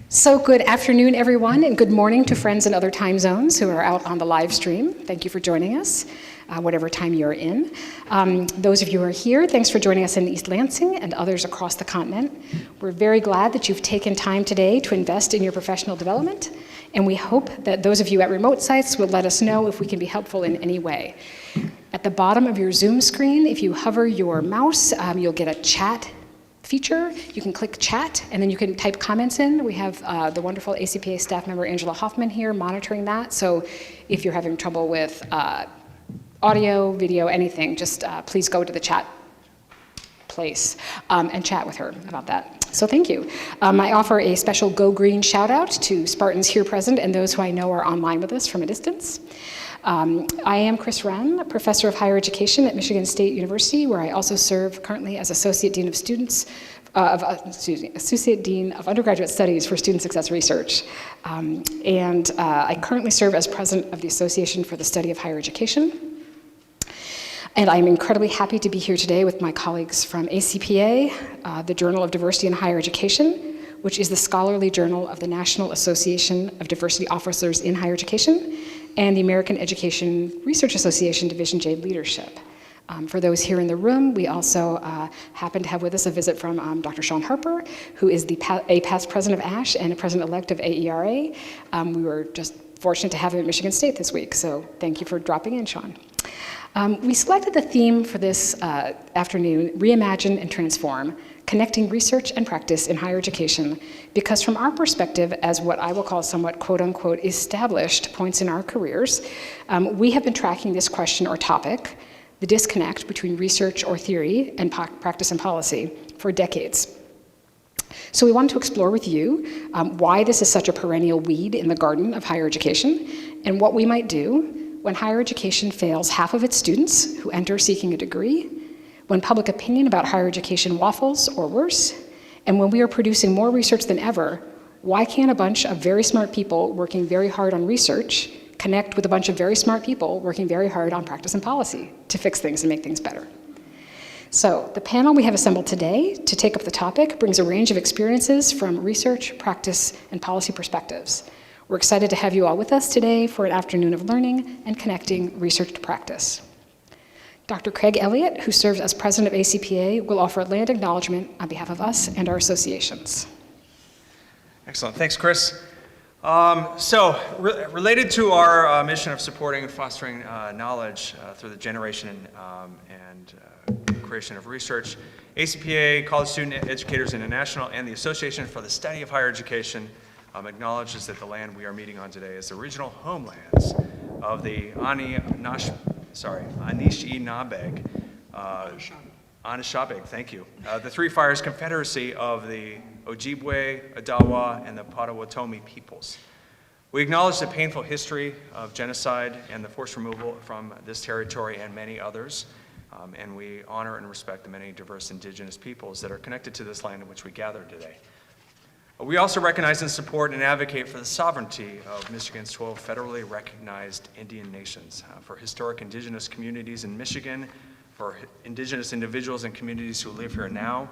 So good afternoon, everyone, and good morning to friends in other time zones who are out on the live stream. Thank you for joining us, whatever time you're in. Those of you who are here, thanks for joining us in East Lansing and others across the continent. We're very glad that you've taken time today to invest in your professional development, and we hope that those of you at remote sites will let us know if we can be helpful in any way. At the bottom of your Zoom screen, if you hover your mouse, you'll get a chat feature. You can click chat, and then you can type comments in. We have the wonderful ACPA staff member Angela Hoffman here monitoring that. So if you're having trouble with audio, video, anything, just please go to the chat place and chat with her about that. So thank you. I offer a special Go Green shout out to Spartans here present and those who I know are online with us from a distance. I am Chris Wren, Professor of Higher Education at Michigan State University, where I also serve currently as Associate Dean of Students, Associate Dean of Undergraduate Studies for Student Success Research. I currently serve as President of the Association for the Study of Higher Education. And I'm incredibly happy to be here today with my colleagues from ACPA, the Journal of Diversity in Higher Education, which is the scholarly journal of the National Association of Diversity Officers in Higher Education, and the American Education Research Association Division J Leadership. For those here in the room, we also happen to have with us a visit from Dr. Sean Harper, who is a past president of ASHE and a president-elect of AERA. We were just fortunate to have him at Michigan State this week, so thank you for dropping in, Sean. We selected the theme for this afternoon, Reimagine and Transform, Connecting Research and Practice in Higher Education, because from our perspective, as what I will call somewhat quote-unquote established points in our careers, we have been tracking this question or topic, the disconnect between research or theory and practice and policy, for decades. So we wanted to explore with you why this is such a perennial weed in the garden of higher education, and what we might do when higher education fails half of its students who enter seeking a degree, when public opinion about higher education waffles or worse, and when we are producing more research than ever, why can't a bunch of very smart people working very hard on research connect with a bunch of very smart people working very hard on practice and policy to fix things and make things better? So the panel we have assembled today to take up the topic brings a range of experiences from research, practice, and policy perspectives. We're excited to have you all with us today for an afternoon of learning and connecting research to practice. Dr. Craig Elliott, who serves as president of ACPA, will offer land acknowledgement on behalf of us and our associations. Excellent, thanks, Chris. Related to our mission of supporting and fostering knowledge through the generation and creation of research, ACPA, College Student Educators International, and the Association for the Study of Higher Education acknowledges that the land we are meeting on today is the original homelands of the Anishinaabe, thank you. The Three Fires Confederacy of the Ojibwe, Odawa, and the Potawatomi peoples. We acknowledge the painful history of genocide and the forced removal from this territory and many others, and we honor and respect the many diverse indigenous peoples that are connected to this land in which we gather today. We also recognize and support and advocate for the sovereignty of Michigan's 12 federally recognized Indian nations, for historic indigenous communities in Michigan, for indigenous individuals and communities who live here now,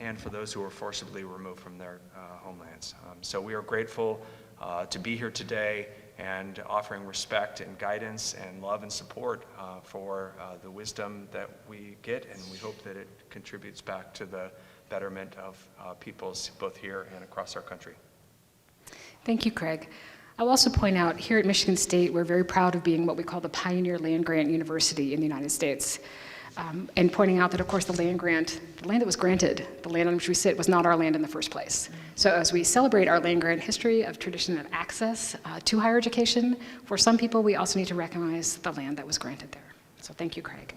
and for those who were forcibly removed from their homelands. So we are grateful to be here today and offering respect and guidance and love and support for the wisdom that we get, and we hope that it contributes back to the betterment of peoples both here and across our country. Thank you, Craig. I'll also point out here at Michigan State, we're very proud of being what we call the Pioneer Land Grant University in the United States. And pointing out that, of course, the land that was granted, the land on which we sit, was not our land in the first place. So as we celebrate our land grant history of tradition and access to higher education, for some people, we also need to recognize the land that was granted there. So thank you, Craig.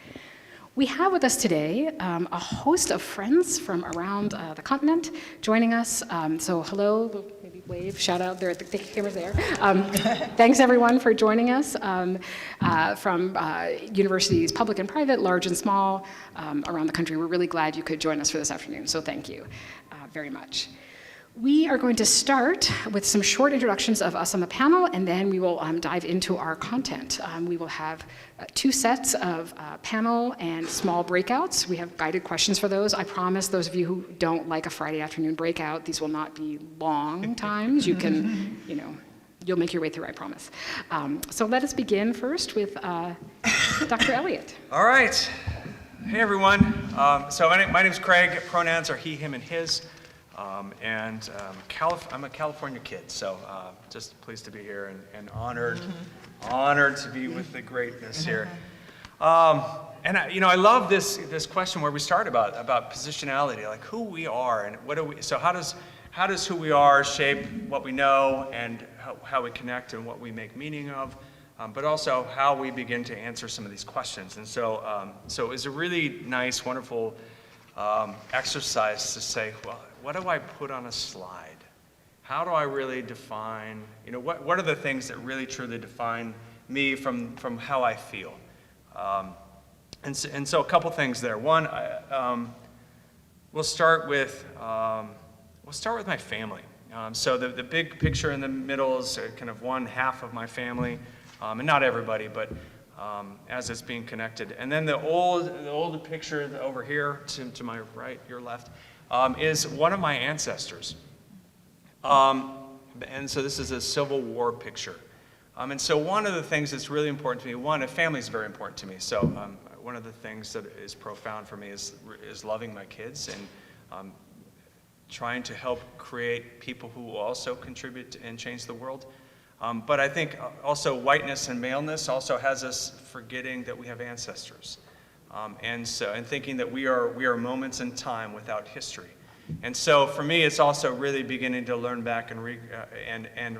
We have with us today a host of friends from around the continent joining us. So hello, maybe wave, shout out there, the camera's there. Thanks everyone for joining us from universities, public and private, large and small, around the country. We're really glad you could join us for this afternoon, so thank you very much. We are going to start with some short introductions of us on the panel, and then we will dive into our content. We will have 2 sets of panel and small breakouts. We have guided questions for those. I promise those of you who don't like a Friday afternoon breakout, these will not be long times. You can, you'll make your way through, I promise. So let us begin first with Dr. Elliott. All right. Hey, everyone. So my name's Craig. Pronouns are he, him, and his. I'm a California kid, so just pleased to be here and honored to be with the greatness here. I love this question where we start about positionality, like who we are and what do we. So how does who we are shape what we know and how we connect and what we make meaning of, but also how we begin to answer some of these questions. And so it was a really nice, wonderful exercise to say, well, what do I put on a slide? How do I really define, what are the things that really truly define me from how I feel? And so a couple things there. One, we'll start with my family. So the big picture in the middle is kind of one half of my family, and not everybody, but as it's being connected. And then the old picture over here to my right, your left, is one of my ancestors. And so this is a Civil War picture. And so one of the things that's really important to me, family is very important to me. So one of the things that is profound for me is loving my kids and trying to help create people who will also contribute and change the world. But I think also whiteness and maleness also has us forgetting that we have ancestors. And thinking that we are moments in time without history. And so for me, it's also really beginning to learn back and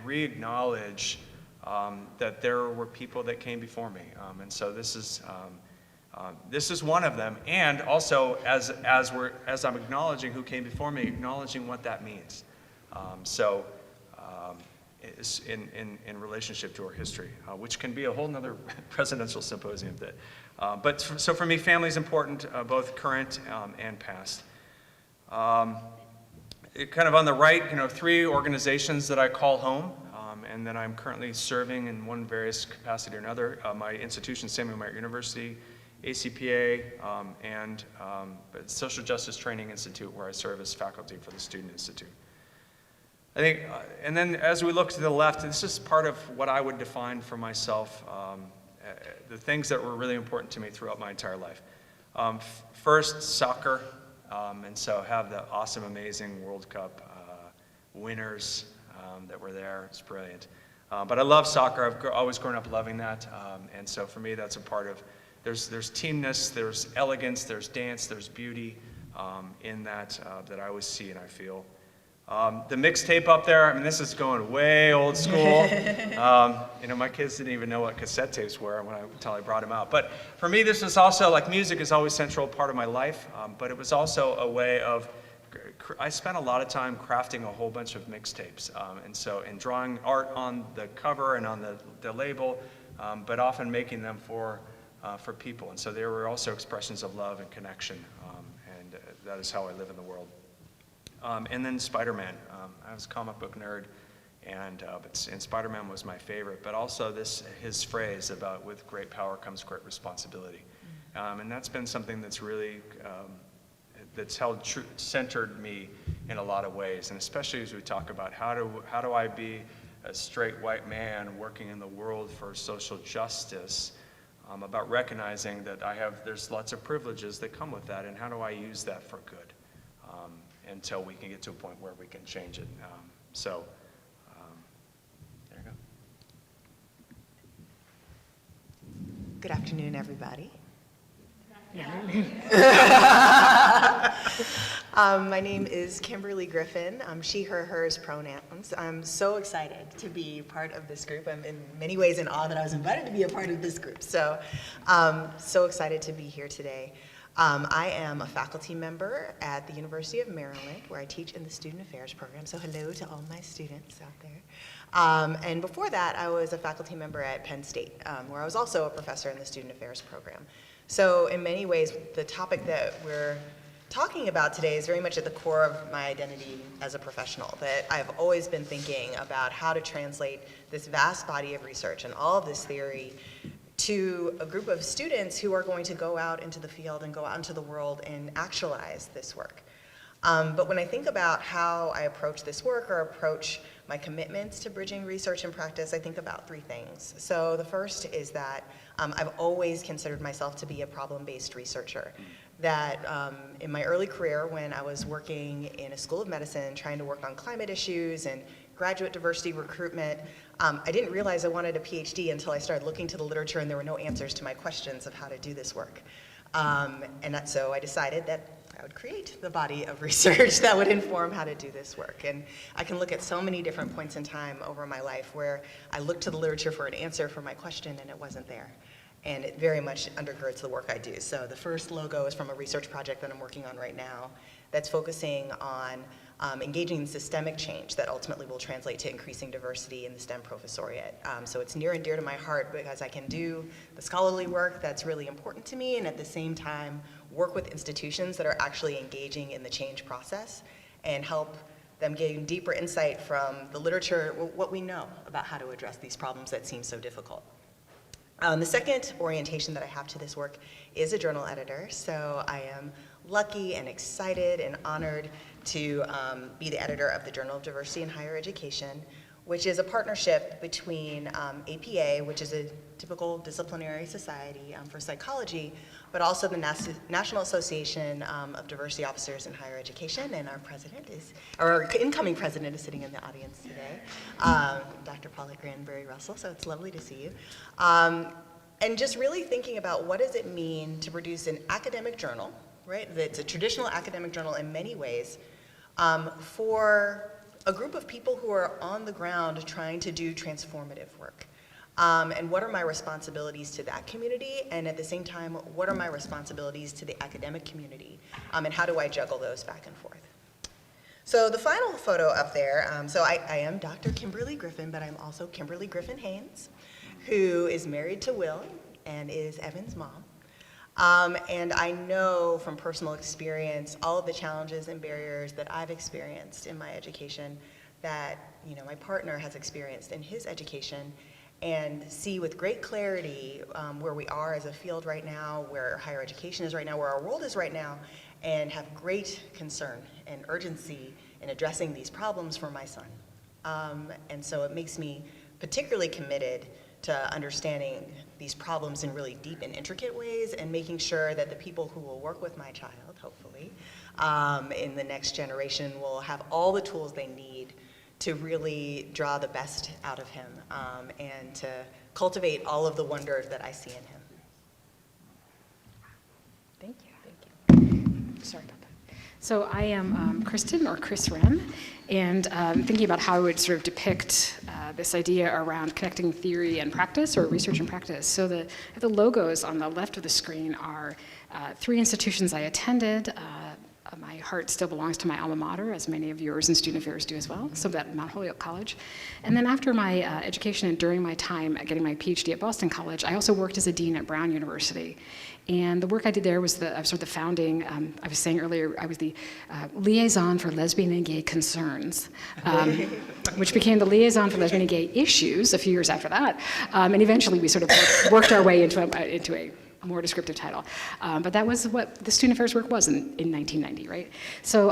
re-acknowledge that there were people that came before me. And so this is one of them. And also, as I'm acknowledging who came before me, acknowledging what that means. Is in relationship to our history, which can be a whole nother presidential symposium. So for me, family is important, both current and past. Kind of on the right, 3 organizations that I call home, and that I'm currently serving in one various capacity or another. My institution, Samuel Merritt University, ACPA, and Social Justice Training Institute, where I serve as faculty for the Student Institute. I think, and then as we look to the left, this is part of what I would define for myself, the things that were really important to me throughout my entire life. First, soccer, and so have the awesome, amazing World Cup winners that were there. It's brilliant. But I love soccer. I've always grown up loving that, and so for me, that's a part of, there's teamness, there's elegance, there's dance, there's beauty in that I always see and I feel. The mixtape up there, this is going way old school. My kids didn't even know what cassette tapes were until I brought them out. But for me, this is also, music is always a central part of my life, but it was also a way of, I spent a lot of time crafting a whole bunch of mixtapes, and drawing art on the cover and on the label, but often making them for people. And so there were also expressions of love and connection, and that is how I live in the world. And then Spider-Man. I was a comic book nerd, and Spider-Man was my favorite. But also his phrase about "with great power comes great responsibility," and that's been something that's really that's centered me in a lot of ways. And especially as we talk about how do I be a straight white man working in the world for social justice, about recognizing that there's lots of privileges that come with that, and how do I use that for good? Until we can get to a point where we can change it. There you go. Good afternoon, everybody. My name is Kimberly Griffin. She, her, hers pronouns. I'm so excited to be part of this group. I'm in many ways in awe that I was invited to be a part of this group. So excited to be here today. I am a faculty member at the University of Maryland, where I teach in the Student Affairs program. So hello to all my students out there. And before that, I was a faculty member at Penn State, where I was also a professor in the Student Affairs program. So in many ways, the topic that we're talking about today is very much at the core of my identity as a professional, that I've always been thinking about how to translate this vast body of research and all of this theory to a group of students who are going to go out into the field and go out into the world and actualize this work. But when I think about how I approach this work or approach my commitments to bridging research and practice, I think about three things. So the first is that I've always considered myself to be a problem-based researcher. That in my early career, when I was working in a school of medicine, trying to work on climate issues and graduate diversity recruitment, I didn't realize I wanted a PhD until I started looking to the literature and there were no answers to my questions of how to do this work. So I decided that I would create the body of research that would inform how to do this work. And I can look at so many different points in time over my life where I looked to the literature for an answer for my question and it wasn't there. And it very much undergirds the work I do. So the first logo is from a research project that I'm working on right now that's focusing on engaging in systemic change that ultimately will translate to increasing diversity in the STEM professoriate. So it's near and dear to my heart because I can do the scholarly work that's really important to me and at the same time work with institutions that are actually engaging in the change process and help them gain deeper insight from the literature, what we know about how to address these problems that seem so difficult. The second orientation that I have to this work is a journal editor, so I am lucky and excited and honored to be the editor of the Journal of Diversity in Higher Education, which is a partnership between APA, which is a typical disciplinary society for psychology, but also the National Association of Diversity Officers in Higher Education, and our incoming president is sitting in the audience today, Dr. Paulette Granberry Russell, so it's lovely to see you. And just really thinking about what does it mean to produce an academic journal, right? It's a traditional academic journal in many ways, for a group of people who are on the ground trying to do transformative work. And what are my responsibilities to that community? And at the same time, what are my responsibilities to the academic community? And how do I juggle those back and forth? So the final photo up there, so I am Dr. Kimberly Griffin, but I'm also Kimberly Griffin Haynes, who is married to Will and is Evan's mom. And I know from personal experience all of the challenges and barriers that I've experienced in my education that my partner has experienced in his education, and see with great clarity where we are as a field right now, where higher education is right now, where our world is right now, and have great concern and urgency in addressing these problems for my son. And so it makes me particularly committed to understanding these problems in really deep and intricate ways and making sure that the people who will work with my child, hopefully, in the next generation will have all the tools they need to really draw the best out of him and to cultivate all of the wonder that I see in him. Thank you. Sorry about that. So I am Kristen, or Chris Wren, and thinking about how I would sort of depict this idea around connecting theory and practice, or research and practice. So the logos on the left of the screen are three institutions I attended. My heart still belongs to my alma mater, as many of yours in student affairs do as well, so that Mount Holyoke College. And then after my education and during my time at getting my PhD at Boston College, I also worked as a dean at Brown University. And the work I did there was sort of the founding, I was saying earlier, I was the liaison for lesbian and gay concerns, which became the liaison for lesbian and gay issues a few years after that. And eventually we sort of worked our way into a more descriptive title. But that was what the student affairs work was in 1990, right? So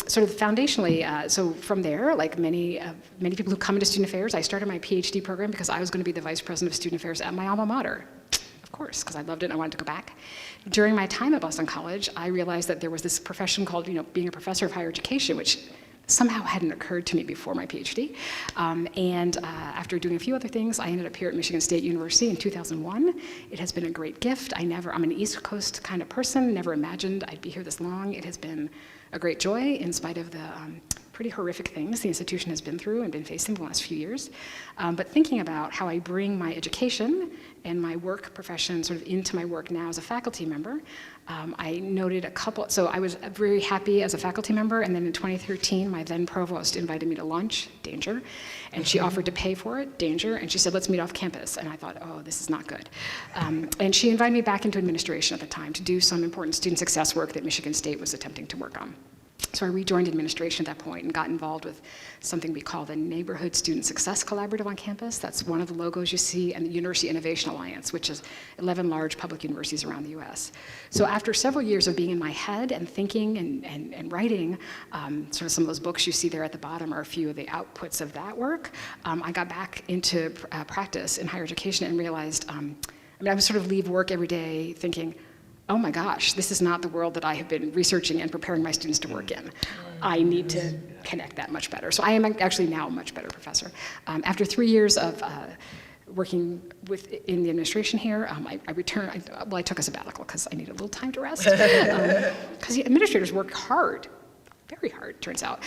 sort of foundationally, so from there, like many people who come into student affairs, I started my PhD program because I was going to be the vice president of student affairs at my alma mater. Of course, because I loved it and I wanted to go back. During my time at Boston College, I realized that there was this profession called, being a professor of higher education, which somehow hadn't occurred to me before my PhD. And after doing a few other things, I ended up here at Michigan State University in 2001. It has been a great gift. I'm an East Coast kind of person, never imagined I'd be here this long. It has been a great joy in spite of the pretty horrific things the institution has been through and been facing the last few years. But thinking about how I bring my education and my work profession sort of into my work now as a faculty member, I noted a couple, so I was very happy as a faculty member, and then in 2013, my then provost invited me to lunch, danger, and she offered to pay for it, danger, and she said, let's meet off campus, and I thought, oh, this is not good. And she invited me back into administration at the time to do some important student success work that Michigan State was attempting to work on. So I rejoined administration at that point and got involved with something we call the Neighborhood Student Success Collaborative on campus. That's one of the logos you see, and the University Innovation Alliance, which is 11 large public universities around the US. So after several years of being in my head and thinking and writing, sort of some of those books you see there at the bottom are a few of the outputs of that work, I got back into practice in higher education and realized, I would sort of leave work every day thinking, oh my gosh, this is not the world that I have been researching and preparing my students to work in. I need to connect that much better. So I am actually now a much better professor. After 3 years of working in the administration here, I returned, I took a sabbatical because I needed a little time to rest. Because administrators work hard. Very hard, turns out.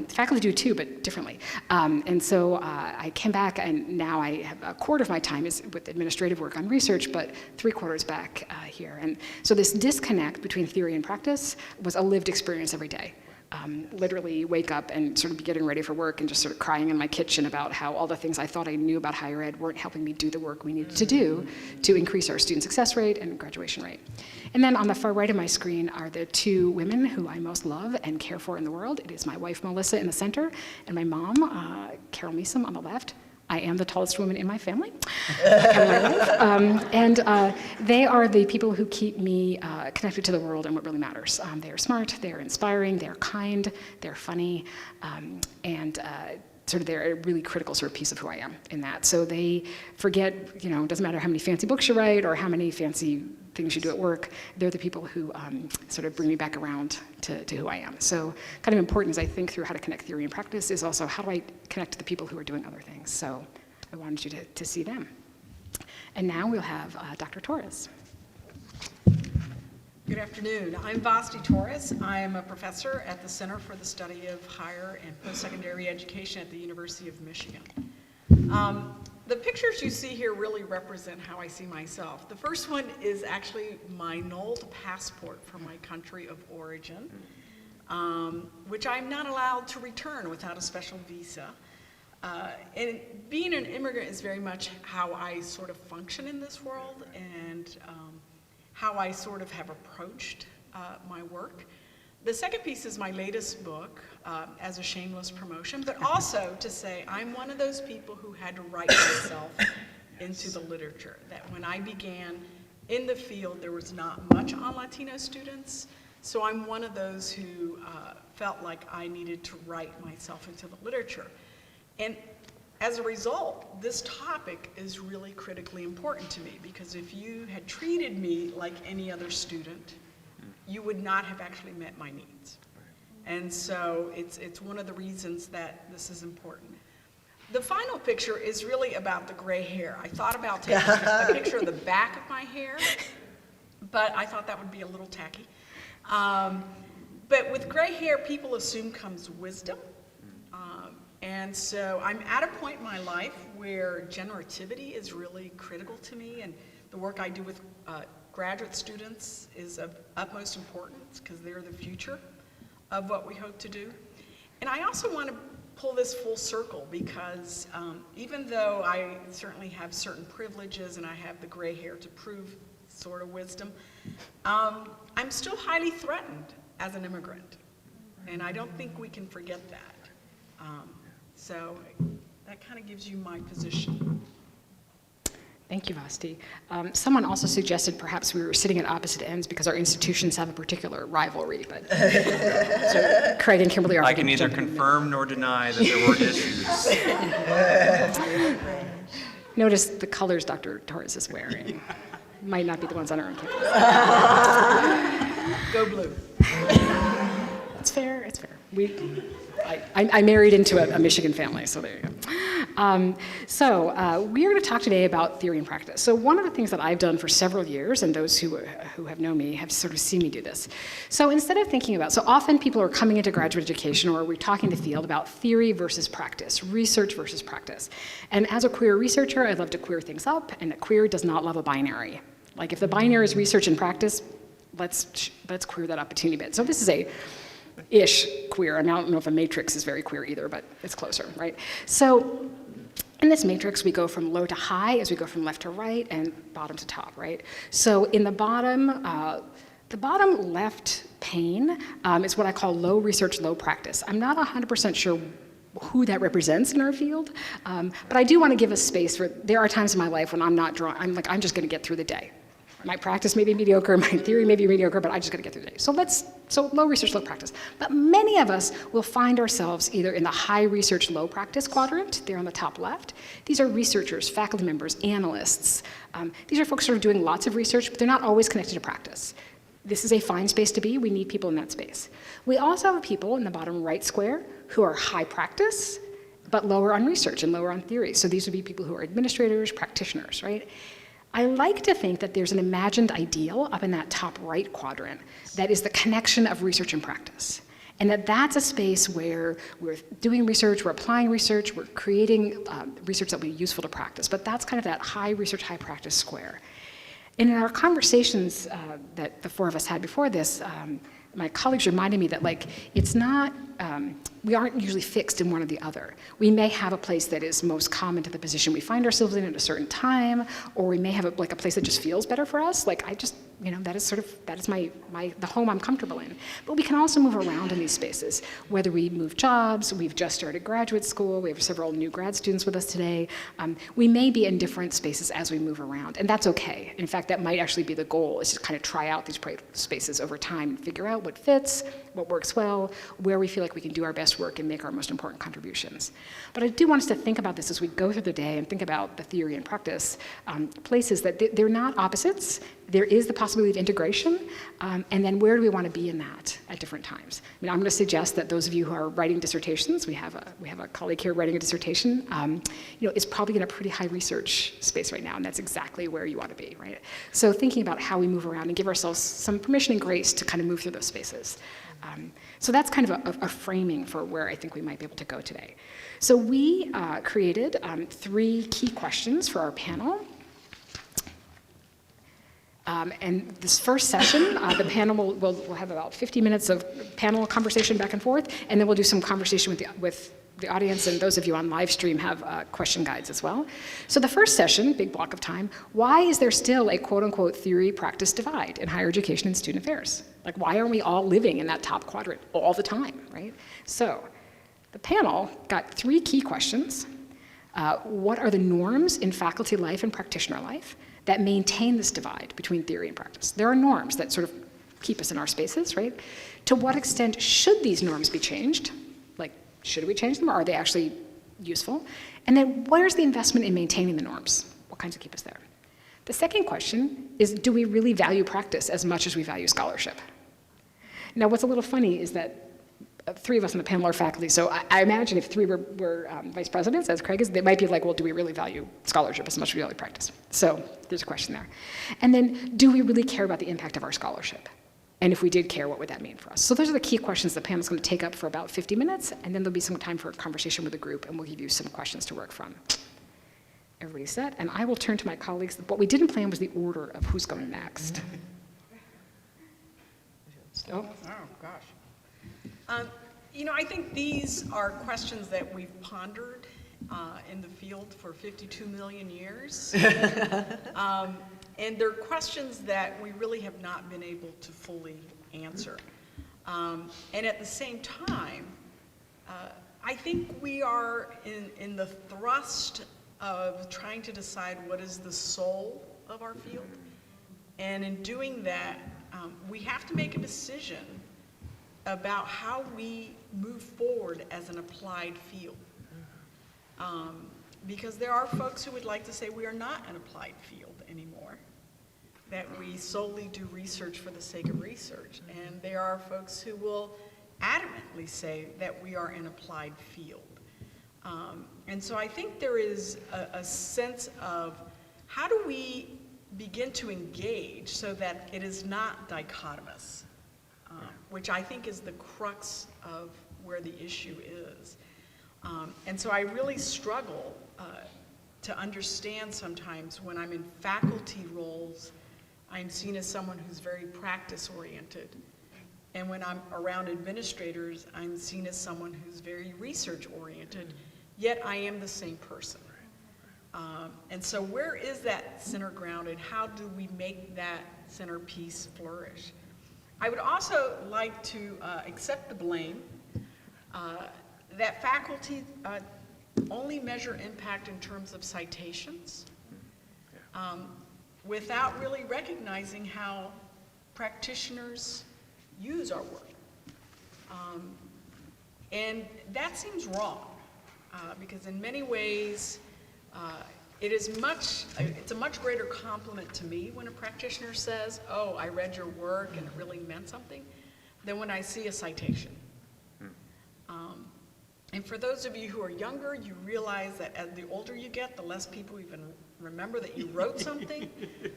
Faculty do too, but differently. And so I came back, and now I have a quarter of my time is with administrative work on research, but 3/4 back here. And so this disconnect between theory and practice was a lived experience every day. Literally wake up and sort of be getting ready for work and just sort of crying in my kitchen about how all the things I thought I knew about higher ed weren't helping me do the work we needed to do to increase our student success rate and graduation rate. And then on the far right of my screen are the two women who I most love and care for in the world. It is my wife, Melissa, in the center, and my mom, Carol Meesom, on the left. I am the tallest woman in my family, and they are the people who keep me connected to the world and what really matters. They are smart, they are inspiring, they are kind, they're funny, and sort of they're a really critical sort of piece of who I am in that. So they forget, it doesn't matter how many fancy books you write or how many fancy things you do at work, they're the people who sort of bring me back around to who I am. So kind of important as I think through how to connect theory and practice is also how do I connect to the people who are doing other things. So I wanted you to see them. And now we'll have Dr. Torres. Good afternoon. I'm Vasti Torres. I am a professor at the Center for the Study of Higher and Post-Secondary Education at the University of Michigan. The pictures you see here really represent how I see myself. The first one is actually my NOLD passport from my country of origin, which I'm not allowed to return without a special visa. And being an immigrant is very much how I sort of function in this world and how I sort of have approached my work. The second piece is my latest book, as a shameless promotion, but also to say I'm one of those people who had to write myself into the literature. That when I began in the field, there was not much on Latino students, so I'm one of those who felt like I needed to write myself into the literature. And as a result, this topic is really critically important to me, because if you had treated me like any other student, you would not have actually met my needs. And so it's one of the reasons that this is important. The final picture is really about the gray hair. I thought about taking a picture of the back of my hair, but I thought that would be a little tacky. But with gray hair, people assume comes wisdom. And so I'm at a point in my life where generativity is really critical to me, and the work I do with graduate students is of utmost importance because they're the future of what we hope to do. And I also want to pull this full circle because even though I certainly have certain privileges and I have the gray hair to prove sort of wisdom, I'm still highly threatened as an immigrant. And I don't think we can forget that. So that kind of gives you my position. Thank you, Vasti. Someone also suggested perhaps we were sitting at opposite ends because our institutions have a particular rivalry, but so Craig and Kimberly are. I can neither confirm nor deny that there were issues. Notice the colors Dr. Torres is wearing. Might not be the ones on our own campus. Go blue. It's fair, it's fair. I married into a Michigan family, so there you go. We're going to talk today about theory and practice. So one of the things that I've done for several years, and those who have known me have sort of seen me do this. So instead of thinking about, so often people are coming into graduate education or we're talking to the field about theory versus practice, research versus practice. And as a queer researcher, I love to queer things up, and a queer does not love a binary. Like if the binary is research and practice, let's queer that up a teeny bit. So this is ish queer. I mean, I don't know if a matrix is very queer either, but it's closer, right? So in this matrix, we go from low to high as we go from left to right and bottom to top, right? So in the bottom left pane is what I call low research, low practice. I'm not 100% sure who that represents in our field, but I do want to give a space for, there are times in my life when I'm not drawing, I'm just going to get through the day. My practice may be mediocre, my theory may be mediocre, but I just got to get through the day. So low research, low practice. But many of us will find ourselves either in the high research, low practice quadrant, there on the top left. These are researchers, faculty members, analysts. These are folks who are doing lots of research, but they're not always connected to practice. This is a fine space to be. We need people in that space. We also have people in the bottom right square who are high practice, but lower on research and lower on theory. So these would be people who are administrators, practitioners, right? I like to think that there's an imagined ideal up in that top right quadrant that is the connection of research and practice. And that's a space where we're doing research, we're applying research, we're creating research that will be useful to practice. But that's kind of that high research, high practice square. And in our conversations that the four of us had before this, my colleagues reminded me that it's not, we aren't usually fixed in one or the other. We may have a place that is most common to the position we find ourselves in at a certain time, or we may have a place that just feels better for us. That is the home I'm comfortable in. But we can also move around in these spaces, whether we move jobs, we've just started graduate school, we have several new grad students with us today. We may be in different spaces as we move around, and that's okay. In fact, that might actually be the goal, is to kind of try out these spaces over time and figure out what fits, what works well, where we feel like we can do our best work and make our most important contributions. But I do want us to think about this as we go through the day and think about the theory and practice places that they're not opposites. There is the possibility of integration, and then where do we want to be in that at different times? I mean, I'm going to suggest that those of you who are writing dissertations, we have a colleague here writing a dissertation, is probably in a pretty high research space right now, and that's exactly where you want to be, right? So thinking about how we move around and give ourselves some permission and grace to kind of move through those spaces. So that's kind of a framing for where I think we might be able to go today. So we created 3 key questions for our panel. And this first session, the panel will have about 50 minutes of panel conversation back and forth, and then we'll do some conversation with the audience, and those of you on live stream have question guides as well. So the first session, big block of time, why is there still a quote-unquote theory-practice divide in higher education and student affairs? Why aren't we all living in that top quadrant all the time, right? So the panel got 3 key questions. What are the norms in faculty life and practitioner life that maintain this divide between theory and practice? There are norms that sort of keep us in our spaces, right? To what extent should these norms be changed? Should we change them, or are they actually useful? And then where's the investment in maintaining the norms? What kinds of keep us there? The second question is, do we really value practice as much as we value scholarship? Now, what's a little funny is that 3 of us on the panel are faculty, so I imagine if 3 were vice presidents, as Craig is, they might be well, do we really value scholarship as much as we value practice? So there's a question there. And then, do we really care about the impact of our scholarship? And if we did care, what would that mean for us? So those are the key questions the panel's going to take up for about 50 minutes, and then there'll be some time for a conversation with the group, and we'll give you some questions to work from. Everybody's set, and I will turn to my colleagues. What we didn't plan was the order of who's going next. Oh gosh. I think these are questions that we've pondered in the field for 52 million years. And they're questions that we really have not been able to fully answer. And at the same time, I think we are in the thrust of trying to decide what is the soul of our field. And in doing that, we have to make a decision about how we move forward as an applied field. Because there are folks who would like to say we are not an applied field anymore, that we solely do research for the sake of research. And there are folks who will adamantly say that we are an applied field. And so I think there is a sense of how do we begin to engage so that it is not dichotomous, which I think is the crux of where the issue is. And so I really struggle to understand sometimes when I'm in faculty roles, I'm seen as someone who's very practice-oriented. And when I'm around administrators, I'm seen as someone who's very research-oriented, yet I am the same person. And so where is that center ground, and how do we make that centerpiece flourish? I would also like to accept the blame that faculty only measure impact in terms of citations without really recognizing how practitioners use our work. And that seems wrong because in many ways it's a much greater compliment to me when a practitioner says, oh, I read your work and it really meant something, than when I see a citation. And for those of you who are younger, you realize that as the older you get, the less people even remember that you wrote something.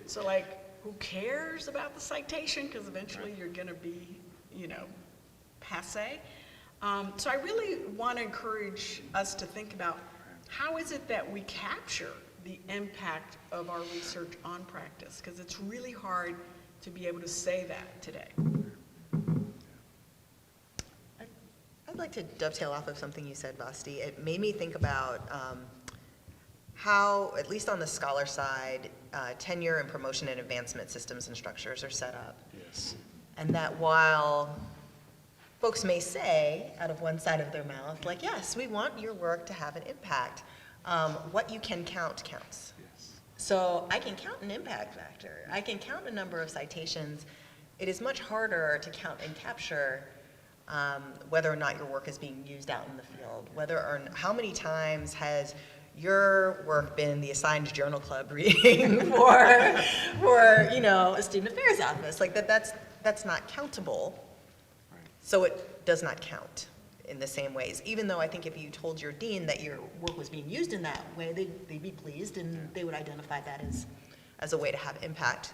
So like, who cares about the citation? Because eventually you're gonna be, passé. So I really want to encourage us to think about how is it that we capture the impact of our research on practice? Because it's really hard to be able to say that today. I'd like to dovetail off of something you said, Basti. It made me think about how, at least on the scholar side, tenure and promotion and advancement systems and structures are set up. Yes. And that while folks may say out of one side of their mouth, like, yes, we want your work to have an impact, what you can count counts. Yes. So I can count an impact factor. I can count a number of citations. It is much harder to count and capture whether or not your work is being used out in the field, how many times has your work been the assigned journal club reading for a student affairs office. Like that's not countable. Right. So it does not count in the same ways. Even though I think if you told your dean that your work was being used in that way, they'd be pleased and they would identify that as a way to have impact.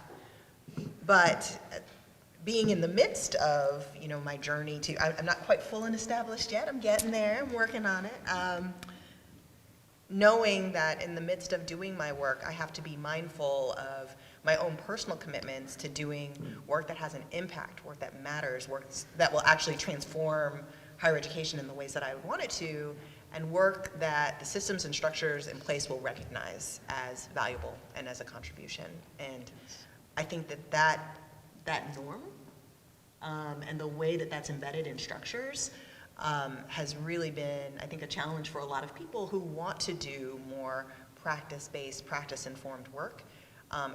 But being in the midst of, my journey I'm not quite full and established yet. I'm getting there. I'm working on it. Knowing that in the midst of doing my work, I have to be mindful of my own personal commitments to doing work that has an impact, work that matters, work that will actually transform higher education in the ways that I would want it to, and work that the systems and structures in place will recognize as valuable and as a contribution. And I think that norm and the way that that's embedded in structures has really been, I think, a challenge for a lot of people who want to do more practice-based, practice-informed work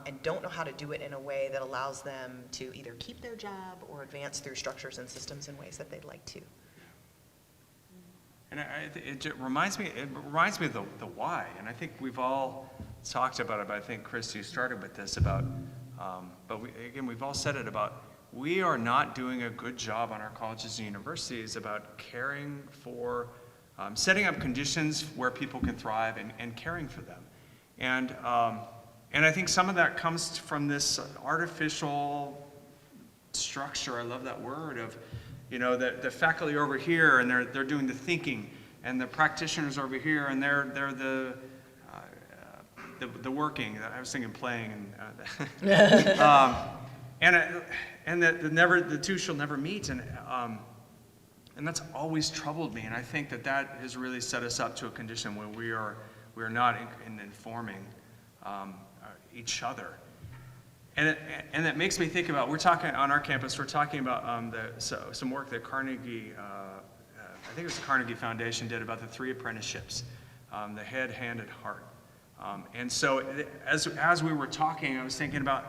and don't know how to do it in a way that allows them to either keep their job or advance through structures and systems in ways that they'd like to. And it reminds me of the why, and I think we've all talked about it, but I think, Chris, you started with this about, but we've all said it about, we are not doing a good job on our colleges and universities about caring for, setting up conditions where people can thrive and caring for them. And I think some of that comes from this artificial structure, I love that word, of, the faculty over here and they're doing the thinking, and the practitioners over here and they're the working. I was thinking playing, and the two shall never meet, and that's always troubled me. And I think that has really set us up to a condition where we are not informing each other. And that makes me think about, we're talking on our campus, we're talking about some work that Carnegie, I think it was the Carnegie Foundation did about the 3 apprenticeships, the head, hand, and heart. And so as we were talking, I was thinking about,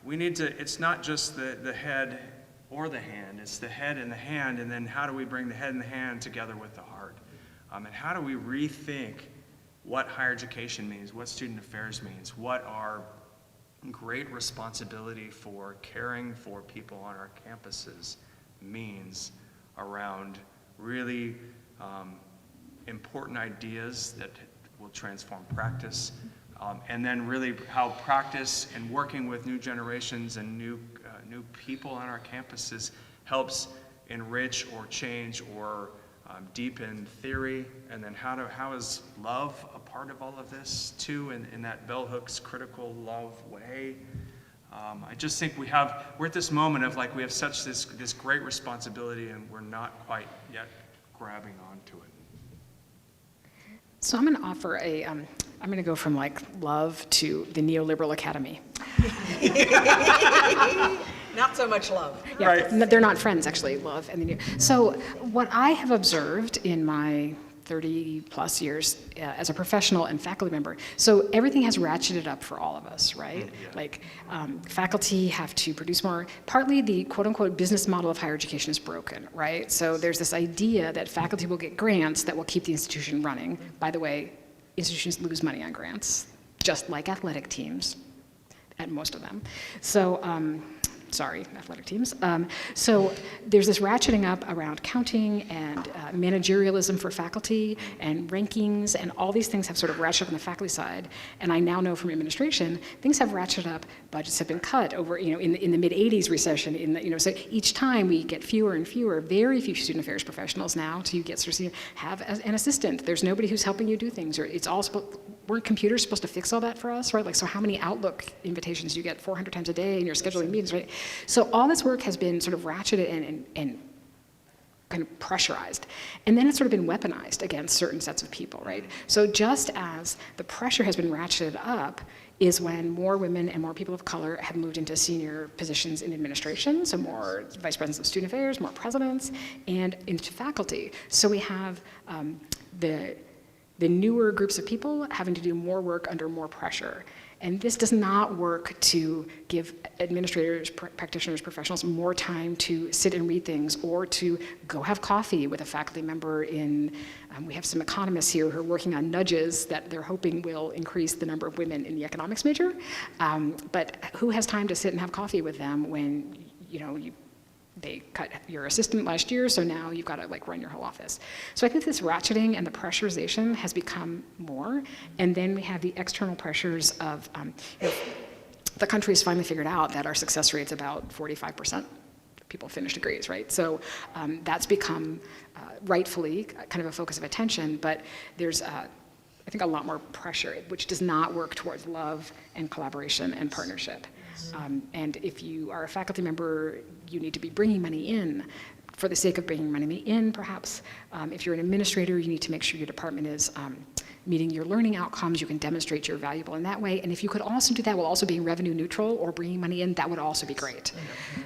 it's not just the head or the hand, it's the head and the hand, and then how do we bring the head and the hand together with the heart? And how do we rethink what higher education means, what student affairs means, what our great responsibility for caring for people on our campuses means around really important ideas that will transform practice, and then really how practice and working with new generations and new people on our campuses helps enrich or change or deepen theory, and then how is love a part of all of this too, in that bell hooks critical love way. I just think we're at this moment of like we have such this great responsibility, and we're not quite yet grabbing onto it. So I'm going to offer I'm going to go from like love to the neoliberal academy. Not so much love. Yeah, Right. They're not friends, actually, love and the new. So what I have observed in my 30 plus years as a professional and faculty member, so everything has ratcheted up for all of us, right? Yeah. Like faculty have to produce more. Partly the quote unquote business model of higher education is broken, right? So there's this idea that faculty will get grants that will keep the institution running. By the way, institutions lose money on grants, just like athletic teams, at most of them. So, sorry, athletic teams. So there's this ratcheting up around counting and managerialism for faculty and rankings, and all these things have sort of ratcheted up on the faculty side. And I now know from administration, things have ratcheted up, budgets have been cut over, in the mid-'80s recession, so each time we get fewer and fewer, very few student affairs professionals now to get sort of have an assistant. There's nobody who's helping you do things, or it's all weren't computers supposed to fix all that for us, right? Like, so how many Outlook invitations do you get 400 times a day and you're scheduling meetings, right? So all this work has been sort of ratcheted and kind of pressurized. And then it's sort of been weaponized against certain sets of people, right? So just as the pressure has been ratcheted up is when more women and more people of color have moved into senior positions in administration, so more vice presidents of student affairs, more presidents, and into faculty. So we have the newer groups of people having to do more work under more pressure. And this does not work to give administrators, practitioners, professionals more time to sit and read things, or to go have coffee with a faculty member we have some economists here who are working on nudges that they're hoping will increase the number of women in the economics major. But who has time to sit and have coffee with them when, they cut your assistant last year, so now you've got to run your whole office. So I think this ratcheting and the pressurization has become more, and then we have the external pressures of, the country has finally figured out that our success rate's about 45%. People finish degrees, right? So that's become rightfully kind of a focus of attention, but there's I think a lot more pressure, which does not work towards love and collaboration and partnership. And if you are a faculty member, you need to be bringing money in for the sake of bringing money in, perhaps. If you're an administrator, you need to make sure your department is meeting your learning outcomes. You can demonstrate you're valuable in that way. And if you could also do that while also being revenue neutral or bringing money in, that would also be great.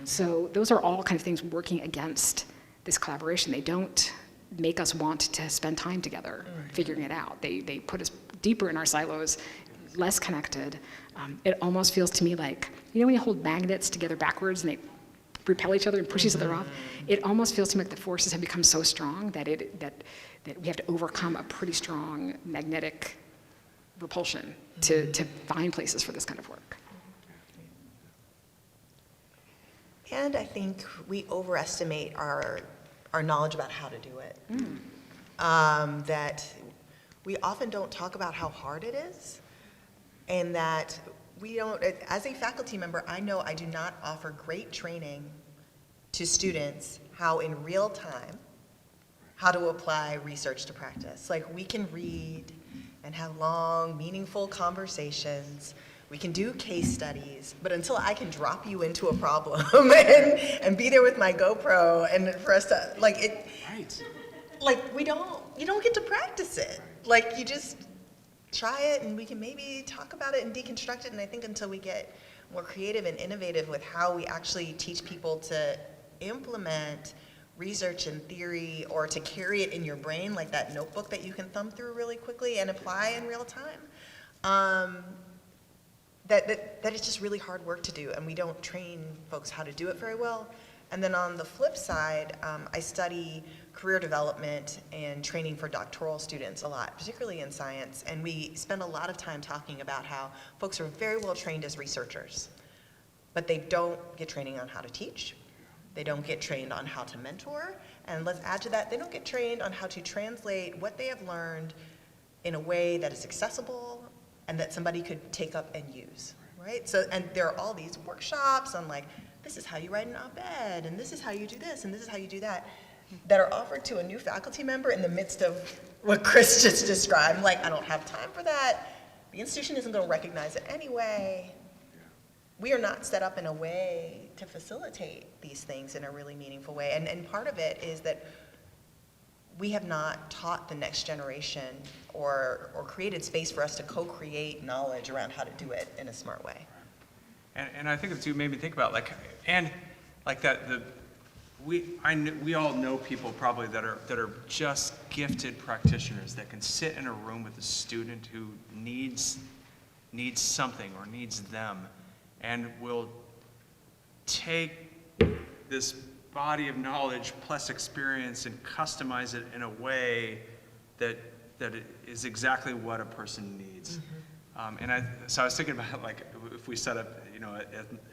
So those are all kind of things working against this collaboration. They don't make us want to spend time together figuring it out. They put us deeper in our silos, less connected. It almost feels to me like, when you hold magnets together backwards and they repel each other and push each other off, it almost feels to me like the forces have become so strong that we have to overcome a pretty strong magnetic repulsion to find places for this kind of work. And I think we overestimate our knowledge about how to do it. That we often don't talk about how hard it is, and that we don't, as a faculty member, I know I do not offer great training to students how in real time, how to apply research to practice. Like, we can read and have long, meaningful conversations. We can do case studies, but until I can drop you into a problem and be there with my GoPro and for us to, you don't get to practice it. Like, you just try it and we can maybe talk about it and deconstruct it. And I think until we get more creative and innovative with how we actually teach people to implement research and theory, or to carry it in your brain, like that notebook that you can thumb through really quickly and apply in real time, that it's just really hard work to do, and we don't train folks how to do it very well. And then on the flip side, I study career development and training for doctoral students a lot, particularly in science, and we spend a lot of time talking about how folks are very well trained as researchers, but they don't get training on how to teach. They don't get trained on how to mentor. And let's add to that, they don't get trained on how to translate what they have learned in a way that is accessible and that somebody could take up and use, right? So, and there are all these workshops on like, this is how you write an op-ed, and this is how you do this, and this is how you do that are offered to a new faculty member in the midst of what Chris just described. Like, I don't have time for that. The institution isn't going to recognize it anyway. We are not set up in a way to facilitate these things in a really meaningful way. And part of it is that we have not taught the next generation or created space for us to co-create knowledge around how to do it in a smart way. And I think it too made me think about we all know people probably that are just gifted practitioners that can sit in a room with a student who needs something or needs them, and will take this body of knowledge plus experience and customize it in a way that it is exactly what a person needs. So I was thinking about like if we set up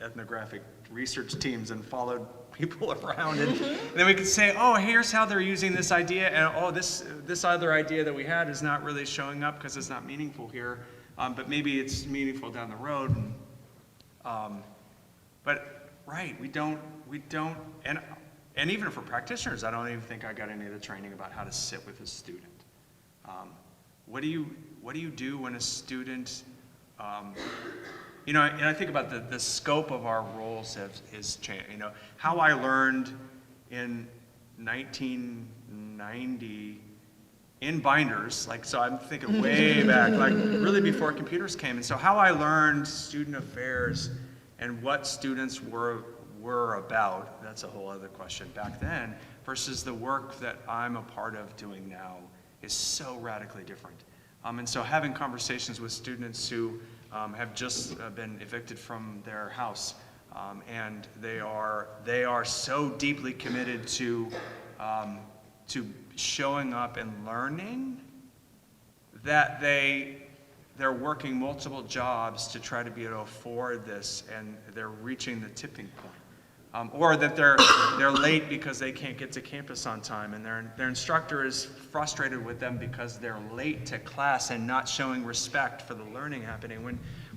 ethnographic research teams and followed people around, and then we could say, oh, here's how they're using this idea, and oh, this other idea that we had is not really showing up because it's not meaningful here, but maybe it's meaningful down the road. But right, we don't, and even for practitioners, I don't even think I got any of the training about how to sit with a student. What do you do when a student, and I think about the scope of our roles is changed. How I learned in 1990 in binders, so I'm thinking way back, really before computers came. And so how I learned student affairs and what students were about, that's a whole other question back then, versus the work that I'm a part of doing now is so radically different. And so having conversations with students who have just been evicted from their house, and they are so deeply committed to showing up and learning that they're working multiple jobs to try to be able to afford this, and they're reaching the tipping point. Or that they're late because they can't get to campus on time, and their instructor is frustrated with them because they're late to class and not showing respect for the learning happening.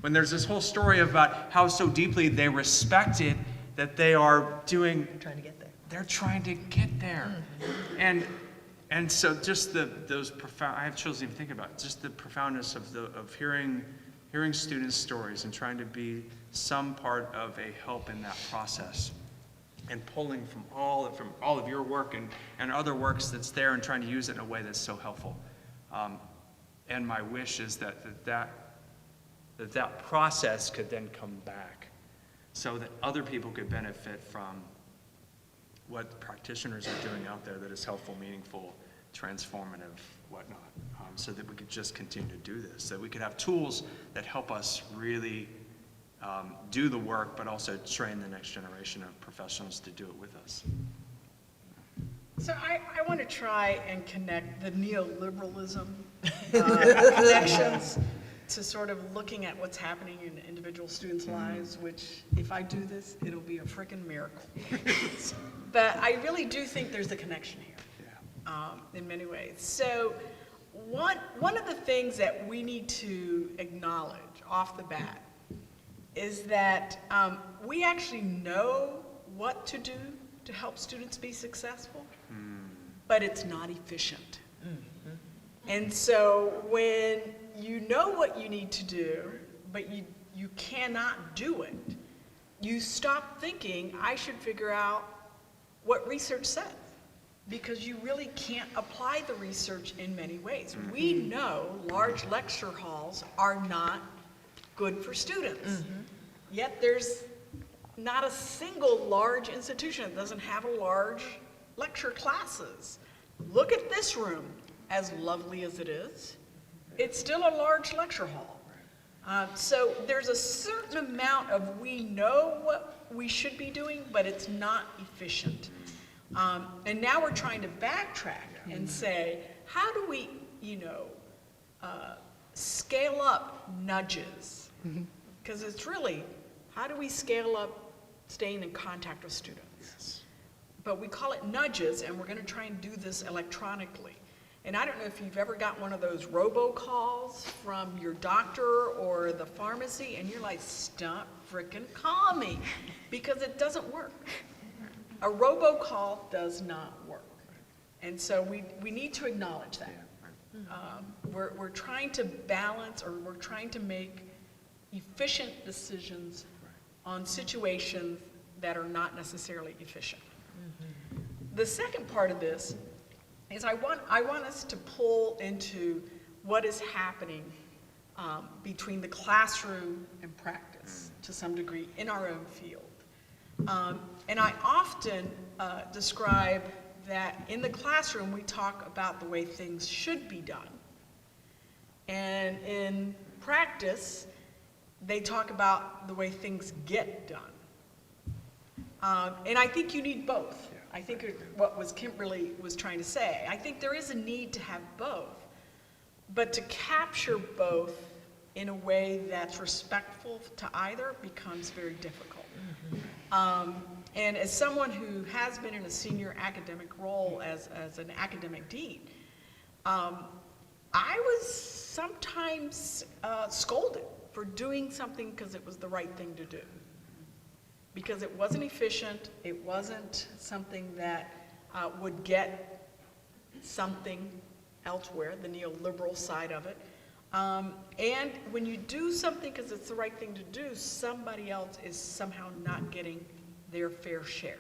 When there's this whole story about how so deeply they respect it that they are doing, Trying to get there. they're trying to get there. And so just those profound, I have chills even thinking about it, just the profoundness of hearing students' stories and trying to be some part of a help in that process, and pulling from all of your work and other works that's there and trying to use it in a way that's so helpful. And my wish is that process could then come back so that other people could benefit from what practitioners are doing out there that is helpful, meaningful, transformative, whatnot, so that we could just continue to do this, that we could have tools that help us really do the work, but also train the next generation of professionals to do it with us. So I want to try and connect the neoliberalism connections to sort of looking at what's happening in individual students' lives, which if I do this, it'll be a frickin' miracle. But I really do think there's a connection here, in many ways. So one of the things that we need to acknowledge off the bat is that we actually know what to do to help students be successful, but it's not efficient. And so when you know what you need to do, but you cannot do it, you stop thinking, I should figure out what research says, because you really can't apply the research in many ways. We know large lecture halls are not good for students. Yet there's not a single large institution that doesn't have a large lecture classes. Look at this room, as lovely as it is. It's still a large lecture hall. So there's a certain amount of we know what we should be doing, but it's not efficient. And now we're trying to backtrack and say, how do we, scale up nudges? Because it's really, how do we scale up staying in contact with students? but we call it nudges, and we're going to try and do this electronically. And I don't know if you've ever got one of those robocalls from your doctor or the pharmacy, and you're like, stop frickin' call me, because it doesn't work. A robocall does not work. And so we need to acknowledge that. We're trying to balance, or we're trying to make efficient decisions on situations that are not necessarily efficient. The second part of this is I want us to pull into what is happening between the classroom and practice to some degree in our own field. And I often describe that in the classroom we talk about the way things should be done. And in practice, they talk about the way things get done. And I think you need both. I think what was Kimberly was trying to say. I think there is a need to have both, but to capture both in a way that's respectful to either becomes very difficult. And as someone who has been in a senior academic role as an academic dean, I was sometimes scolded for doing something because it was the right thing to do. Because it wasn't efficient, it wasn't something that would get something elsewhere, the neoliberal side of it. And when you do something because it's the right thing to do, somebody else is somehow not getting their fair share.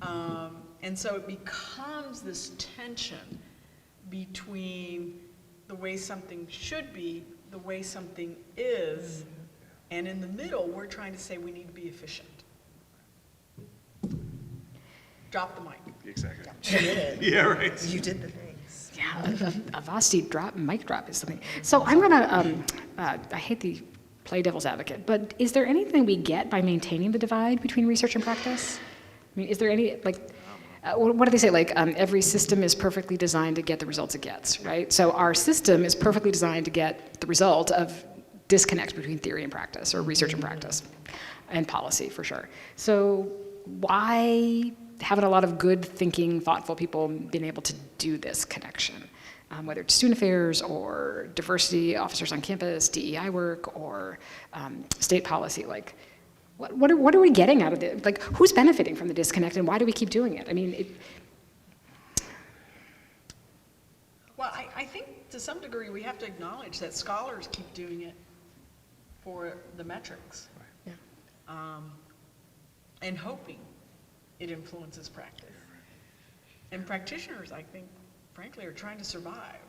And so it becomes this tension between the way something should be, the way something is, and in the middle, we're trying to say we need to be efficient. Drop the mic. Exactly. You did it. Yeah, right. You did the things. Yeah, a Vasti mic drop is something. So I'm gonna, I hate the play devil's advocate, but is there anything we get by maintaining the divide between research and practice? I mean, is there any, like, what do they say? Like, every system is perfectly designed to get the results it gets, right? So our system is perfectly designed to get the result of disconnect between theory and practice, or research and practice, and policy for sure. So why haven't a lot of good thinking, thoughtful people been able to do this connection? Whether it's student affairs or diversity officers on campus, DEI work, or state policy, like, what are we getting out of it? Like, who's benefiting from the disconnect, and why do we keep doing it? I mean, Well, I think to some degree we have to acknowledge that scholars keep doing it for the metrics. Yeah. And hoping it influences practice. And practitioners, I think, frankly, are trying to survive.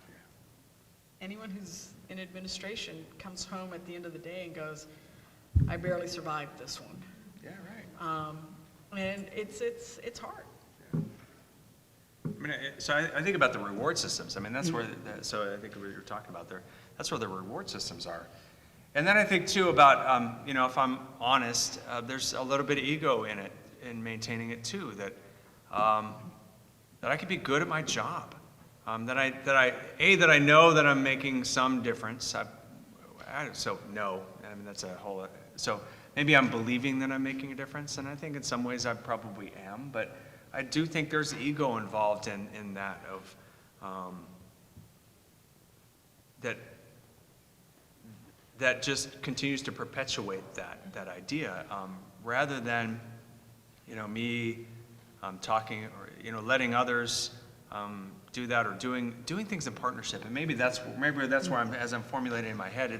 Anyone who's in administration comes home at the end of the day and goes, I barely survived this one. Yeah, right. And it's hard. I mean, so I think about the reward systems. I mean, that's where, so I think what you're talking about there, that's where the reward systems are. And then I think too about, you know, if I'm honest, there's a little bit of ego in it, in maintaining it too, that I could be good at my job, that I know that I'm making some difference. So no, I mean, that's a whole, so maybe I'm believing that I'm making a difference, and I think in some ways I probably am, but I do think there's ego involved in that of, that just continues to perpetuate that idea, rather than, you know, me talking, or, you know, letting others do that, or doing things in partnership. And maybe that's where as I'm formulating in my head,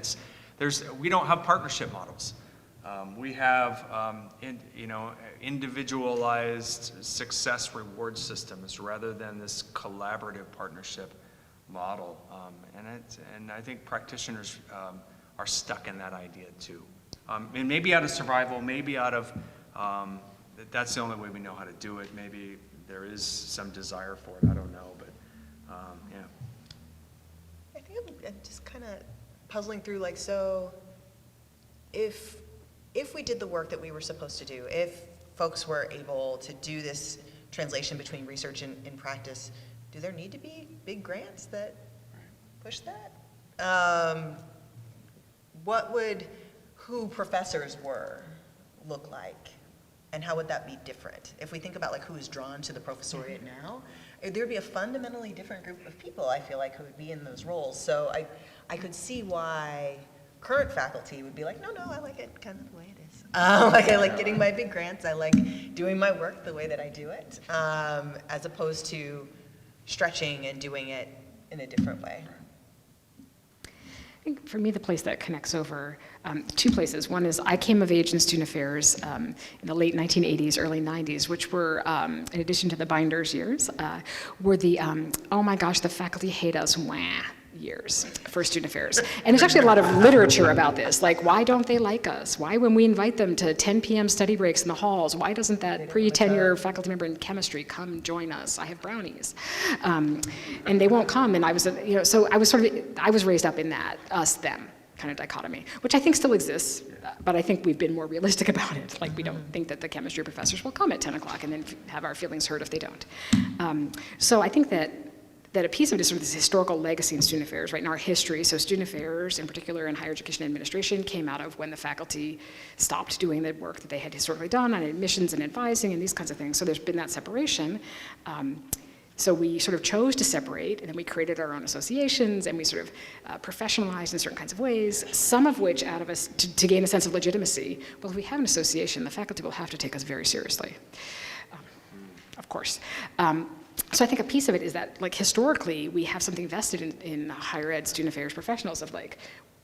we don't have partnership models. We have individualized success reward systems rather than this collaborative partnership model. And I think practitioners are stuck in that idea too. And maybe out of survival, maybe out of, that's the only way we know how to do it. Maybe there is some desire for it, I don't know, but yeah. I think I'm just kind of puzzling through, like, so if we did the work that we were supposed to do, if folks were able to do this translation between research and practice, do there need to be big grants that push that? What would who professors were look like? And how would that be different? If we think about like who's drawn to the professoriate now, there'd be a fundamentally different group of people, I feel like, who would be in those roles. So I could see why current faculty would be like, no, I like it kind of the way it is. Like I like getting my big grants, I like doing my work the way that I do it, as opposed to stretching and doing it in a different way. I think for me, the place that connects over, two places. One is I came of age in student affairs in the late 1980s, early 90s, which were, in addition to the binders years, were the, oh my gosh, the faculty hate us, wah, years for student affairs. And there's actually a lot of literature about this, like why don't they like us? Why when we invite them to 10 p.m. study breaks in the halls, why doesn't that pre-tenure faculty member in chemistry come join us? I have brownies. And they won't come, and I was, so I was raised up in that us, them kind of dichotomy, which I think still exists, but I think we've been more realistic about it. Like we don't think that the chemistry professors will come at 10 o'clock and then have our feelings hurt if they don't. So I think that a piece of it is sort of this historical legacy in student affairs, right? In our history, so student affairs, in particular in higher education administration, came out of when the faculty stopped doing the work that they had historically done on admissions and advising and these kinds of things. So there's been that separation. So we sort of chose to separate, and then we created our own associations, and we sort of professionalized in certain kinds of ways, some of which out of us, to gain a sense of legitimacy. Well, if we have an association, the faculty will have to take us very seriously, of course. So I think a piece of it is that, like, historically, we have something vested in higher ed student affairs professionals of, like,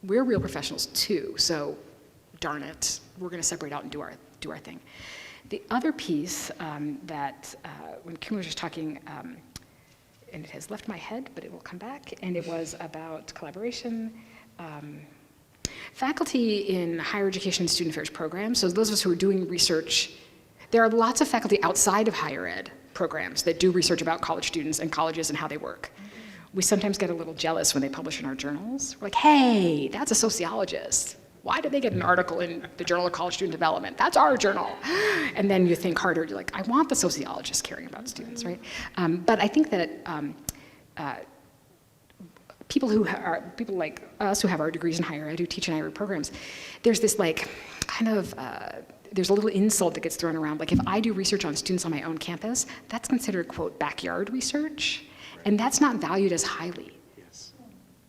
we're real professionals too, so darn it, we're going to separate out and do our thing. The other piece that, when Kimberly was just talking, and it has left my head, but it will come back, and it was about collaboration. Faculty in higher education and student affairs programs, so those of us who are doing research, there are lots of faculty outside of higher ed programs that do research about college students and colleges and how they work. We sometimes get a little jealous when they publish in our journals. We're like, hey, that's a sociologist. Why did they get an article in the Journal of College Student Development? That's our journal. And then you think harder, you're like, I want the sociologist caring about students, right? But I think that people like us who have our degrees in higher ed, who teach in higher ed programs, there's this like kind of, there's a little insult that gets thrown around. Like if I do research on students on my own campus, that's considered, quote, backyard research. And that's not valued as highly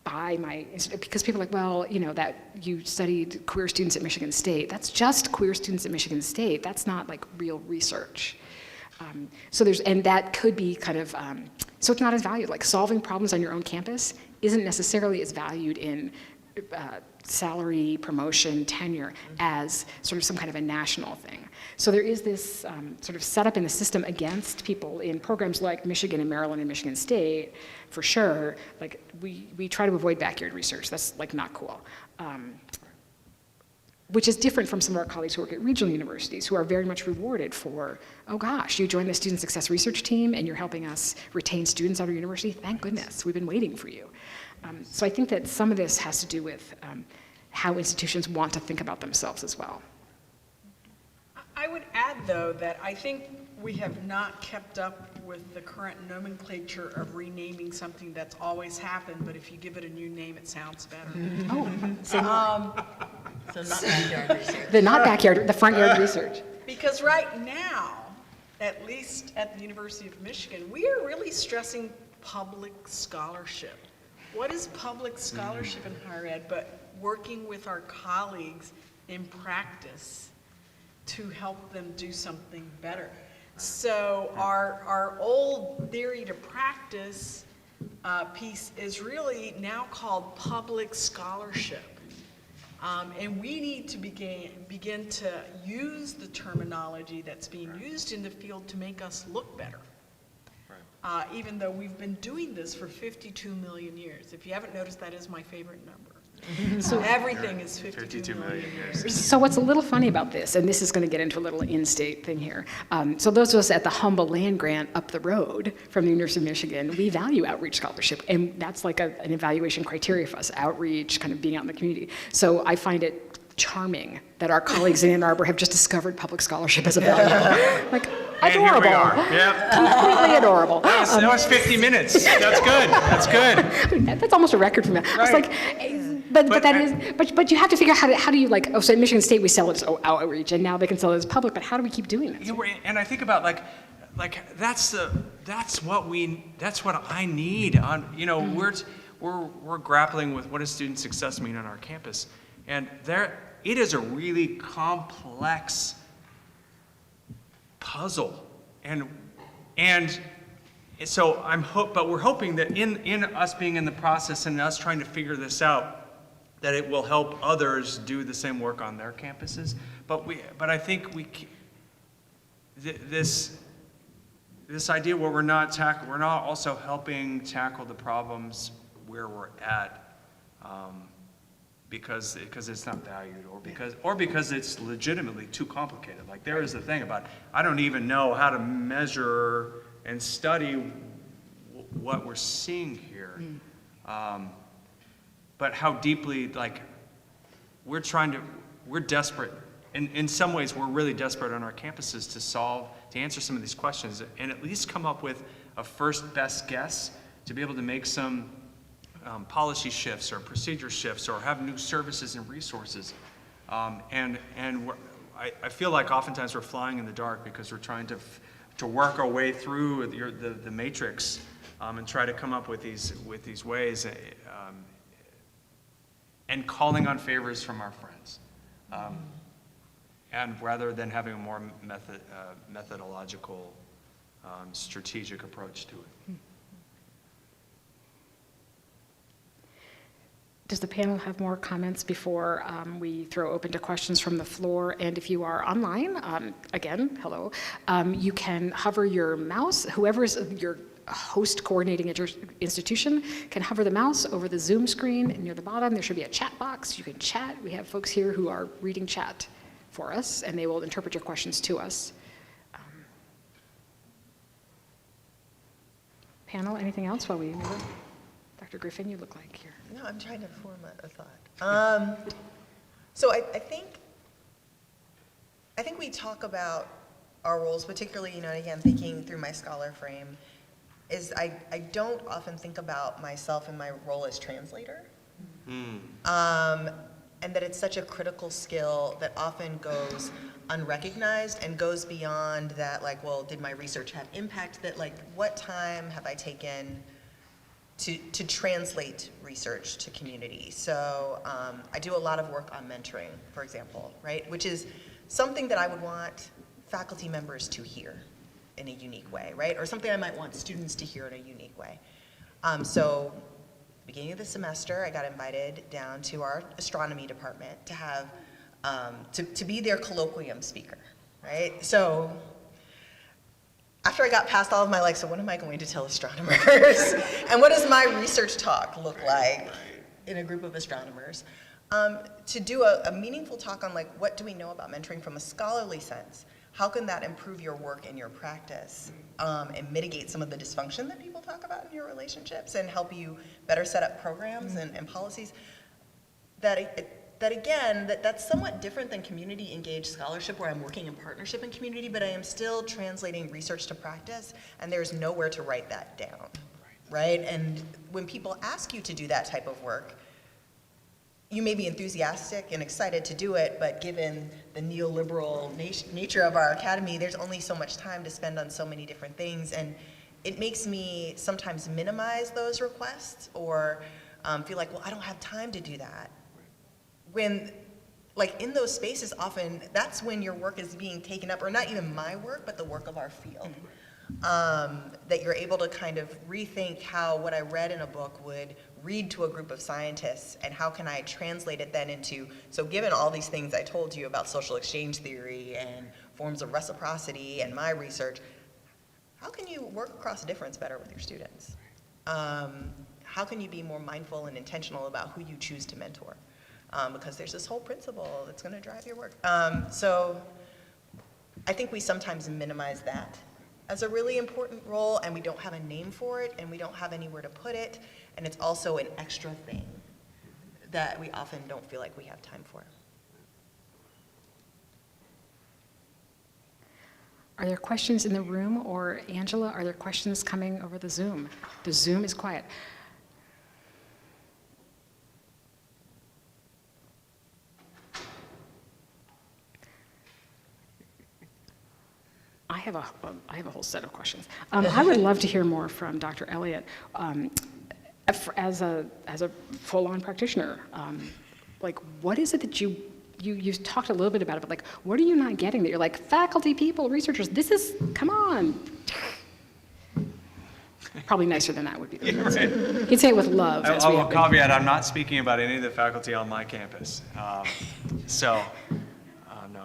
by my, because people are like, well, that you studied queer students at Michigan State. That's just queer students at Michigan State. That's not like real research. So and that could be kind of, so it's not as valued. Like solving problems on your own campus isn't necessarily as valued in salary, promotion, tenure as sort of some kind of a national thing. So there is this sort of setup in the system against people in programs like Michigan and Maryland and Michigan State, for sure. Like we try to avoid backyard research. That's like not cool. Which is different from some of our colleagues who work at regional universities who are very much rewarded for, oh gosh, you joined the student success research team and you're helping us retain students at our university. Thank goodness, we've been waiting for you. So I think that some of this has to do with how institutions want to think about themselves as well. I would add, though, that I think we have not kept up with the current nomenclature of renaming something that's always happened, but if you give it a new name, it sounds better. So not backyard research. The front yard research. Because right now, at least at the University of Michigan, we are really stressing public scholarship. What is public scholarship in higher ed but working with our colleagues in practice to help them do something better? So our old theory to practice piece is really now called public scholarship. And we need to begin to use the terminology that's being used in the field to make us look better. Even though we've been doing this for 52 million years. If you haven't noticed, that is my favorite number. So everything is 52 million years. So what's a little funny about this, and this is going to get into a little in-state thing here. So those of us at the humble land grant up the road from the University of Michigan, we value outreach scholarship, and that's like an evaluation criteria for us, outreach, kind of being out in the community. So I find it charming that our colleagues in Ann Arbor have just discovered public scholarship as a value. Like, adorable. And here we are. Yep. Completely adorable. That was 50 minutes. That's good. That's good. That's almost a record for me. I was Right. like, But you have to figure out how do you like, oh, so at Michigan State we sell it as outreach, and now they can sell it as public, but how do we keep doing this? And I think about that's what I need on, we're grappling with what does student success mean on our campus. And it is a really complex puzzle. And so but we're hoping that in us being in the process and us trying to figure this out, that it will help others do the same work on their campuses. But I think this idea where we're not also helping tackle the problems where we're at, because it's not valued, or because it's legitimately too complicated. Like there is the thing about, I don't even know how to measure and study what we're seeing here. But how deeply, we're desperate. In some ways, we're really desperate on our campuses to answer some of these questions and at least come up with a first best guess to be able to make some policy shifts or procedure shifts or have new services and resources. I feel like oftentimes we're flying in the dark because we're trying to work our way through the matrix and try to come up with these ways and calling on favors from our friends. And rather than having a more methodological, strategic approach to it. Does the panel have more comments before we throw open to questions from the floor? And if you are online, again, hello, you can hover your mouse. Whoever's your host coordinating at your institution can hover the mouse over the Zoom screen, and near the bottom there should be a chat box. You can chat. We have folks here who are reading chat for us, and they will interpret your questions to us. Panel, anything else while we move? Dr. Griffin, you look like you're... No, I'm trying to form a thought. So I think we talk about our roles, particularly, again, thinking through my scholar frame, is I don't often think about myself and my role as translator. And that it's such a critical skill that often goes unrecognized and goes beyond that, did my research have impact? That, what time have I taken to translate research to community? So I do a lot of work on mentoring, for example, right? Which is something that I would want faculty members to hear in a unique way, right? Or something I might want students to hear in a unique way. So beginning of the semester, I got invited down to our astronomy department to have, to be their colloquium speaker, right? So after I got past all of my, so what am I going to tell astronomers? And what does my research talk look like in a group of astronomers? To do a meaningful talk on what do we know about mentoring from a scholarly sense? How can that improve your work and your practice and mitigate some of the dysfunction that people talk about in your relationships and help you better set up programs and policies? That's somewhat different than community engaged scholarship, where I'm working in partnership and community, but I am still translating research to practice, and there's nowhere to write that down, right? And when people ask you to do that type of work, you may be enthusiastic and excited to do it, but given the neoliberal nature of our academy, there's only so much time to spend on so many different things, and it makes me sometimes minimize those requests or feel like, well, I don't have time to do that. When, in those spaces, often that's when your work is being taken up, or not even my work, but the work of our field. That you're able to kind of rethink how what I read in a book would read to a group of scientists, and how can I translate it then into, so given all these things I told you about social exchange theory and forms of reciprocity and my research, how can you work across difference better with your students? How can you be more mindful and intentional about who you choose to mentor? Because there's this whole principle that's going to drive your work. So I think we sometimes minimize that as a really important role, and we don't have a name for it, and we don't have anywhere to put it, and it's also an extra thing that we often don't feel like we have time for. Are there questions in the room, or Angela, are there questions coming over the Zoom? The Zoom is quiet. have a whole set of questions. I would love to hear more from Dr. Elliott as a full-on practitioner. Like, what is it that you talked a little bit about it, but like, what are you not getting that you're like, faculty, people, researchers, come on. Probably nicer than that would be. He'd say it with love. I will caveat, I'm not speaking about any of the faculty on my campus. No,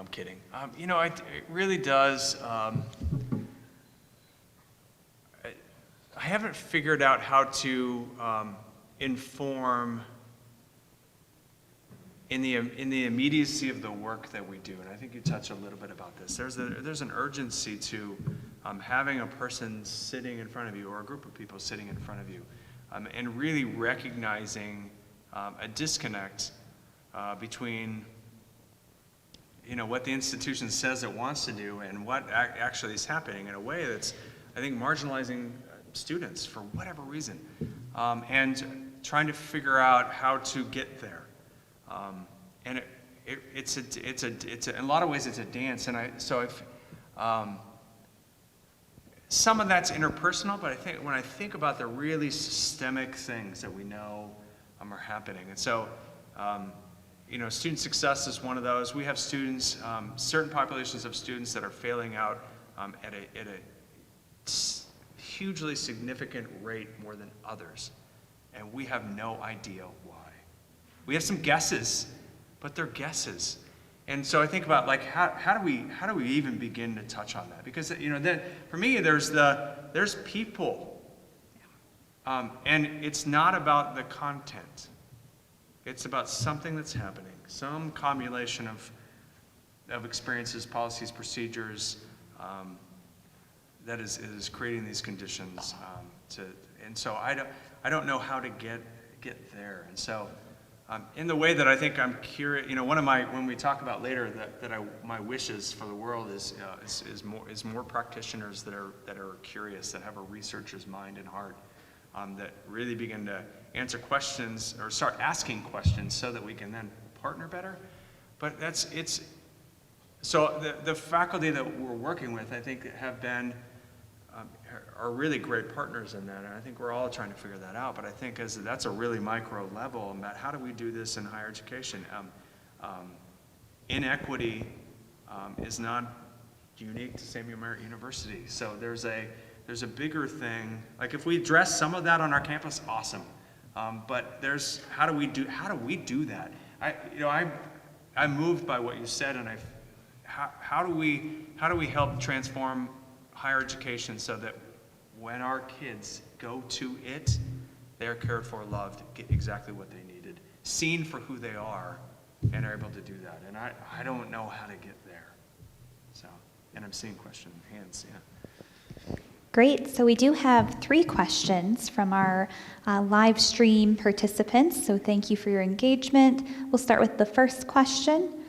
I'm kidding. It really does. I haven't figured out how to inform in the immediacy of the work that we do, and I think you touched a little bit about this. There's an urgency to having a person sitting in front of you, or a group of people sitting in front of you, and really recognizing a disconnect between what the institution says it wants to do and what actually is happening in a way that's, I think, marginalizing students for whatever reason, and trying to figure out how to get there. And it's in a lot of ways it's a dance, and some of that's interpersonal, but I think when I think about the really systemic things that we know are happening, and so student success is one of those. We have students, certain populations of students that are failing out at a hugely significant rate more than others, and we have no idea why. We have some guesses, but they're guesses. And so I think about, like, how do we even begin to touch on that? Because then for me there's people, and it's not about the content. It's about something that's happening, some combination of experiences, policies, procedures that is creating these conditions. And so I don't know how to get there. And so. In the way that I think I'm curious, when we talk about later my wishes for the world is more practitioners that are curious, that have a researcher's mind and heart, that really begin to answer questions or start asking questions so that we can then partner better. But so the faculty that we're working with, I think, are really great partners in that, and I think we're all trying to figure that out. But I think that's a really micro level about how do we do this in higher education. Inequity is not unique to Samuel Merritt University. So there's a bigger thing. Like, if we address some of that on our campus, awesome. But how do we do that? I'm moved by what you said, and how do we help transform higher education so that when our kids go to it, they're cared for, loved, get exactly what they needed, seen for who they are, and are able to do that. And I don't know how to get there. So, and I'm seeing hands, yeah. Great. So we do have 3 questions from our live stream participants. So thank you for your engagement. We'll start with the first question.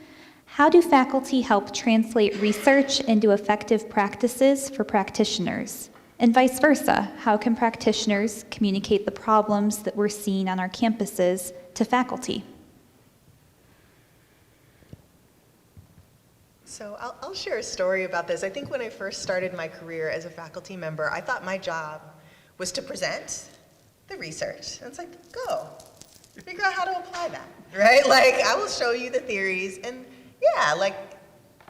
How do faculty help translate research into effective practices for practitioners? And vice versa, how can practitioners communicate the problems that we're seeing on our campuses to faculty? So I'll share a story about this. I think when I first started my career as a faculty member, I thought my job was to present the research. And it's like, go, figure out how to apply that, right? Like, I will show you the theories, and yeah, like,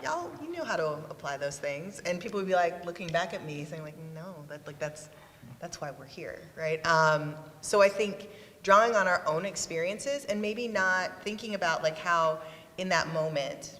y'all, you know how to apply those things. And people would be like looking back at me saying like, no, that's why we're here, right? So I think drawing on our own experiences and maybe not thinking about like how in that moment,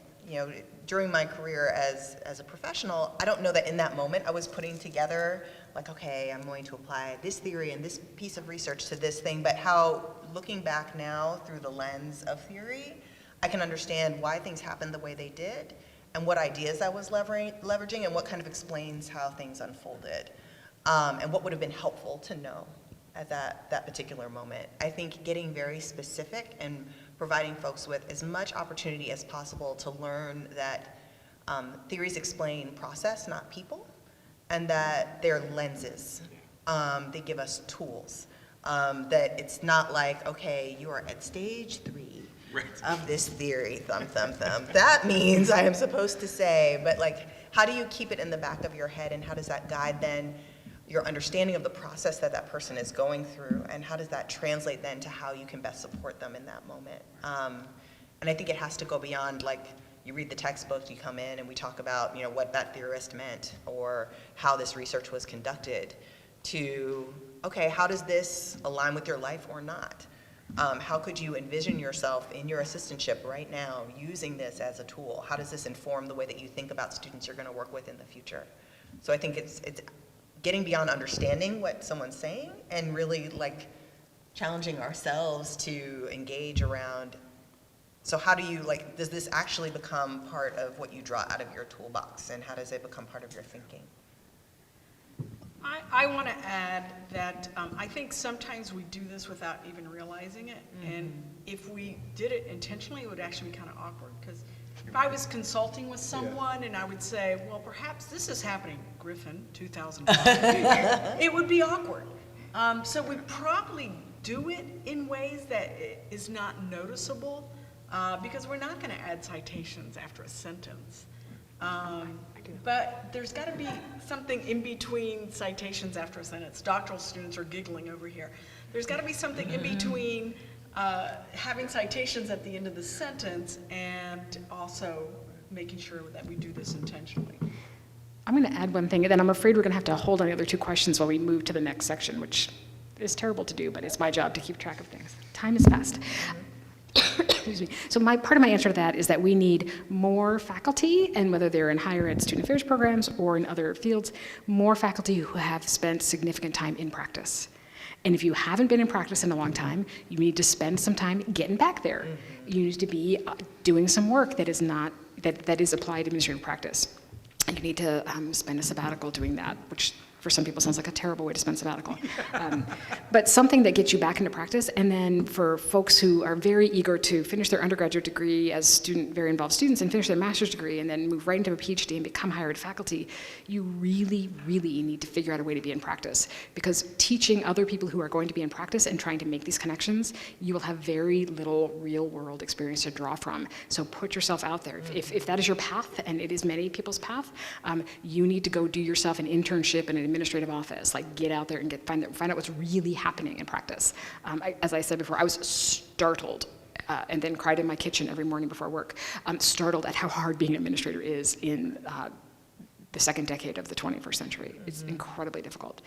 during my career as a professional, I don't know that in that moment I was putting together like, okay, I'm going to apply this theory and this piece of research to this thing, but how looking back now through the lens of theory, I can understand why things happened the way they did and what ideas I was leveraging and what kind of explains how things unfolded, and what would have been helpful to know at that particular moment. I think getting very specific and providing folks with as much opportunity as possible to learn that theories explain process, not people, and that they're lenses. They give us tools. That it's not like, okay, you are at stage 3 of this theory, thumb, thumb, thumb. That means I am supposed to say, but like, how do you keep it in the back of your head, and how does that guide then your understanding of the process that that person is going through, and how does that translate then to how you can best support them in that moment? And I think it has to go beyond, like, you read the textbook, you come in and we talk about, what that theorist meant or how this research was conducted, to, okay, how does this align with your life or not? How could you envision yourself in your assistantship right now using this as a tool? How does this inform the way that you think about students you're going to work with in the future? So I think it's getting beyond understanding what someone's saying and really like challenging ourselves to engage around, so how do you, like, does this actually become part of what you draw out of your toolbox, and how does it become part of your thinking? I want to add that I think sometimes we do this without even realizing it, and if we did it intentionally, it would actually be kind of awkward, because if I was consulting with someone and I would say, well, perhaps this is happening, Griffin, 2005, it would be awkward. So we probably do it in ways that is not noticeable, because we're not going to add citations after a sentence. But there's got to be something in between citations after a sentence. Doctoral students are giggling over here. There's got to be something in between having citations at the end of the sentence and also making sure that we do this intentionally. I'm going to add one thing, and then I'm afraid we're going to have to hold on the other two questions while we move to the next section, which is terrible to do, but it's my job to keep track of things. Time is fast. Excuse me. So part of my answer to that is that we need more faculty, and whether they're in higher ed student affairs programs or in other fields, more faculty who have spent significant time in practice. And if you haven't been in practice in a long time, you need to spend some time getting back there. You need to be doing some work that is applied administrative practice. And you need to spend a sabbatical doing that, which for some people sounds like a terrible way to spend sabbatical. But something that gets you back into practice. And then for folks who are very eager to finish their undergraduate degree as very involved students and finish their master's degree and then move right into a PhD and become higher ed faculty, you really, really need to figure out a way to be in practice. Because teaching other people who are going to be in practice and trying to make these connections, you will have very little real world experience to draw from. So put yourself out there. If that is your path, and it is many people's path, you need to go do yourself an internship in an administrative office, like get out there and find out what's really happening in practice. As I said before, I was startled and then cried in my kitchen every morning before work, startled at how hard being an administrator is in the second decade of the 21st century. It's incredibly difficult.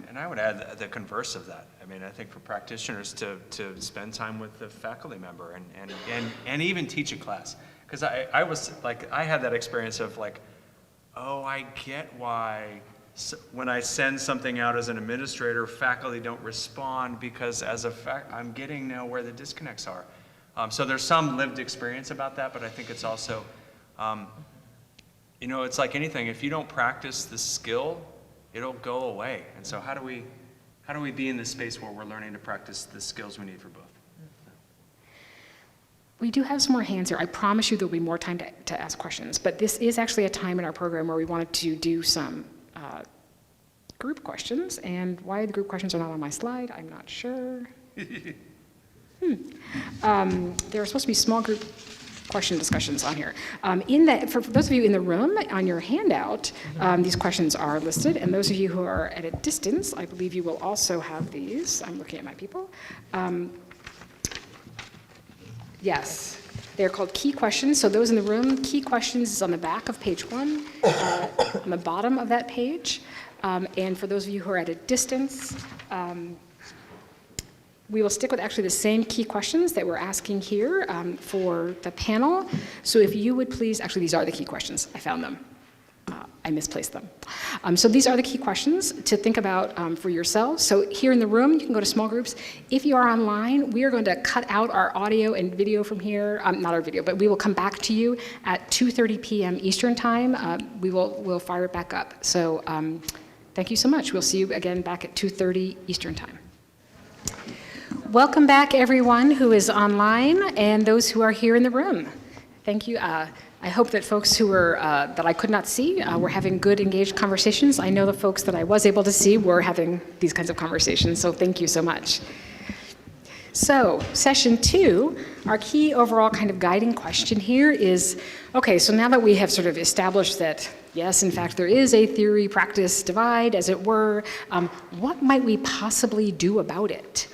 And I would add the converse of that. I mean, I think for practitioners to spend time with the faculty member and even teach a class. Because I was like, I had that experience of like, oh, I get why when I send something out as an administrator, faculty don't respond, because as a I'm getting now where the disconnects are. So there's some lived experience about that, but I think it's also, it's like anything. If you don't practice the skill, it'll go away. And so how do we be in this space where we're learning to practice the skills we need for both? We do have some more hands here. I promise you there'll be more time to ask questions, but this is actually a time in our program where we wanted to do some group questions, and why the group questions are not on my slide, I'm not sure. There are supposed to be small group question discussions on here. For those of you in the room, on your handout, these questions are listed, and those of you who are at a distance, I believe you will also have these. I'm looking at my people. Yes, they're called key questions. So those in the room, key questions is on the back of page 1, on the bottom of that page. And for those of you who are at a distance, we will stick with actually the same key questions that we're asking here for the panel. So if you would please, actually these are the key questions, I found them. I misplaced them. So these are the key questions to think about for yourselves. So here in the room, you can go to small groups. If you are online, we are going to cut out our audio and video from here. Not our video, but we will come back to you at 2:30 p.m. Eastern time. We'll fire it back up. So thank you so much. We'll see you again back at 2:30 Eastern time. Welcome back, everyone who is online and those who are here in the room. Thank you. I hope that folks who were, that I could not see, were having good, engaged conversations. I know the folks that I was able to see were having these kinds of conversations, so thank you so much. So, session 2, our key overall kind of guiding question here is, okay, so now that we have sort of established that, yes, in fact, there is a theory-practice divide, as it were, what might we possibly do about it?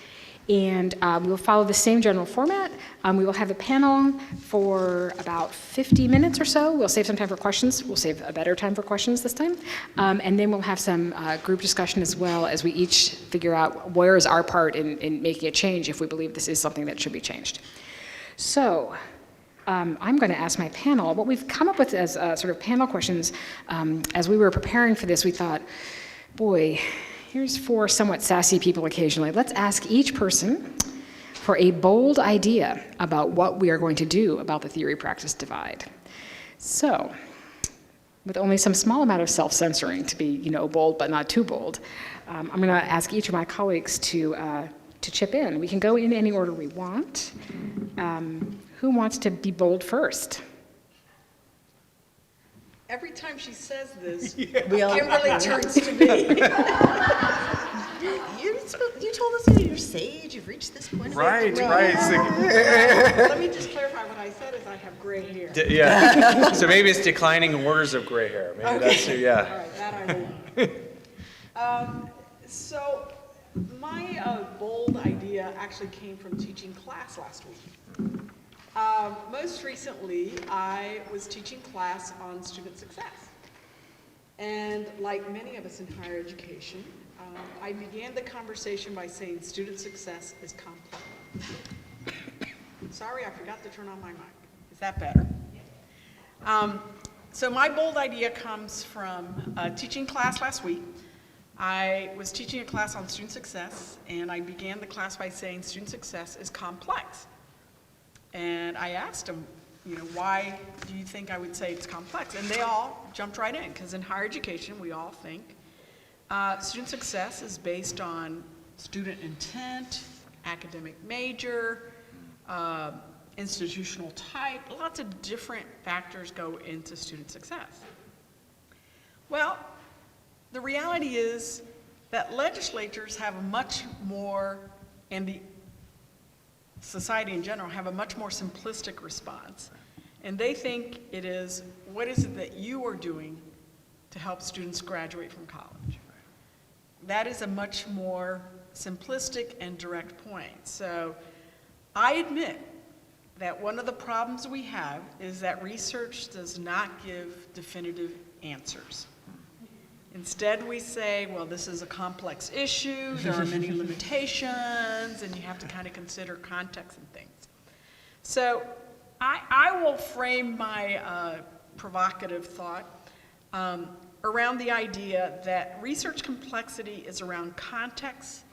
And we'll follow the same general format. We will have a panel for about 50 minutes or so. We'll save some time for questions. We'll save a better time for questions this time. And then we'll have some group discussion as well as we each figure out where is our part in making a change if we believe this is something that should be changed. So I'm going to ask my panel. What we've come up with as sort of panel questions, as we were preparing for this, we thought, boy, here's 4 somewhat sassy people occasionally. Let's ask each person for a bold idea about what we are going to do about the theory-practice divide. So, with only some small amount of self-censoring to be, bold but not too bold, I'm going to ask each of my colleagues to chip in. We can go in any order we want. Who wants to be bold first? Every time she says this, We all- Kimberly turns to me. You told us that you're sage, you've reached this point. Right, right. Let me just clarify what I said is I have gray hair. Yeah. So maybe it's declining orders of gray hair. Maybe that's, All yeah. right, that I know. So my bold idea actually came from teaching class last week. Most recently, I was teaching class on student success. And like many of us in higher education, I began the conversation by saying student success is complex. Sorry, I forgot to turn on my mic. Is that better? So my bold idea comes from teaching class last week. I was teaching a class on student success, and I began the class by saying student success is complex. And I asked them, why do you think I would say it's complex? And they all jumped right in, because in higher education, we all think student success is based on student intent, academic major, institutional type. Lots of different factors go into student success. Well, the reality is that legislatures have much more, and the society in general have a much more simplistic response. And they think it is, what is it that you are doing to help students graduate from college? That is a much more simplistic and direct point. So I admit that one of the problems we have is that research does not give definitive answers. Instead, we say, well, this is a complex issue, there are many limitations, and you have to kind of consider context and things. So I will frame my provocative thought around the idea that research complexity is around context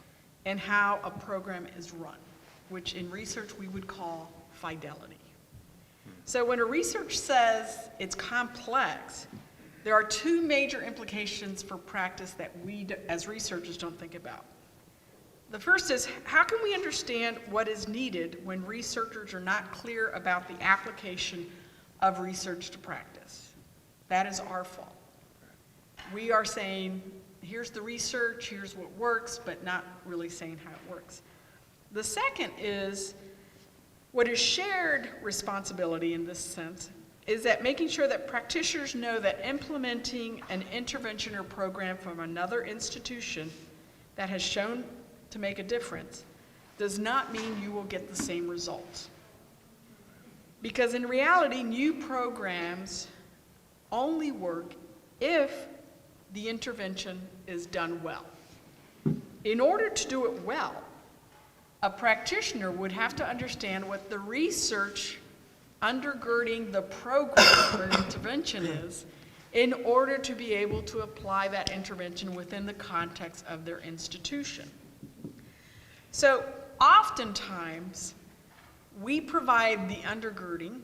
and how a program is run, which in research we would call fidelity. So when a research says it's complex, there are 2 major implications for practice that we as researchers don't think about. The first is, how can we understand what is needed when researchers are not clear about the application of research to practice? That is our fault. We are saying, here's the research, here's what works, but not really saying how it works. The second is, what is shared responsibility in this sense is that making sure that practitioners know that implementing an intervention or program from another institution that has shown to make a difference does not mean you will get the same results. Because in reality, new programs only work if the intervention is done well. In order to do it well, a practitioner would have to understand what the research undergirding the program or intervention is in order to be able to apply that intervention within the context of their institution. So oftentimes, we provide the undergirding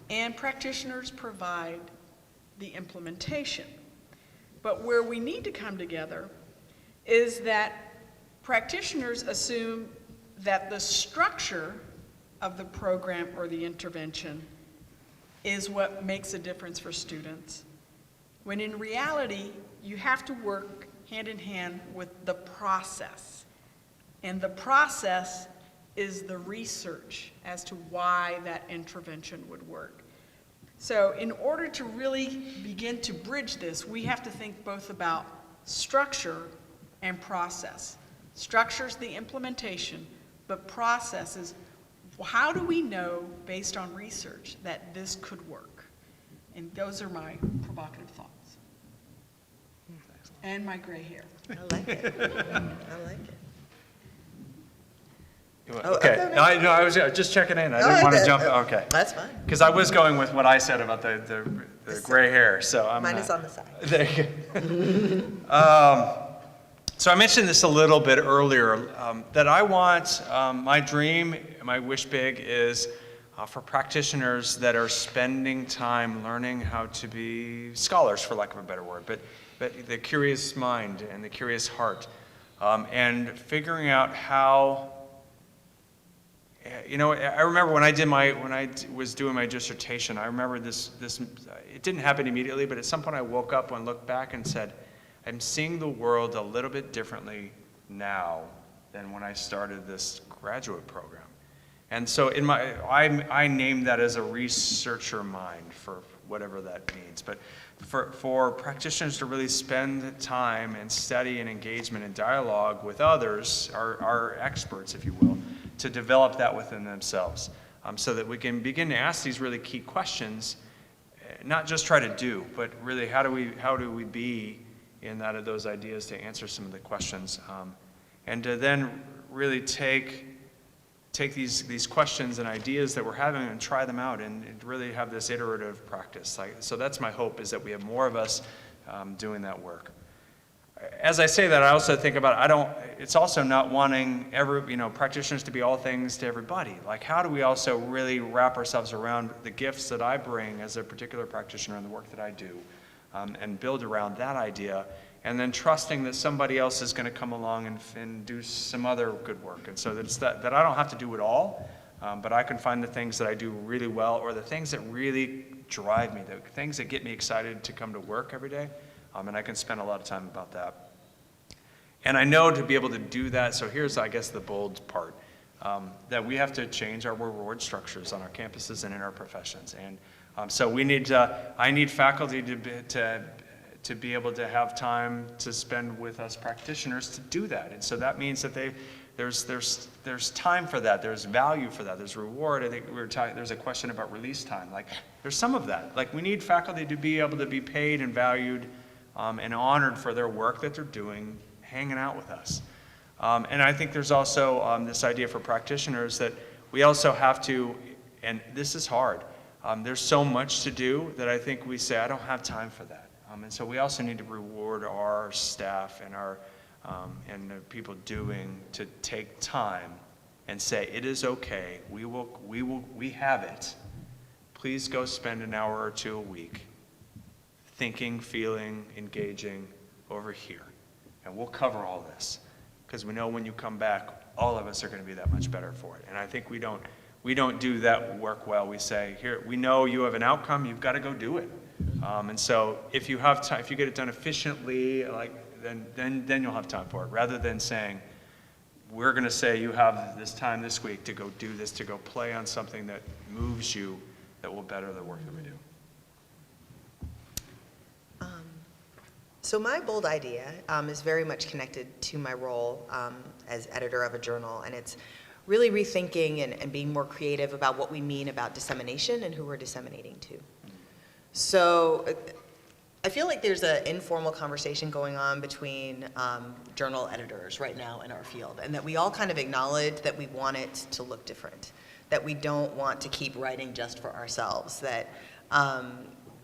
and practitioners provide the implementation. But where we need to come together is that practitioners assume that the structure of the program or the intervention is what makes a difference for students, when in reality, you have to work hand in hand with the process. And the process is the research as to why that intervention would work. So in order to really begin to bridge this, we have to think both about structure and process. Structure is the implementation, but process is how do we know, based on research, that this could work? And those are my provocative thoughts. And my gray hair. I like it. I like it. Okay, no, I was just checking in. I didn't want to jump, okay. That's fine. Because I was going with what I said about the gray hair, so I'm Mine not- is on the side. There you go. So I mentioned this a little bit earlier, that I want, my dream, my wish big is for practitioners that are spending time learning how to be scholars, for lack of a better word, but the curious mind and the curious heart, and figuring out how, you know, I remember when I was doing my dissertation, I remember this, it didn't happen immediately, but at some point I woke up and looked back and said, I'm seeing the world a little bit differently now than when I started this graduate program. And so I named that as a researcher mind, for whatever that means. But for practitioners to really spend time and study and engagement and dialogue with others, our experts, if you will, to develop that within themselves, so that we can begin to ask these really key questions, not just try to do, but really how do we be in those ideas to answer some of the questions, and to then really take these questions and ideas that we're having and try them out and really have this iterative practice. So that's my hope, is that we have more of us doing that work. As I say that, I also think about, it's also not wanting practitioners to be all things to everybody. Like, how do we also really wrap ourselves around the gifts that I bring as a particular practitioner and the work that I do, and build around that idea, and then trusting that somebody else is going to come along and do some other good work. And so that I don't have to do it all, but I can find the things that I do really well, or the things that really drive me, the things that get me excited to come to work every day, and I can spend a lot of time about that. And I know to be able to do that, so here's, I guess, the bold part, that we have to change our reward structures on our campuses and in our professions. And so I need faculty to be able to have time to spend with us practitioners to do that. And so that means that there's time for that, there's value for that, there's reward. I think there's a question about release time. Like, there's some of that. Like, we need faculty to be able to be paid and valued and honored for their work that they're doing, hanging out with us. And I think there's also this idea for practitioners that we also have to, and this is hard, there's so much to do that I think we say, I don't have time for that. And so we also need to reward our staff and and the people to take time and say, it is okay, we have it. Please go spend an hour or two a week thinking, feeling, engaging over here. And we'll cover all this, because we know when you come back, all of us are going to be that much better for it. And I think we don't do that work well. We say, here, we know you have an outcome, you've got to go do it. And so if you have time, if you get it done efficiently, then you'll have time for it, rather than saying, we're going to say you have this time this week to go do this, to go play on something that moves you, that will better the work that we do. So my bold idea is very much connected to my role as editor of a journal, and it's really rethinking and being more creative about what we mean about dissemination and who we're disseminating to. So I feel like there's an informal conversation going on between journal editors right now in our field, and that we all kind of acknowledge that we want it to look different, that we don't want to keep writing just for ourselves, that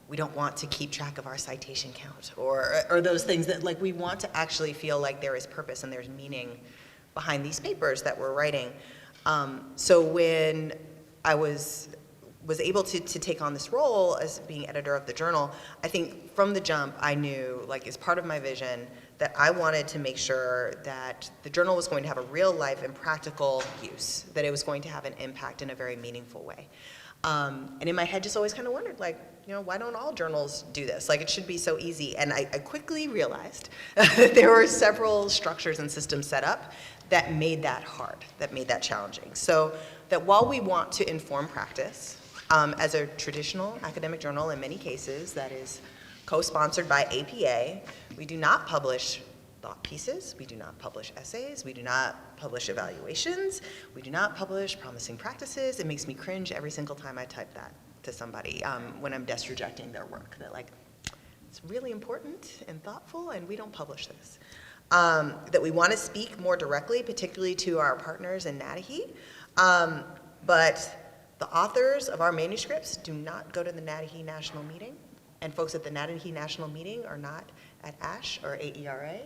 we don't want to keep track of our citation count or those things, that like we want to actually feel like there is purpose and there's meaning behind these papers that we're writing. So when I was able to take on this role as being editor of the journal, I think from the jump I knew, like, as part of my vision, that I wanted to make sure that the journal was going to have a real life and practical use, that it was going to have an impact in a very meaningful way. And in my head, just always kind of wondered, like, why don't all journals do this? Like, it should be so easy. And I quickly realized that there were several structures and systems set up that made that hard, that made that challenging. So that while we want to inform practice, as a traditional academic journal in many cases that is co-sponsored by APA, we do not publish thought pieces, we do not publish essays, we do not publish evaluations, we do not publish promising practices. It makes me cringe every single time I type that to somebody when I'm desk rejecting their work. They're like, it's really important and thoughtful, and we don't publish this. That we want to speak more directly, particularly to our partners in NADHE, but the authors of our manuscripts do not go to the NADHE National Meeting, and folks at the NADHE National Meeting are not at ASHE or AERA,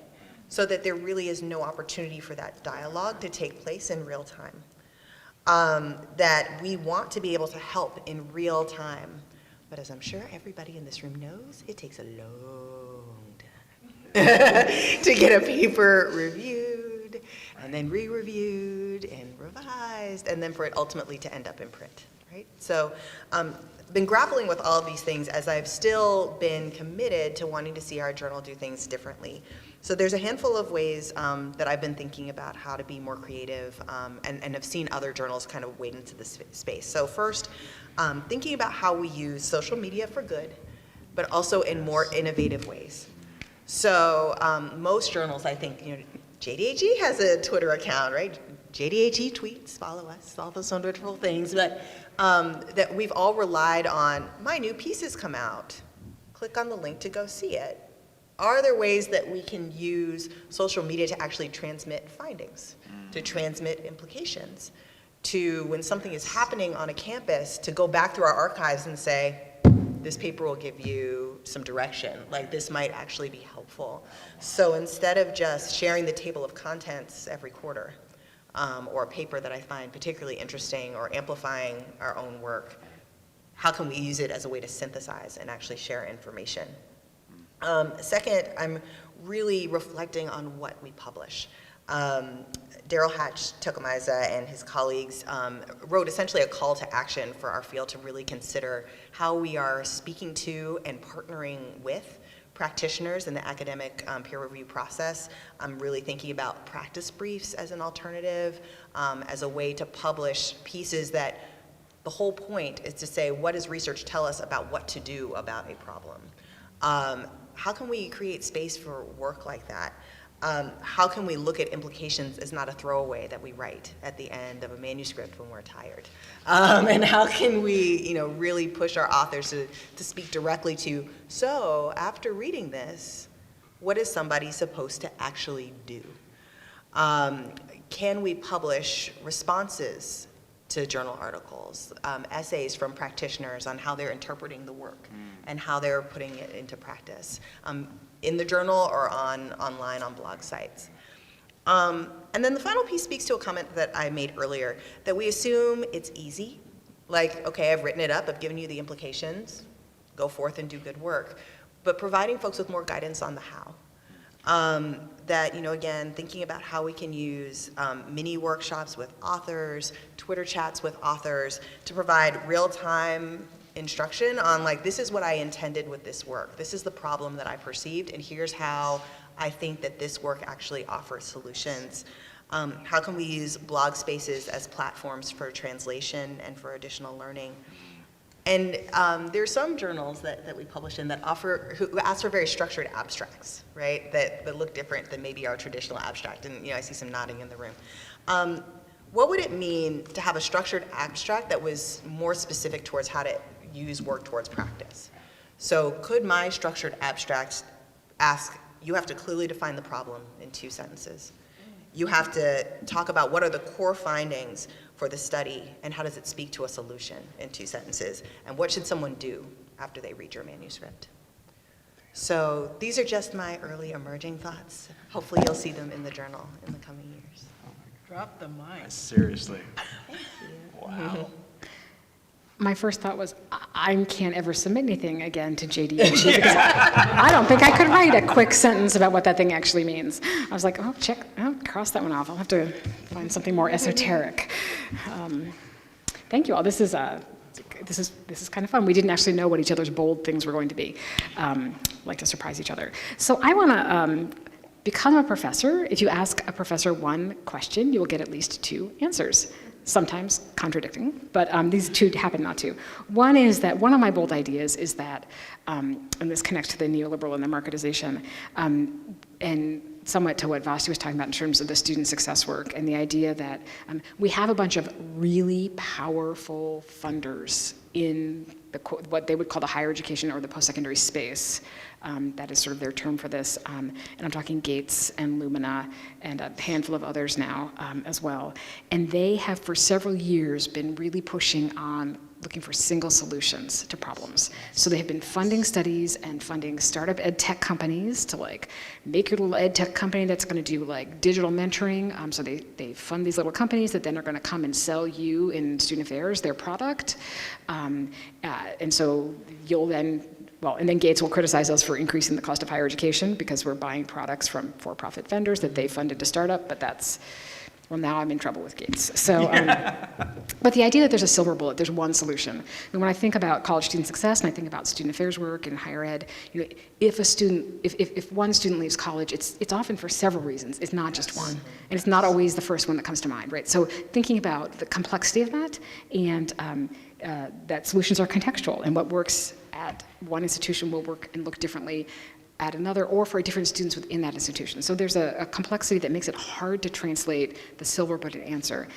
so that there really is no opportunity for that dialogue to take place in real time. That we want to be able to help in real time, but as I'm sure everybody in this room knows, it takes a long time to get a paper reviewed, and then re-reviewed, and revised, and then for it ultimately to end up in print, right? So, been grappling with all of these things as I've still been committed to wanting to see our journal do things differently. So there's a handful of ways that I've been thinking about how to be more creative, and have seen other journals kind of wade into this space. So first, thinking about how we use social media for good, but also in more innovative ways. So most journals, I think, JDHE has a Twitter account, right? JDHE tweets, follow us, all those wonderful things, but that we've all relied on, my new piece has come out, click on the link to go see it. Are there ways that we can use social media to actually transmit findings, to transmit implications, to when something is happening on a campus, to go back through our archives and say, this paper will give you some direction, like this might actually be helpful. So instead of just sharing the table of contents every quarter, or a paper that I find particularly interesting, or amplifying our own work, how can we use it as a way to synthesize and actually share information? Second, I'm really reflecting on what we publish. Daryl Hatch-Tokumaiza and his colleagues wrote essentially a call to action for our field to really consider how we are speaking to and partnering with practitioners in the academic peer review process. I'm really thinking about practice briefs as an alternative, as a way to publish pieces that the whole point is to say, what does research tell us about what to do about a problem? How can we create space for work like that? How can we look at implications as not a throwaway that we write at the end of a manuscript when we're tired? And how can we, really push our authors to speak directly to, so after reading this, what is somebody supposed to actually do? Can we publish responses to journal articles, essays from practitioners on how they're interpreting the work and how they're putting it into practice in the journal or online on blog sites. And then the final piece speaks to a comment that I made earlier, that we assume it's easy. Like, okay, I've written it up, I've given you the implications, go forth and do good work. But providing folks with more guidance on the how. That, again, thinking about how we can use mini workshops with authors, Twitter chats with authors to provide real-time instruction on, like, this is what I intended with this work. This is the problem that I perceived, and here's how I think that this work actually offers solutions. How can we use blog spaces as platforms for translation and for additional learning? And there's some journals that we publish in that who ask for very structured abstracts, right? That look different than maybe our traditional abstract. And I see some nodding in the room. What would it mean to have a structured abstract that was more specific towards how to use work towards practice? So could my structured abstract ask, you have to clearly define the problem in 2 sentences. You have to talk about what are the core findings for the study and how does it speak to a solution in 2 sentences, and what should someone do after they read your manuscript. So these are just my early emerging thoughts. Hopefully you'll see them in the journal in the coming years. Drop the mic. Seriously. Thank you. Wow. my first thought was, I can't ever submit anything again to JDHE because I don't think I could write a quick sentence about what that thing actually means. I was like, cross that one off. I'll have to find something more esoteric. Thank you all. This is kind of fun. We didn't actually know what each other's bold things were going to be. Like to surprise each other. So I want to become a professor. If you ask a professor one question, you will get at least 2 answers. Sometimes contradicting, but these 2 happen not to. One is that one of my bold ideas is that, and this connects to the neoliberal and the marketization, and somewhat to what Vasti was talking about in terms of the student success work, and the idea that we have a bunch of really powerful funders in what they would call the higher education or the post-secondary space. That is sort of their term for this. And I'm talking Gates and Lumina and a handful of others now as well. And they have for several years been really pushing on looking for single solutions to problems. So they have been funding studies and funding startup ed tech companies to like make your little ed tech company that's going to do like digital mentoring. So they fund these little companies that then are going to come and sell you in student affairs their product. And so you'll then, and then Gates will criticize us for increasing the cost of higher education because we're buying products from for-profit vendors that they funded to start up, but that's, well, now I'm in trouble with Gates. So, but the idea that there's a silver bullet, there's one solution. And when I think about college student success and I think about student affairs work and higher ed, if one student leaves college, it's often for several reasons. It's not just one, and it's not always the first one that comes to mind, right? So thinking about the complexity of that and that solutions are contextual, and what works at one institution will work and look differently at another, or for different students within that institution. So there's a complexity that makes it hard to translate the silver bullet answer.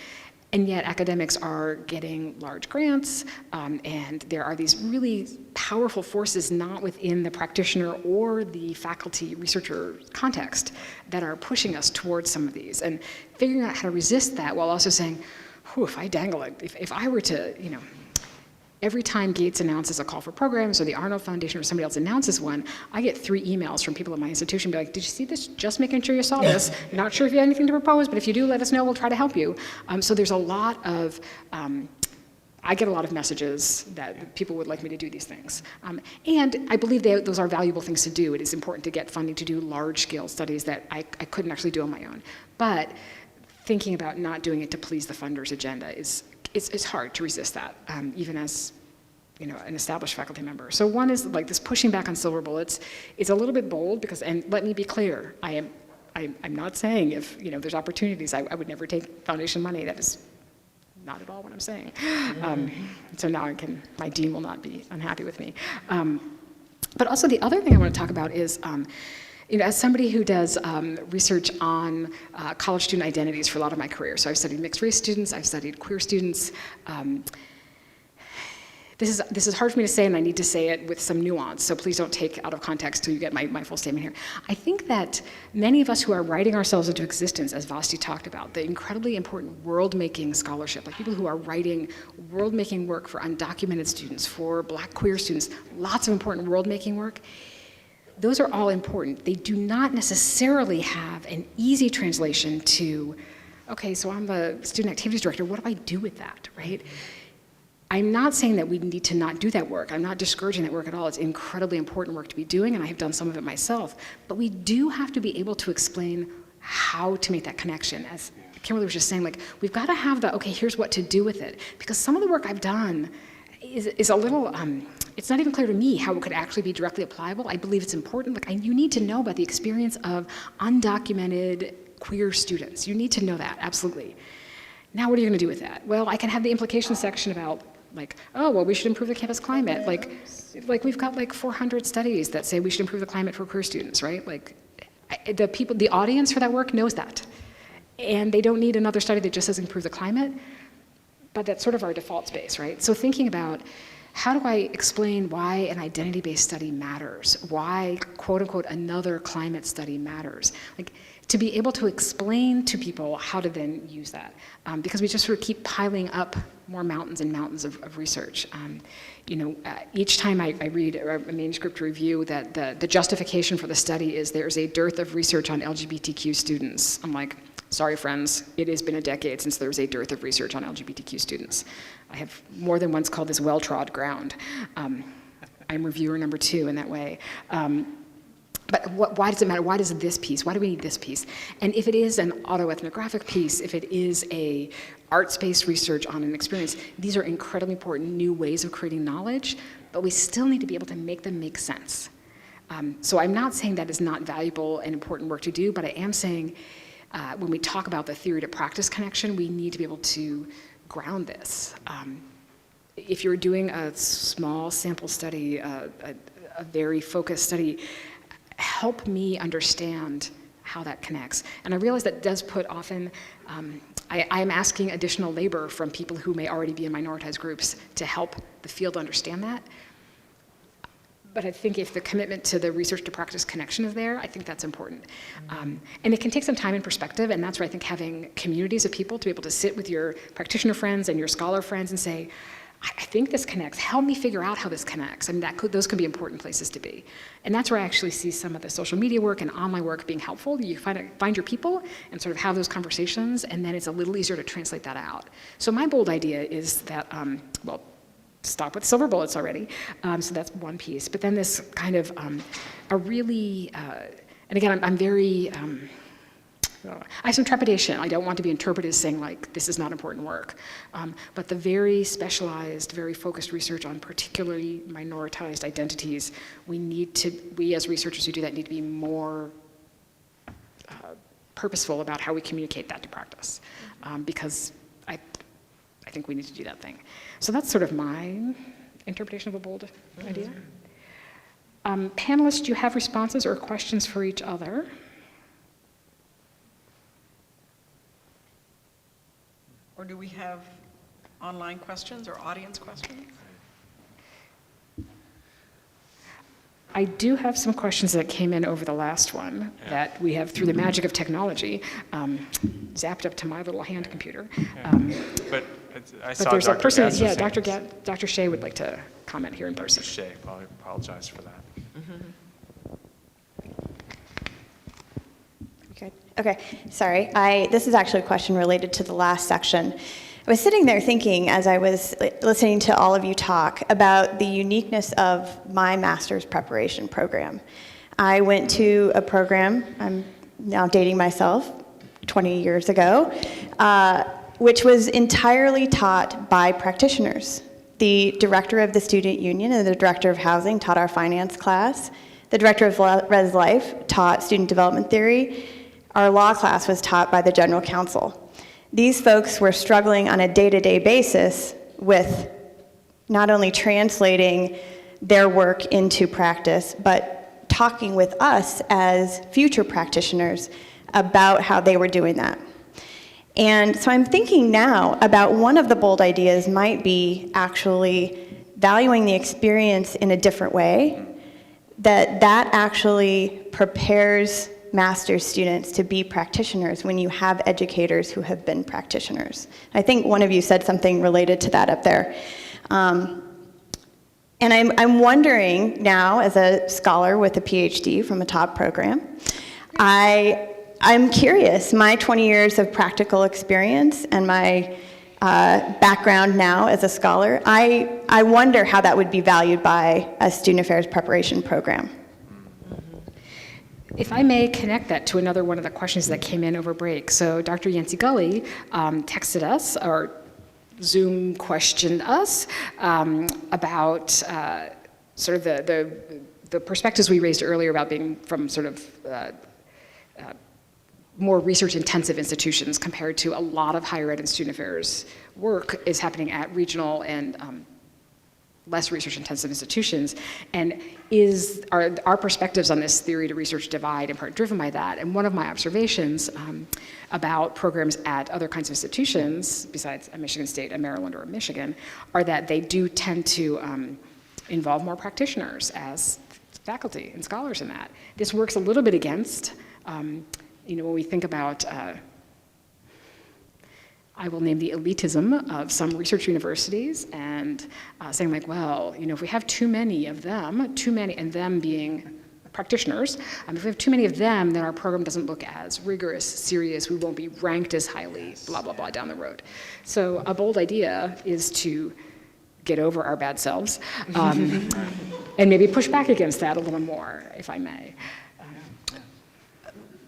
And yet academics are getting large grants, and there are these really powerful forces not within the practitioner or the faculty researcher context that are pushing us towards some of these. And figuring out how to resist that while also saying, if I dangle it, if I were to, every time Gates announces a call for programs or the Arnold Foundation or somebody else announces one, I get 3 emails from people at my institution be like, did you see this? Just making sure you saw this. Not sure if you have anything to propose, but if you do, let us know. We'll try to help you. So there's a lot of, I get a lot of messages that people would like me to do these things. And I believe those are valuable things to do. It is important to get funding to do large-scale studies that I couldn't actually do on my own. But thinking about not doing it to please the funder's agenda it's hard to resist that, even as an established faculty member. So one is like this pushing back on silver bullets. It's a little bit bold because, and let me be clear, I'm not saying if there's opportunities, I would never take foundation money. That is not at all what I'm saying. So now my dean will not be unhappy with me. But also the other thing I want to talk about is, as somebody who does research on college student identities for a lot of my career, so I've studied mixed race students, I've studied queer students. This is hard for me to say, and I need to say it with some nuance, so please don't take out of context till you get my full statement here. I think that many of us who are writing ourselves into existence, as Vasti talked about, the incredibly important world-making scholarship, like people who are writing world-making work for undocumented students, for Black queer students, lots of important world-making work, those are all important. They do not necessarily have an easy translation to, okay, so I'm the student activities director, what do I do with that, right? I'm not saying that we need to not do that work. I'm not discouraging that work at all. It's incredibly important work to be doing, and I have done some of it myself. But we do have to be able to explain how to make that connection. As Kimberly was just saying, like, we've got to have okay, here's what to do with it. Because some of the work I've done is a little, it's not even clear to me how it could actually be directly applicable. I believe it's important. Like, you need to know about the experience of undocumented queer students. You need to know that, absolutely. Now, what are you going to do with that? Well, I can have the implication section about, like, oh, well, we should improve the campus climate. Like we've got like 400 studies that say we should improve the climate for queer students, right? Like, the audience for that work knows that. And they don't need another study that just says improve the climate, but that's sort of our default space, right? So thinking about, how do I explain why an identity-based study matters? Why, quote unquote, another climate study matters? Like, to be able to explain to people how to then use that. Because we just sort of keep piling up more mountains and mountains of research. Each time I read a manuscript review that the justification for the study is there's a dearth of research on LGBTQ students. I'm like, Sorry, friends, it has been a decade since there was a dearth of research on LGBTQ students. I have more than once called this well-trod ground. I'm reviewer number 2 in that way. But why does it matter? Why does this piece? Why do we need this piece? And if it is an autoethnographic piece, if it is a arts-based research on an experience, these are incredibly important new ways of creating knowledge, but we still need to be able to make them make sense. So I'm not saying that is not valuable and important work to do, but I am saying when we talk about the theory to practice connection, we need to be able to ground this. If you're doing a small sample study, a very focused study, help me understand how that connects. And I realize that does put often, I'm asking additional labor from people who may already be in minoritized groups to help the field understand that. But I think if the commitment to the research to practice connection is there, I think that's important. And it can take some time and perspective, and that's where I think having communities of people to be able to sit with your practitioner friends and your scholar friends and say, I think this connects. Help me figure out how this connects. I mean, those can be important places to be. And that's where I actually see some of the social media work and online work being helpful. You find your people and sort of have those conversations, and then it's a little easier to translate that out. So my bold idea is that, stop with silver bullets already. So that's one piece. But then this kind of a really, and again, I'm very, I have some trepidation. I don't want to be interpreted as saying like, this is not important work. But the very specialized, very focused research on particularly minoritized identities, we as researchers who do that need to be more purposeful about how we communicate that to practice. Because I think we need to do that thing. So that's sort of my interpretation of a bold idea. Panelists, do you have responses or questions for each other? Or do we have online questions or audience questions? I do have some questions that came in over the last one that we have, through the magic of technology, zapped up to my little hand computer. But I But saw there's Dr. a person, Gatz's yeah, hand. Dr. Shea would like to comment here in person. Dr. Shea, I apologize for that. Good. Okay, sorry. This is actually a question related to the last section. I was sitting there thinking, as I was listening to all of you talk, about the uniqueness of my master's preparation program. I went to a program, I'm now dating myself, 20 years ago, which was entirely taught by practitioners. The director of the student union and the director of housing taught our finance class. The director of Res Life taught student development theory. Our law class was taught by the general counsel. These folks were struggling on a day-to-day basis with not only translating their work into practice, but talking with us as future practitioners about how they were doing that. And so I'm thinking now about one of the bold ideas might be actually valuing the experience in a different way, that actually prepares master's students to be practitioners when you have educators who have been practitioners. I think one of you said something related to that up there. And I'm wondering now, as a scholar with a PhD from a top program, I'm curious, my 20 years of practical experience and my background now as a scholar, I wonder how that would be valued by a student affairs preparation program. If I may connect that to another one of the questions that came in over break. So Dr. Yancey Gully texted us, or Zoom questioned us about sort of the perspectives we raised earlier about being from sort of more research-intensive institutions compared to a lot of higher ed and student affairs work is happening at regional and less research-intensive institutions, and are our perspectives on this theory to research divide in part driven by that? And one of my observations about programs at other kinds of institutions, besides a Michigan State, a Maryland, or a Michigan, are that they do tend to involve more practitioners as faculty and scholars in that. This works a little bit against, when we think about I will name the elitism of some research universities and saying like, well, if we have too many of them, and them being practitioners. If we have too many of them, then our program doesn't look as rigorous, serious, we won't be ranked as highly, blah, blah, blah, down the road. So a bold idea is to get over our bad selves and maybe push back against that a little more, if I may.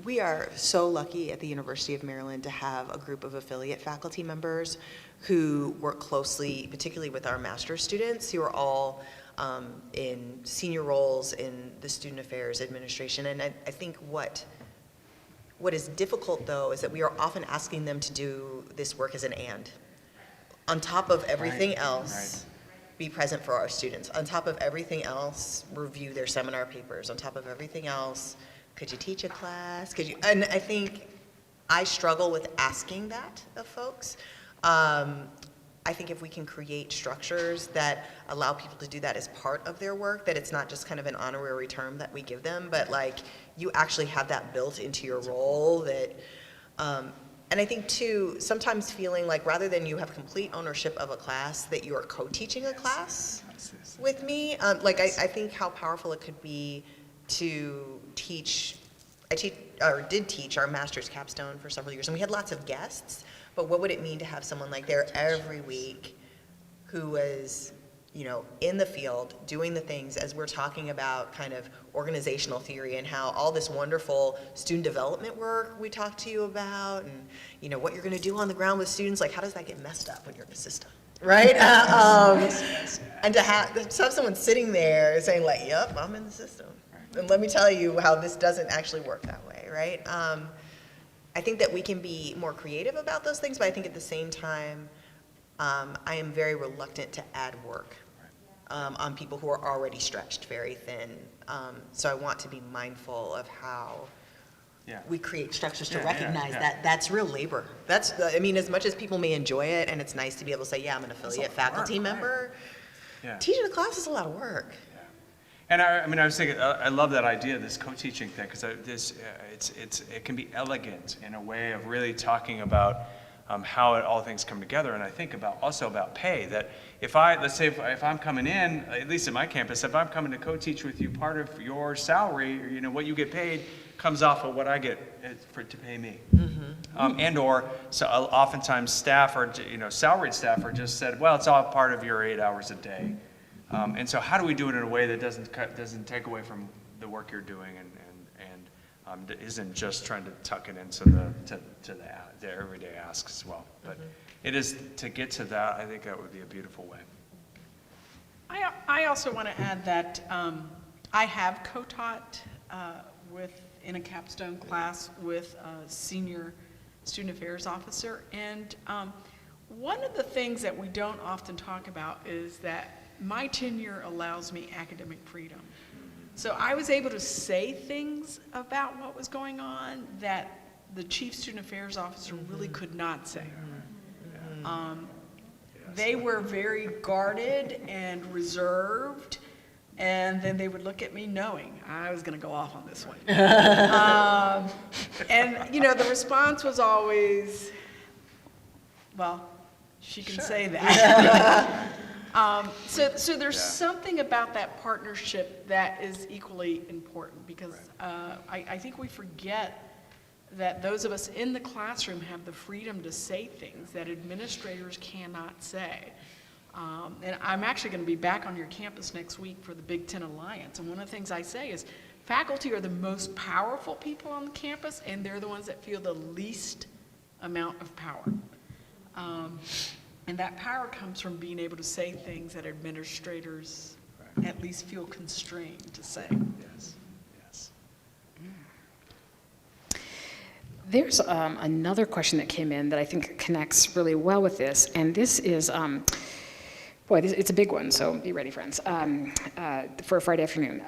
We are so lucky at the University of Maryland to have a group of affiliate faculty members who work closely, particularly with our master's students, who are all in senior roles in the student affairs administration. And I think what is difficult, though, is that we are often asking them to do this work as an and. On top of everything else, be present for our students. On top of everything else, review their seminar papers. On top of everything else, could you teach a class? Could you? And I think I struggle with asking that of folks. I think if we can create structures that allow people to do that as part of their work, that it's not just kind of an honorary term that we give them, but like you actually have that built into your role that, and I think too, sometimes feeling like rather than you have complete ownership of a class, that you are co-teaching a class with me. Like I think how powerful it could be to teach, did teach our master's capstone for several years, and we had lots of guests, but what would it mean to have someone like there every week who was, in the field doing the things as we're talking about kind of organizational theory and how all this wonderful student development work we talked to you about and, what you're going to do on the ground with students, like how does that get messed up when you're in the system, right? And to have someone sitting there saying like, yep, I'm in the system. And let me tell you how this doesn't actually work that way, right? I think that we can be more creative about those things, but I think at the same time, I am very reluctant to add work on people who are already stretched very thin. So I want to be mindful of how we create structures to recognize that that's real labor. As much as people may enjoy it, and it's nice to be able to say, yeah, I'm an affiliate faculty member, teaching a class is a lot of work. And I was thinking, I love that idea, this co-teaching thing, because it can be elegant in a way of really talking about how all things come together. And I think also about pay, that let's say if I'm coming in, at least at my campus, if I'm coming to co-teach with you, part of your salary, or what you get paid, comes off of what I get to pay me. So oftentimes staff or salaried staff are just said, well, it's all part of your 8 hours a day. And so how do we do it in a way that doesn't take away from the work you're doing and isn't just trying to tuck it into the everyday asks as well. But it is, to get to that, I think that would be a beautiful way. I also want to add that I have co-taught in a capstone class with a senior student affairs officer, and one of the things that we don't often talk about is that my tenure allows me academic freedom. So I was able to say things about what was going on that the chief student affairs officer really could not say. They were very guarded and reserved, and then they would look at me knowing I was going to go off on this one. And the response was always, well, she can say that. So there's something about that partnership that is equally important, because I think we forget that those of us in the classroom have the freedom to say things that administrators cannot say. And I'm actually going to be back on your campus next week for the Big Ten Alliance, and one of the things I say is faculty are the most powerful people on the campus, and they're the ones that feel the least amount of power. And that power comes from being able to say things that administrators at least feel constrained to say. Yes. There's another question that came in that I think connects really well with this, and this is, it's a big one, so be ready, friends, for a Friday afternoon.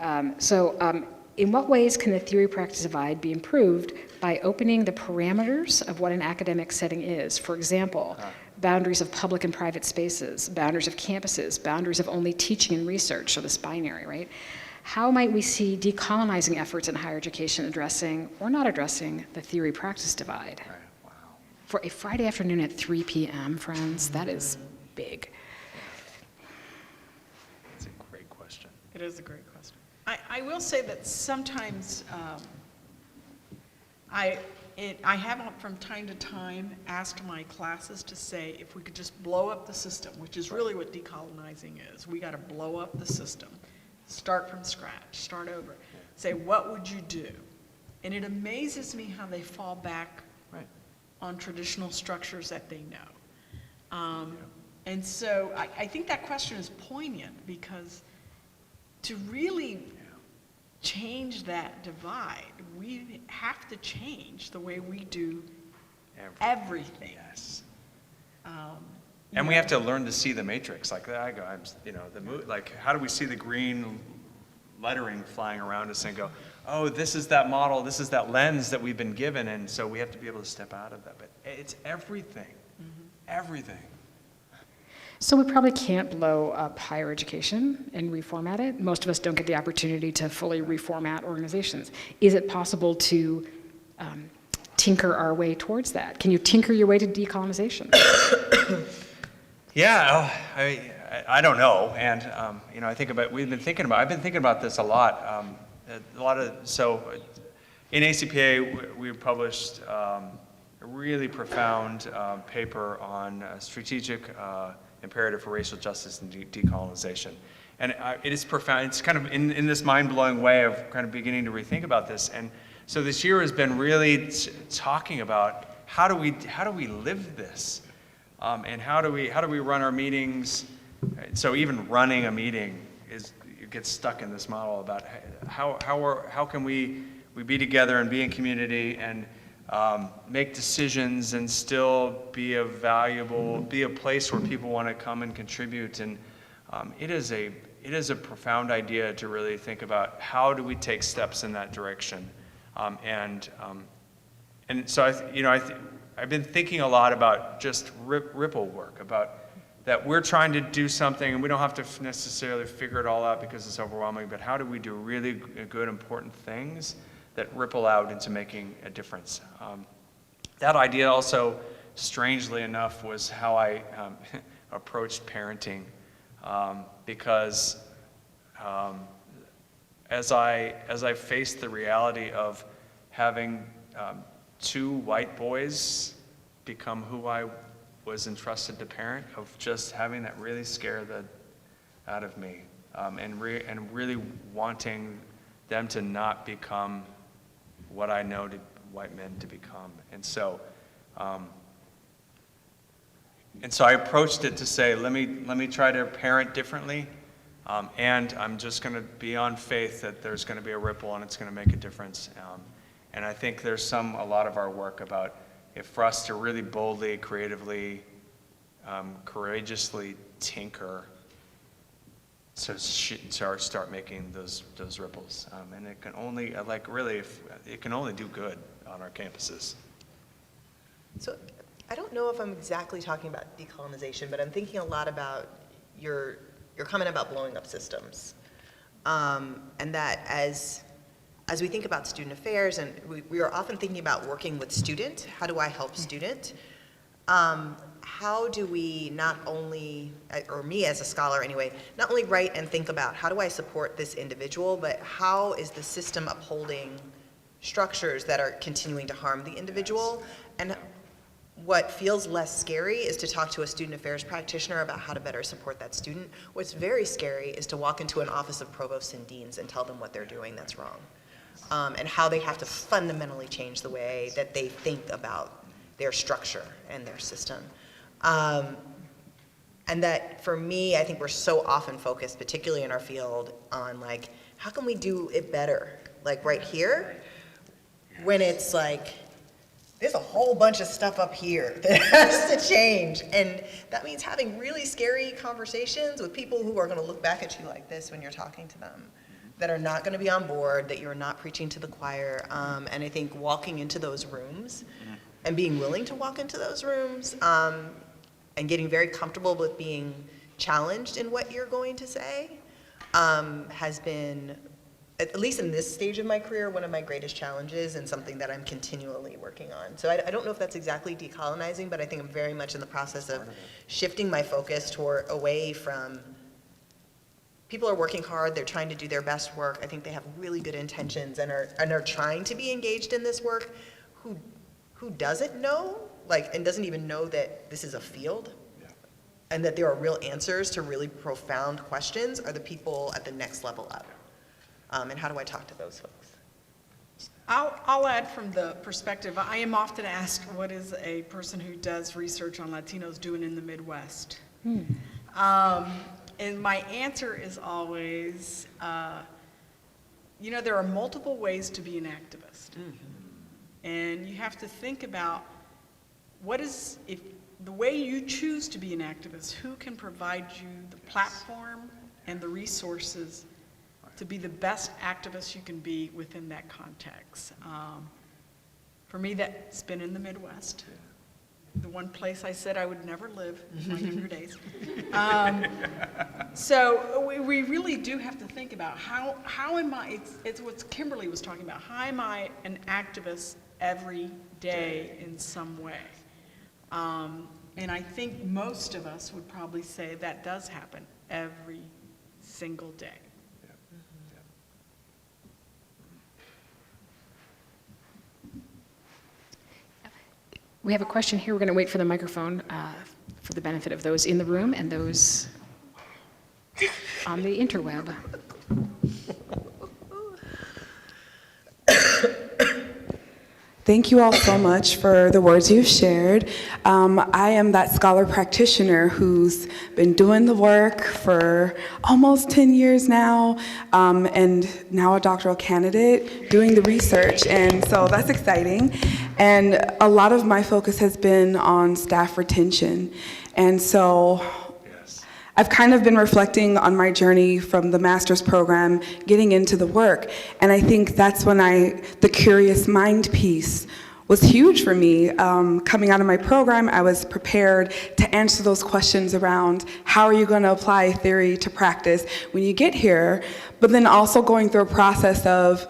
In what ways can the theory-practice divide be improved by opening the parameters of what an academic setting is? For example, boundaries of public and private spaces, boundaries of campuses, boundaries of only teaching and research, so this binary, right? How might we see decolonizing efforts in higher education addressing or not addressing the theory-practice divide? Right. Wow. For a Friday afternoon at 3 p.m., friends, that is big. That's a great question. It is a great question. I will say that sometimes I have from time to time asked my classes to say if we could just blow up the system, which is really what decolonizing is. We got to blow up the system, start from scratch, start over. Say, what would you do? And it amazes me how they fall back on traditional structures that they know. And so I think that question is poignant because to really change that divide, we have to change the way we do everything. Yes. And we have to learn to see the matrix. Like like how do we see the green lettering flying around us and go, oh, this is that model, this is that lens that we've been given, and so we have to be able to step out of that. But it's everything, everything. So we probably can't blow up higher education and reformat it. Most of us don't get the opportunity to fully reformat organizations. Is it possible to tinker our way towards that? Can you tinker your way to decolonization? Yeah, I don't know, and I've been thinking about this a lot. So in ACPA, we published a really profound paper on strategic imperative for racial justice and decolonization. And it is profound. It's kind of in this mind-blowing way of kind of beginning to rethink about this. And so this year has been really talking about how do we live this, and how do we run our meetings. So even running a meeting you get stuck in this model about how can we be together and be in community and make decisions and still be a place where people want to come and contribute. And it is a profound idea to really think about how do we take steps in that direction. And so I've been thinking a lot about just ripple work, about that we're trying to do something and we don't have to necessarily figure it all out because it's overwhelming, but how do we do really good, important things that ripple out into making a difference? That idea also, strangely enough, was how I approached parenting, because as I faced the reality of having two white boys become who I was entrusted to parent, of just having that really scare the out of me, and really wanting them to not become what I know white men to become. And so I approached it to say, let me try to parent differently, and I'm just going to be on faith that there's going to be a ripple and it's going to make a difference. And I think there's a lot of our work about for us to really boldly, creatively, courageously tinker to start making those ripples, and it can only it can only do good on our campuses. So I don't know if I'm exactly talking about decolonization, but I'm thinking a lot about your comment about blowing up systems, and that as we think about student affairs, and we are often thinking about working with student. How do I help student? How do we not only, or me as a scholar anyway, not only write and think about how do I support this individual, but how is the system upholding structures that are continuing to harm the individual? And what feels less scary is to talk to a student affairs practitioner about how to better support that student. What's very scary is to walk into an office of provosts and deans and tell them what they're doing that's wrong, and how they have to fundamentally change the way that they think about their structure and their system. And that, for me, I think we're so often focused, particularly in our field, on how can we do it better? Right here, when it's there's a whole bunch of stuff up here that has to change. And that means having really scary conversations with people who are going to look back at you like this when you're talking to them, that are not going to be on board, that you're not preaching to the choir. And I think walking into those rooms and being willing to walk into those rooms, and getting very comfortable with being challenged in what you're going to say, has been, at least in this stage of my career, one of my greatest challenges, and something that I'm continually working on. So I don't know if that's exactly decolonizing, but I think I'm very much in the process of shifting my focus away from people are working hard, they're trying to do their best work. I think they have really good intentions and are trying to be engaged in this work. Who doesn't know, and doesn't even know that this is a field and that there are real answers to really profound questions are the people at the next level up. And how do I talk to those folks? I'll add from the perspective, I am often asked, what is a person who does research on Latinos doing in the Midwest? And my answer is always, there are multiple ways to be an activist. And you have to think about if the way you choose to be an activist, who can provide you the platform and the resources to be the best activist you can be within that context. For me, that's been in the Midwest, the one place I said I would never live in my younger days. So we really do have to think about how am I, it's what Kimberly was talking about, how am I an activist every day in some way? And I think most of us would probably say that does happen every single day. We have a question here. We're going to wait for the microphone for the benefit of those in the room and those on the interweb. Thank you all so much for the words you've shared. I am that scholar practitioner who's been doing the work for almost 10 years now, and now a doctoral candidate doing the research, and so that's exciting. And a lot of my focus has been on staff retention, and so I've kind of been reflecting on my journey from the master's program, getting into the work, and I think that's when the curious mind piece was huge for me. Coming out of my program, I was prepared to answer those questions around how are you going to apply theory to practice when you get here, but then also going through a process of,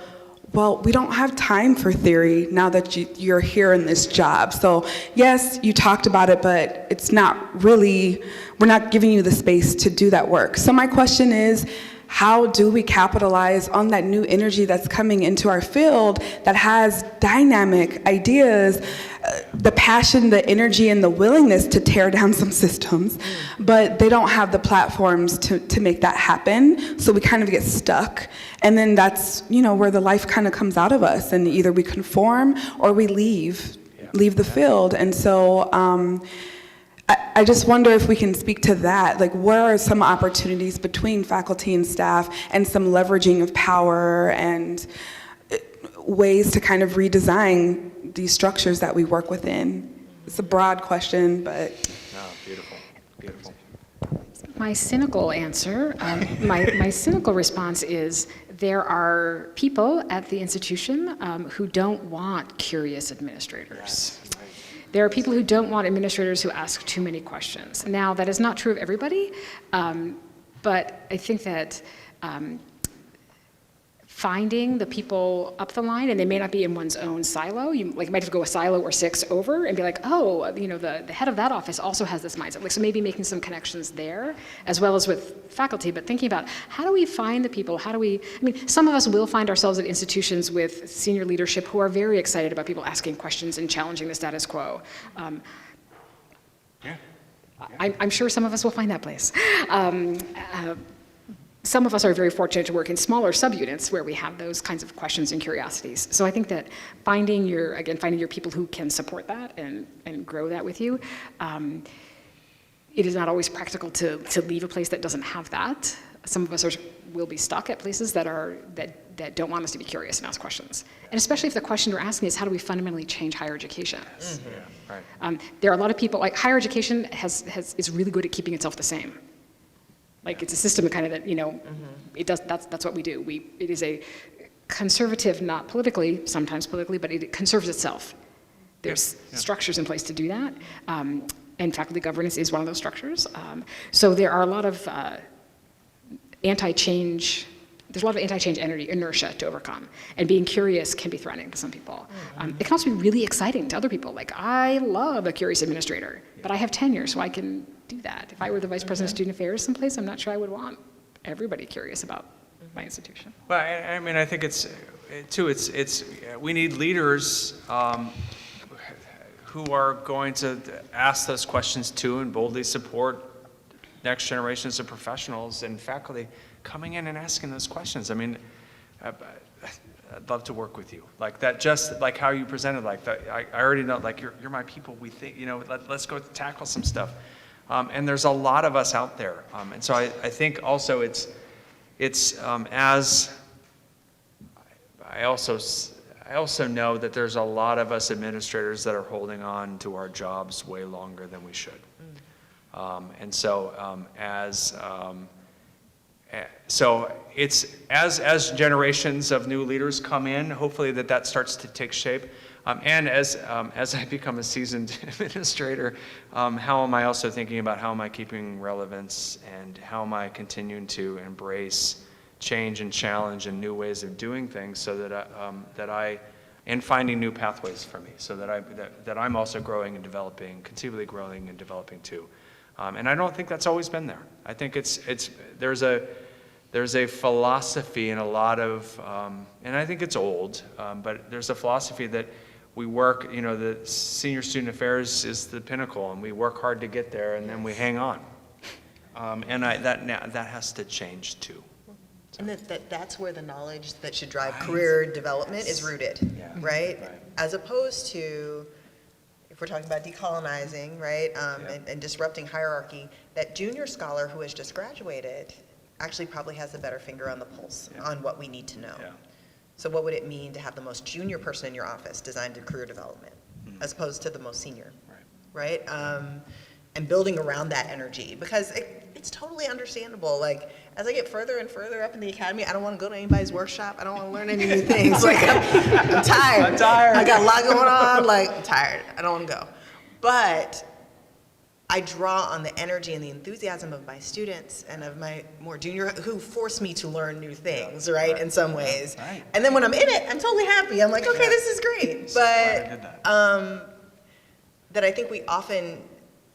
well, we don't have time for theory now that you're here in this job. So yes, you talked about it, but it's not really, we're not giving you the space to do that work. So my question is, how do we capitalize on that new energy that's coming into our field that has dynamic ideas, the passion, the energy, and the willingness to tear down some systems, but they don't have the platforms to make that happen, so we kind of get stuck. And then that's, where the life kind of comes out of us, and either we conform or we leave the field. And so I just wonder if we can speak to that. Like, where are some opportunities between faculty and staff and some leveraging of power and ways to kind of redesign these structures that we work within? It's a broad question, but... No, beautiful, beautiful. My cynical answer, my cynical response is there are people at the institution who don't want curious administrators. There are people who don't want administrators who ask too many questions. Now, that is not true of everybody, but I think that finding the people up the line, and they may not be in one's own silo. You might have to go a silo or 6 over and be like, oh, the head of that office also has this mindset. So maybe making some connections there, as well as with faculty, but thinking about how do we find the people, some of us will find ourselves at institutions with senior leadership who are very excited about people asking questions and challenging the status quo. I'm sure some of us will find that place. Some of us are very fortunate to work in smaller subunits where we have those kinds of questions and curiosities. So I think that finding your people who can support that and grow that with you, it is not always practical to leave a place that doesn't have that. Some of us will be stuck at places that don't want us to be curious and ask questions. And especially if the question we're asking is, how do we fundamentally change higher education? Mm-hmm. Yeah, right. There are a lot of people, higher education is really good at keeping itself the same. It's a system that it does. That's what we do. It is a conservative, not politically, sometimes politically, but it conserves itself. There's structures in place to do that, and faculty governance is one of those structures. So there are a lot of anti-change. There's a lot of anti-change inertia to overcome, and being curious can be threatening to some people. It can also be really exciting to other people. I love a curious administrator, but I have tenure, so I can do that. If I were the vice president of student affairs someplace, I'm not sure I would want everybody curious about my institution. Well, I mean, I think we need leaders who are going to ask those questions too and boldly support next generations of professionals and faculty coming in and asking those questions. I mean, I'd love to work with you. Like that, just like how you presented, like that, I already know, like you're my people. We think, let's go tackle some stuff. And there's a lot of us out there. And so I think also it's as I also know that there's a lot of us administrators that are holding on to our jobs way longer than we should. And so so it's as generations of new leaders come in, hopefully that starts to take shape. And as I become a seasoned administrator, how am I also thinking about how am I keeping relevance and how am I continuing to embrace change and challenge and new ways of doing things so that I and finding new pathways for me so that I'm also growing and developing, continually growing and developing too. And I don't think that's always been there. I think there's a philosophy in a lot of, and I think it's old, but there's a philosophy that we work, the senior student affairs is the pinnacle and we work hard to get there and then we hang on. And that has to change too. And that's where the knowledge that should drive career development is rooted, right? As opposed to, if we're talking about decolonizing, right, and disrupting hierarchy, that junior scholar who has just graduated actually probably has a better finger on the pulse on what we need to know. Yeah. So what would it mean to have the most junior person in your office designed to career development as opposed to the most senior, right? And building around that energy, because it's totally understandable. Like, as I get further and further up in the academy, I don't want to go to anybody's workshop. I don't want to learn any new things. Like, I'm tired. I got a lot going on. Like, I'm tired. I don't want to go. But I draw on the energy and the enthusiasm of my students and of my more junior, who force me to learn new things, right, in some ways. Right. And then when I'm in it, I'm totally happy. I'm like, okay, this is great. But that I think we often,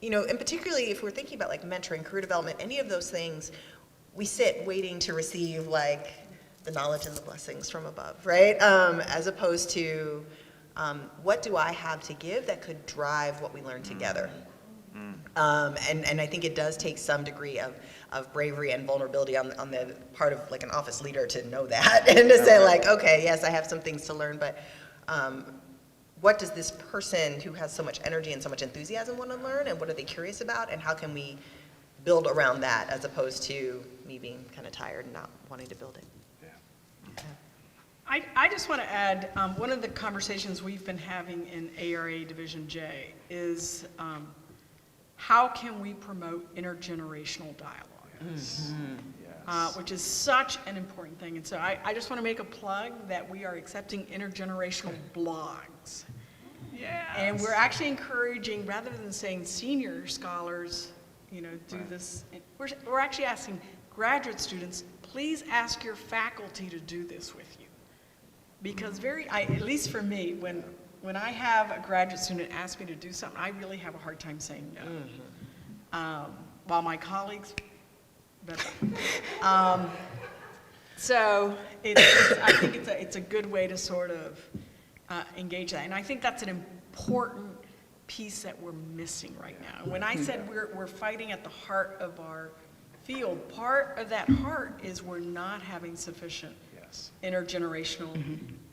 and particularly if we're thinking about like mentoring, career development, any of those things, we sit waiting to receive like the knowledge and the blessings from above, right? As opposed to what do I have to give that could drive what we learn together? And I think it does take some degree of bravery and vulnerability on the part of like an office leader to know that and to say like, okay, yes, I have some things to learn, but what does this person who has so much energy and so much enthusiasm want to learn, and what are they curious about, and how can we build around that as opposed to me being kind of tired and not wanting to build it? I just want to add, one of the conversations we've been having in ARA Division J is how can we promote intergenerational dialogue, which is such an important thing. And so I just want to make a plug that we are accepting intergenerational blogs. Yes. And we're actually encouraging, rather than saying senior scholars, do this, we're actually asking graduate students, please ask your faculty to do this with you. Because at least for me, when I have a graduate student ask me to do something, I really have a hard time saying no. While my colleagues, so I think it's a good way to sort of engage that. And I think that's an important piece that we're missing right now. When I said we're fighting at the heart of our field, part of that heart is we're not having sufficient intergenerational,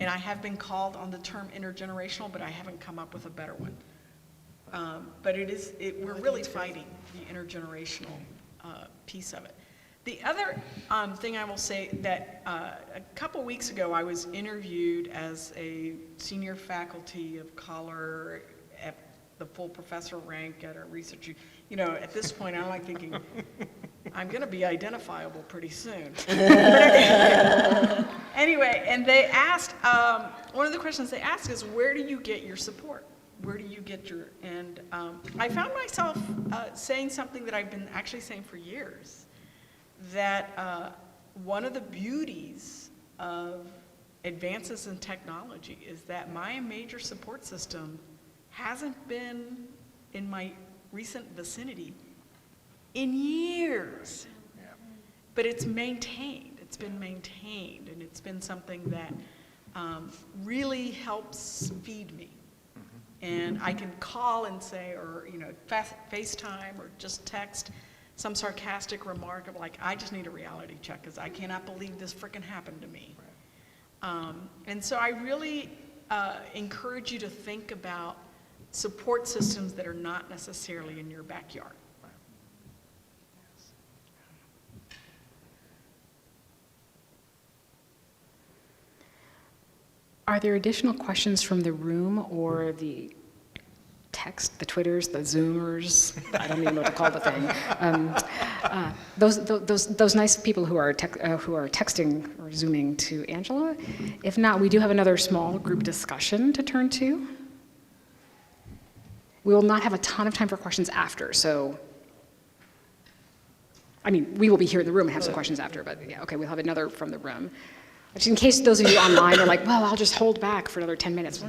and I have been called on the term intergenerational, but I haven't come up with a better one. But we're really fighting the intergenerational piece of it. The other thing I will say that a couple weeks ago I was interviewed as a senior faculty of color at the full professor rank at a research, at this point I'm like thinking, I'm going to be identifiable pretty soon. Anyway, and they asked, one of the questions they asked is, where do you get your support? Where do you get your, and I found myself saying something that I've been actually saying for years, that one of the beauties of advances in technology is that my major support system hasn't been in my recent vicinity in years. but it's maintained. It's been maintained, and it's been something that really helps feed me. And I can call and say, or FaceTime or just text some sarcastic remark of like, I just need a reality check because I cannot believe this frickin' happened to me. And so I really encourage you to think about support systems that are not necessarily in your backyard. Are there additional questions from the room or the text, the Twitters, the Zoomers? I don't even know what to call the thing. Those nice people who are texting or Zooming to Angela. If not, we do have another small group discussion to turn to. We will not have a ton of time for questions after, so. I mean, we will be here in the room and have some questions after, but yeah, okay, we'll have another from the room. Just in case those of you online are like, well, I'll just hold back for another 10 minutes.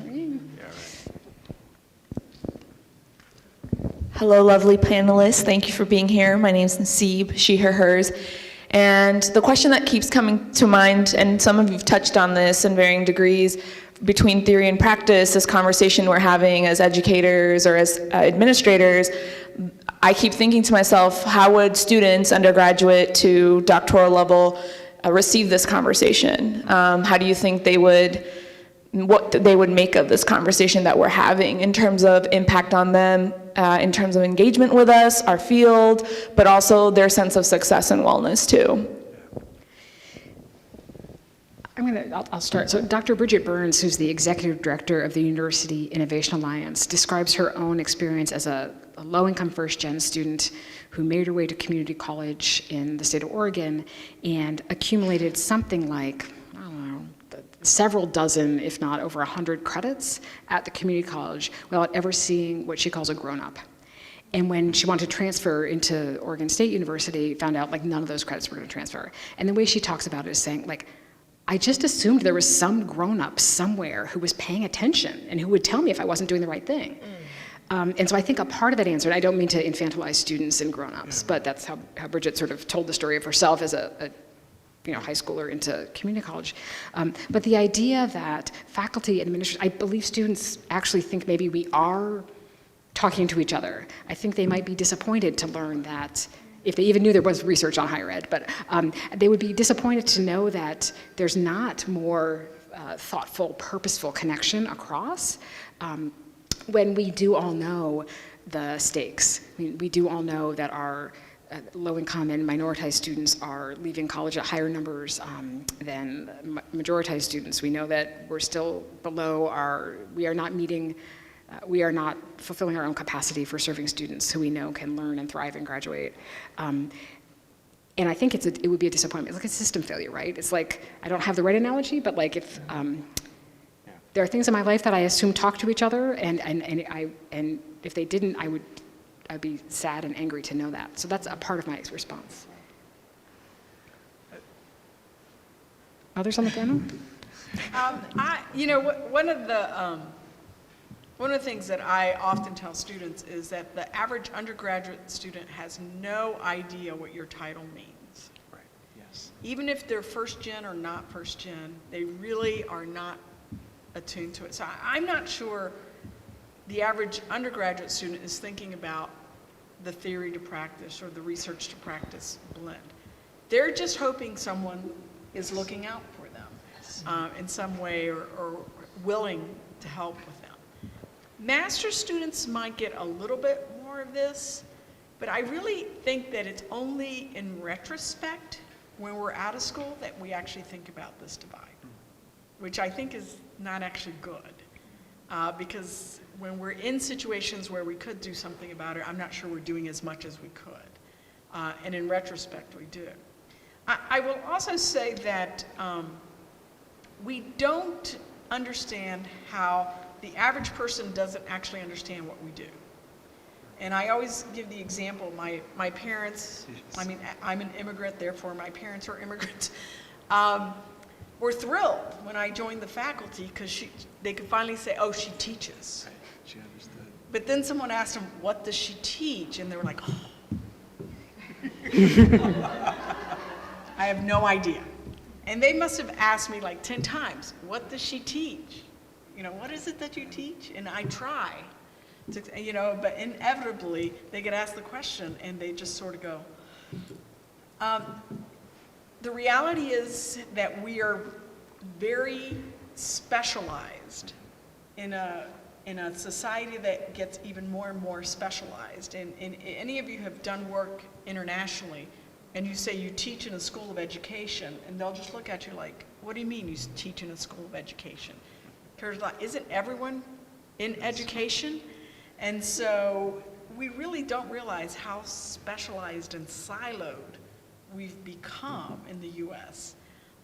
Hello, lovely panelists. Thank you for being here. My name is Nasib, she, her, hers. And the question that keeps coming to mind, and some of you have touched on this in varying degrees, between theory and practice, this conversation we're having as educators or as administrators, I keep thinking to myself, how would students, undergraduate to doctoral level, receive this conversation? How do you think what they would make of this conversation that we're having in terms of impact on them, in terms of engagement with us, our field, but also their sense of success and wellness too? I'll start. So Dr. Bridget Burns, who's the executive director of the University Innovation Alliance, describes her own experience as a low-income first-gen student who made her way to community college in the state of Oregon and accumulated something like, I don't know, several dozen, if not over 100 credits at the community college without ever seeing what she calls a grown-up. And when she wanted to transfer into Oregon State University, found out like none of those credits were going to transfer. And the way she talks about it is saying, like, I just assumed there was some grown-up somewhere who was paying attention and who would tell me if I wasn't doing the right thing. And so I think a part of that answer, and I don't mean to infantilize students and grown-ups, but that's how Bridget sort of told the story of herself as a high schooler into community college. But the idea that faculty, administrators, I believe students actually think maybe we are talking to each other. I think they might be disappointed to learn that, if they even knew there was research on higher ed, but they would be disappointed to know that there's not more thoughtful, purposeful connection across when we do all know the stakes. I mean, we do all know that our low-income and minoritized students are leaving college at higher numbers than majoritized students. We know that we're still below we are not fulfilling our own capacity for serving students who we know can learn and thrive and graduate. And I think it would be a disappointment. It's like a system failure, right? It's like, I don't have the right analogy, but like if there are things in my life that I assume talk to each other, and if they didn't, I'd be sad and angry to know that. So that's a part of my response. Others on the panel? One of the things that I often tell students is that the average undergraduate student has no idea what your title means. Right, yes. Even if they're first gen or not first gen, they really are not attuned to it. So I'm not sure the average undergraduate student is thinking about the theory to practice or the research to practice blend. They're just hoping someone is looking out for them in some way or willing to help with them. Master's students might get a little bit more of this, but I really think that it's only in retrospect when we're out of school that we actually think about this divide, which I think is not actually good. Because when we're in situations where we could do something about it, I'm not sure we're doing as much as we could. And in retrospect, we do. I will also say that we don't understand how the average person doesn't actually understand what we do. And I always give the example, my parents, I mean, I'm an immigrant, therefore my parents are immigrants, were thrilled when I joined the faculty because they could finally say, oh, she teaches. Right. She understood. But then someone asked them, what does she teach? And they were like, oh. I have no idea. And they must have asked me like 10 times, what does she teach? You know, what is it that you teach? And I try, to, you know, but inevitably they get asked the question and they just sort of go. The reality is that we are very specialized in a society that gets even more and more specialized. And any of you have done work internationally, and you say you teach in a school of education, and they'll just look at you like, what do you mean you teach in a school of education? Because isn't everyone in education? And so we really don't realize how specialized and siloed we've become in the US.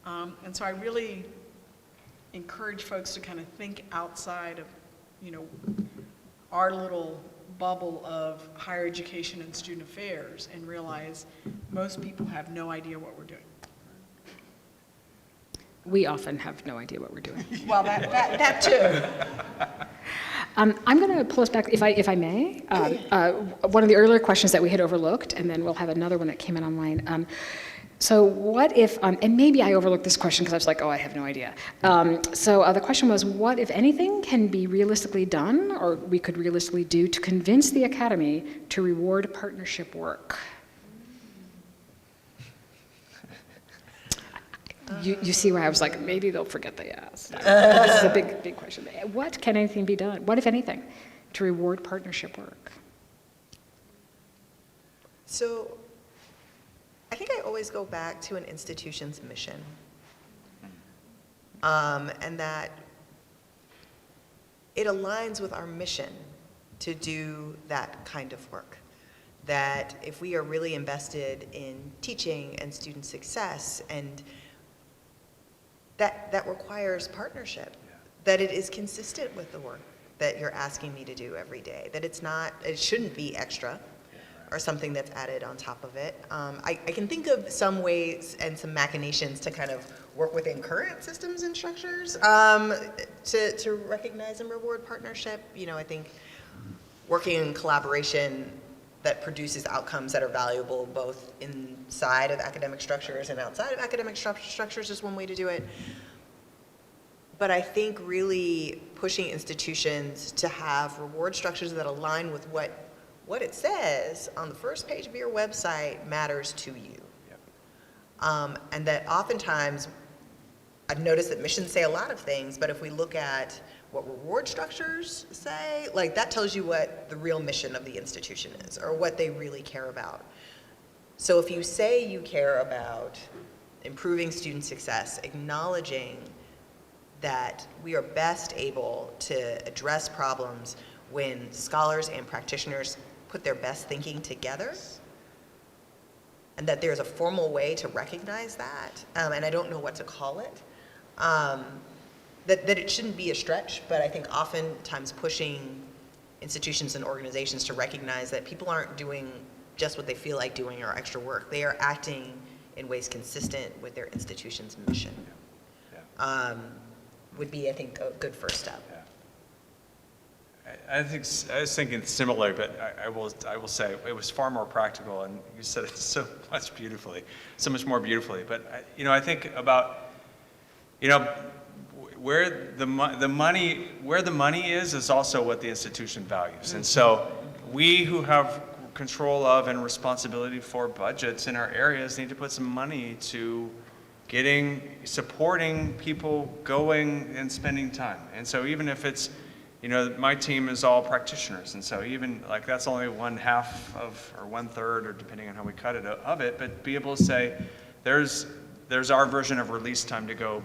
And so I really encourage folks to kind of think outside of, you know, our little bubble of higher education and student affairs and realize most people have no idea what we're doing. We often have no idea what we're doing. Well, that too. I'm going to pull us back, if I may. One of the earlier questions that we had overlooked, and then we'll have another one that came in online. So what if, and maybe I overlooked this question because I was like, oh, I have no idea. So the question was, what, if anything, can be realistically done, or we could realistically do to convince the Academy to reward partnership work? You see why I was like, maybe they'll forget they asked. This is a big question. What can anything be done? What, if anything, to reward partnership work? So I think I always go back to an institution's mission. And that it aligns with our mission to do that kind of work. That if we are really invested in teaching and student success, and that requires partnership, that it is consistent with the work that you're asking me to do every day, that it shouldn't be extra or something that's added on top of it. I can think of some ways and some machinations to kind of work within current systems and structures to recognize and reward partnership. You know, I think working in collaboration that produces outcomes that are valuable both inside of academic structures and outside of academic structures is one way to do it. But I think really pushing institutions to have reward structures that align with what it says on the first page of your website matters to you. Yep. And that oftentimes, I've noticed that missions say a lot of things, but if we look at what reward structures say, like that tells you what the real mission of the institution is, or what they really care about. So if you say you care about improving student success, acknowledging that we are best able to address problems when scholars and practitioners put their best thinking together, and that there's a formal way to recognize that, and I don't know what to call it, that it shouldn't be a stretch, but I think oftentimes pushing institutions and organizations to recognize that people aren't doing just what they feel like doing or extra work. They are acting in ways consistent with their institution's mission. Would be, I think, a good first step. I was thinking similar, but I will say it was far more practical, and you said it so much more beautifully. But I think about where the money is also what the institution values, and so we who have control of and responsibility for budgets in our areas need to put some money to supporting people going and spending time. And so even if it's, my team is all practitioners, and so even like that's only 1/2 of, or 1/3, or depending on how we cut it, of it, but be able to say, there's our version of release time to go,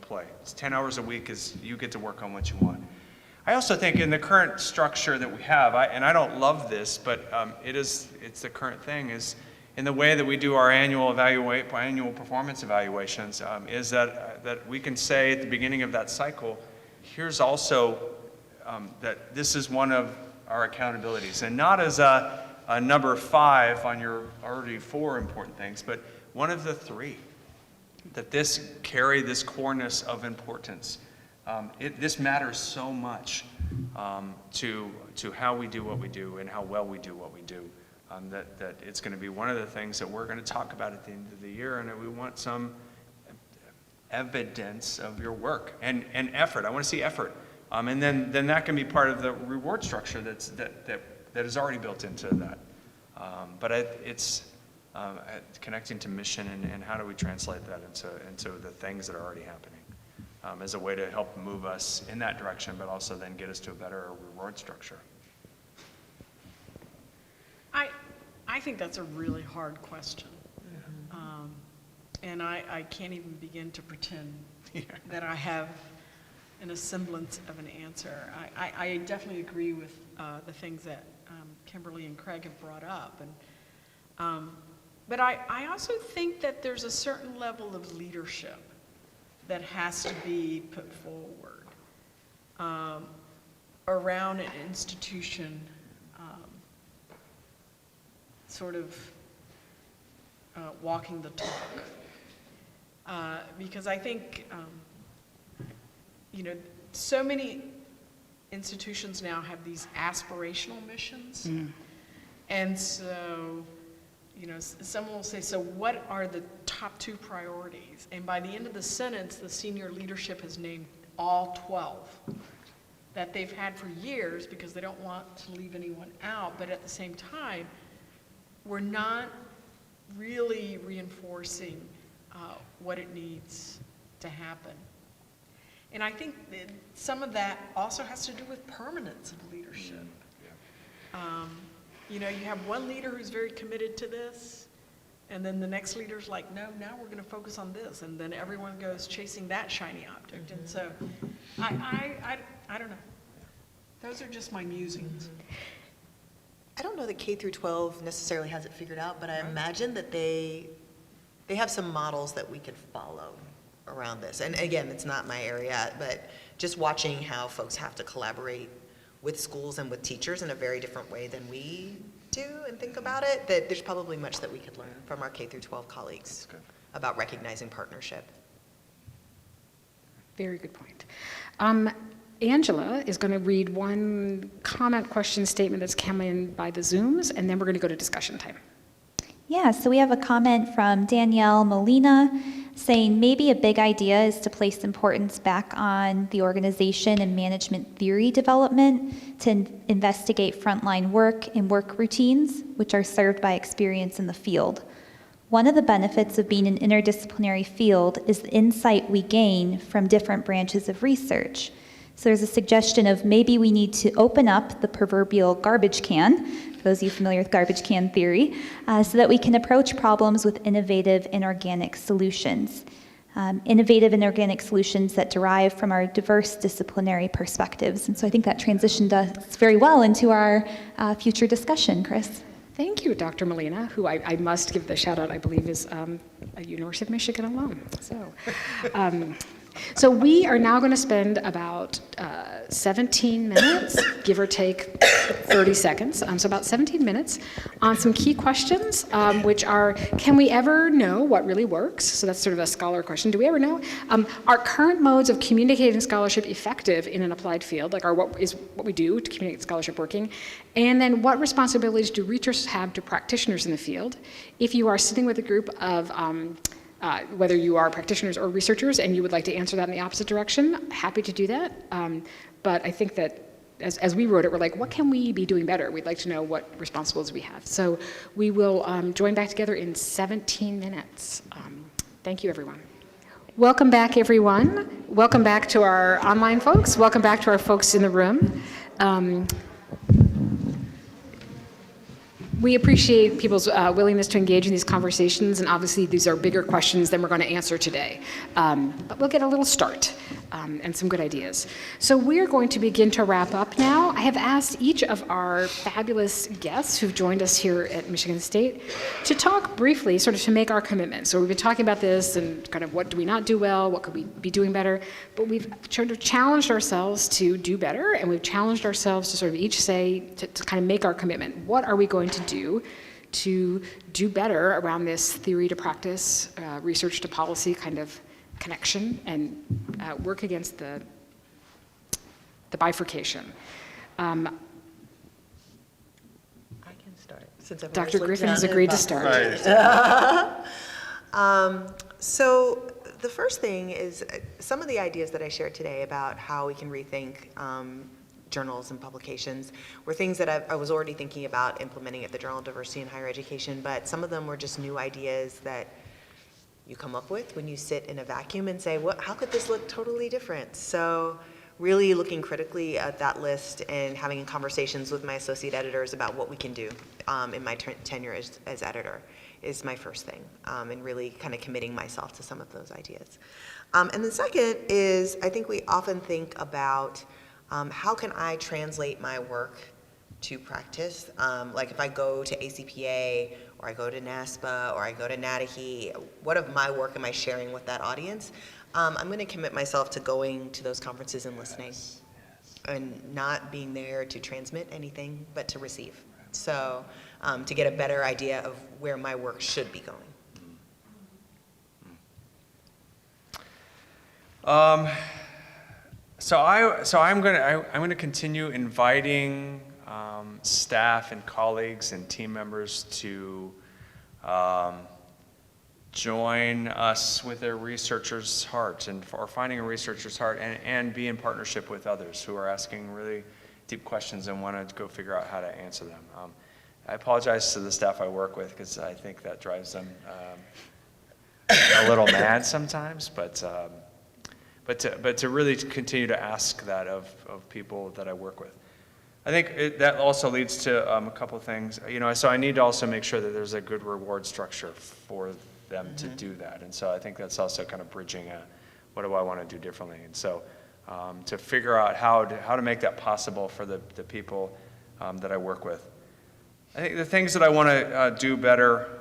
play. It's 10 hours a week is you get to work on what you want. I also think in the current structure that we have, and I don't love this, but it's the current thing, is in the way that we do our annual performance evaluations, is that we can say at the beginning of that cycle, here's also that this is one of our accountabilities, and not as a number 5 on your already 4 important things, but one of the 3, that this carry this coreness of importance. This matters so much to how we do what we do and how well we do what we do. that it's going to be one of the things that we're going to talk about at the end of the year, and that we want some evidence of your work and effort. I want to see effort. And then that can be part of the reward structure that is already built into that. But it's connecting to mission and how do we translate that into the things that are already happening as a way to help move us in that direction, but also then get us to a better reward structure. I think that's a really hard question. And I can't even begin to pretend that I have a semblance of an answer. I definitely agree with the things that Kimberly and Craig have brought up. But I also think that there's a certain level of leadership that has to be put forward around an institution sort of walking the talk. Because I think, so many institutions now have these aspirational missions. And so, someone will say, so what are the top 2 priorities? And by the end of the sentence, the senior leadership has named all 12 that they've had for years because they don't want to leave anyone out. But at the same time, we're not really reinforcing what it needs to happen. And I think that some of that also has to do with permanence of leadership. You have one leader who's very committed to this, and then the next leader's like, no, now we're going to focus on this, and then everyone goes chasing that shiny object. And so I don't know. Those are just my musings. I don't know that K through 12 necessarily has it figured out, but I imagine that they have some models that we could follow around this. And again, it's not my area, but just watching how folks have to collaborate with schools and with teachers in a very different way than we do and think about it, that there's probably much that we could learn from our K through 12 colleagues about recognizing partnership. Very good point. Angela is going to read one comment, question, statement that's come in by the Zooms, and then we're going to go to discussion time. Yeah, so we have a comment from Danielle Molina saying maybe a big idea is to place importance back on the organization and management theory development to investigate frontline work and work routines, which are served by experience in the field. One of the benefits of being an interdisciplinary field is the insight we gain from different branches of research. So there's a suggestion of maybe we need to open up the proverbial garbage can, for those of you familiar with garbage can theory, so that we can approach problems with innovative and organic solutions. Innovative and organic solutions that derive from our diverse disciplinary perspectives. And so I think that transitioned us very well into our future discussion, Chris. Thank you, Dr. Molina, who I must give the shout out, I believe is a University of Michigan alum. So we are now going to spend about 17 minutes, give or take 30 seconds, so about 17 minutes on some key questions, which are, can we ever know what really works? So that's sort of a scholar question. Do we ever know? Are current modes of communicating scholarship effective in an applied field? Like, what we do to communicate scholarship working? And then what responsibilities do researchers have to practitioners in the field? If you are sitting with a group of whether you are practitioners or researchers and you would like to answer that in the opposite direction, happy to do that. But I think that as we wrote it, we're like, what can we be doing better? We'd like to know what responsibilities we have. So we will join back together in 17 minutes. Thank you, everyone. Welcome back, everyone. Welcome back to our online folks. Welcome back to our folks in the room. We appreciate people's willingness to engage in these conversations, and obviously these are bigger questions than we're going to answer today. But we'll get a little start and some good ideas. So we're going to begin to wrap up now. I have asked each of our fabulous guests who've joined us here at Michigan State to talk briefly, sort of to make our commitment. So we've been talking about this and kind of what do we not do well, what could we be doing better, but we've sort of challenged ourselves to do better, and we've challenged ourselves to sort of each say, to kind of make our commitment. What are we going to do better around this theory to practice, research to policy kind of connection, and work against the bifurcation. I can start. Since everyone Dr. just looked Griffin has down agreed to at start. So the first thing is some of the ideas that I shared today about how we can rethink journals and publications were things that I was already thinking about implementing at the Journal of Diversity in Higher Education, but some of them were just new ideas that you come up with when you sit in a vacuum and say, how could this look totally different? So really looking critically at that list and having conversations with my associate editors about what we can do in my tenure as editor is my first thing, and really kind of committing myself to some of those ideas. And the second is, I think we often think about how can I translate my work to practice? Like if I go to ACPA, or I go to NASPA, or I go to NADAHE, what of my work am I sharing with that audience? I'm going to commit myself to going to those conferences and listening, and not being there to transmit anything, but to receive. So to get a better idea of where my work should be going. So I'm going to continue inviting staff and colleagues and team members to join us with a researcher's heart or finding a researcher's heart and be in partnership with others who are asking really deep questions and want to go figure out how to answer them. I apologize to the staff I work with because I think that drives them a little mad sometimes, but to really continue to ask that of people that I work with. I think that also leads to a couple of things. So I need to also make sure that there's a good reward structure for them to do that. And so I think that's also kind of bridging what do I want to do differently. And so to figure out how to make that possible for the people that I work with. I think the things that I want to do better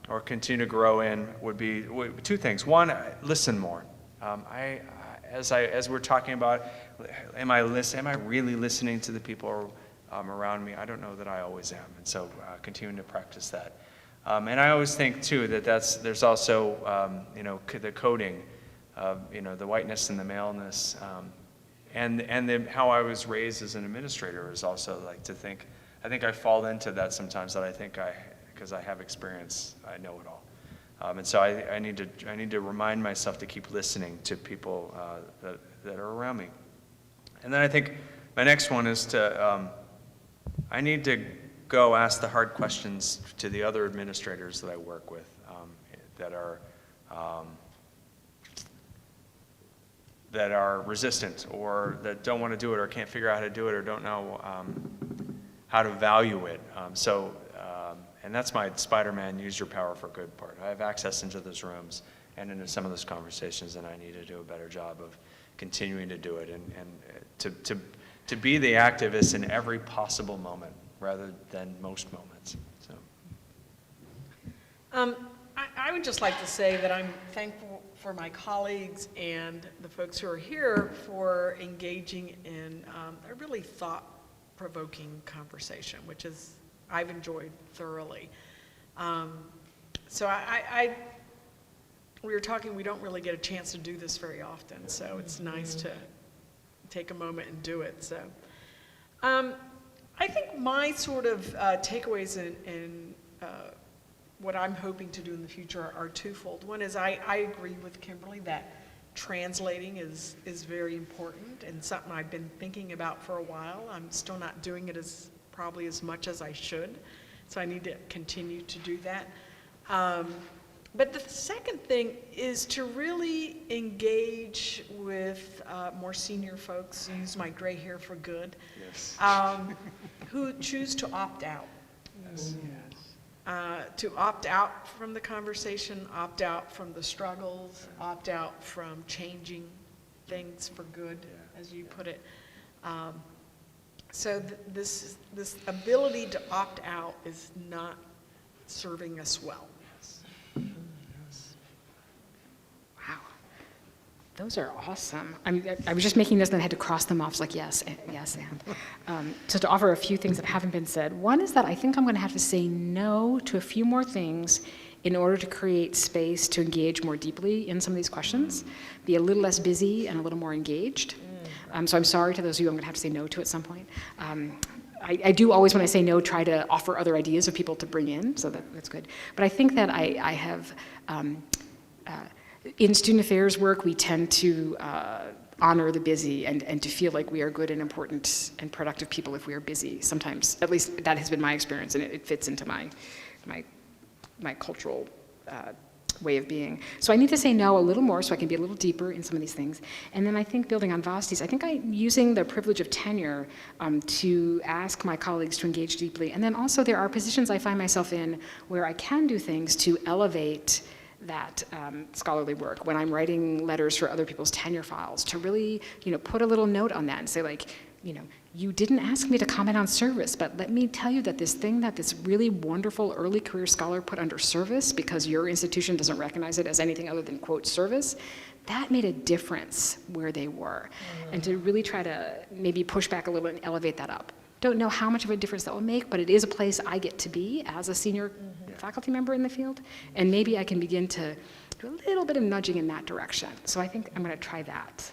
or continue to grow in would be two things. One, listen more. As we're talking about, am I really listening to the people around me? I don't know that I always am, and so continuing to practice that. And I always think too that there's also the coding, the whiteness and the maleness, and how I was raised as an administrator is also like to think. I think I fall into that sometimes, that I think because I have experience, I know it all. And so I need to remind myself to keep listening to people that are around me. And then I think my next one is I need to go ask the hard questions to the other administrators that I work with that are resistant or that don't want to do it or can't figure out how to do it or don't know how to value it. And that's my Spider-Man use your power for good part. I have access into those rooms and into some of those conversations, and I need to do a better job of continuing to do it and to be the activist in every possible moment rather than most moments. So. I would just like to say that I'm thankful for my colleagues and the folks who are here for engaging in a really thought-provoking conversation, which is I've enjoyed thoroughly. So we were talking, we don't really get a chance to do this very often, so it's nice to take a moment and do it. So I think my sort of takeaways in what I'm hoping to do in the future are twofold. One is I agree with Kimberly that translating is very important and something I've been thinking about for a while. I'm still not doing it probably as much as I should, so I need to continue to do that. But the second thing is to really engage with more senior folks, use my gray hair for good, yes. Who choose to opt out. Yes. To opt out from the conversation, opt out from the struggles, opt out from changing things for good, as you put it. So this ability to opt out is not serving us well. Wow. Those are awesome. I was just making this and I had to cross them off. It's like, yes, and. So to offer a few things that haven't been said. One is that I think I'm going to have to say no to a few more things in order to create space to engage more deeply in some of these questions, be a little less busy and a little more engaged. So I'm sorry to those of you I'm going to have to say no to at some point. I do always, when I say no, try to offer other ideas of people to bring in, so that's good. But I think that I have, in student affairs work, we tend to honor the busy and to feel like we are good and important and productive people if we are busy. Sometimes, at least that has been my experience, and it fits into my cultural way of being. So I need to say no a little more so I can be a little deeper in some of these things. And then I think building on Vasti's, I think I'm using the privilege of tenure to ask my colleagues to engage deeply. And then also there are positions I find myself in where I can do things to elevate that scholarly work. When I'm writing letters for other people's tenure files, to really, put a little note on that and say like, you didn't ask me to comment on service, but let me tell you that this thing that this really wonderful early career scholar put under service because your institution doesn't recognize it as anything other than, quote, service, that made a difference where they were. And to really try to maybe push back a little and elevate that up. Don't know how much of a difference that will make, but it is a place I get to be as a senior faculty member in the field, and maybe I can begin to do a little bit of nudging in that direction. So I think I'm going to try that.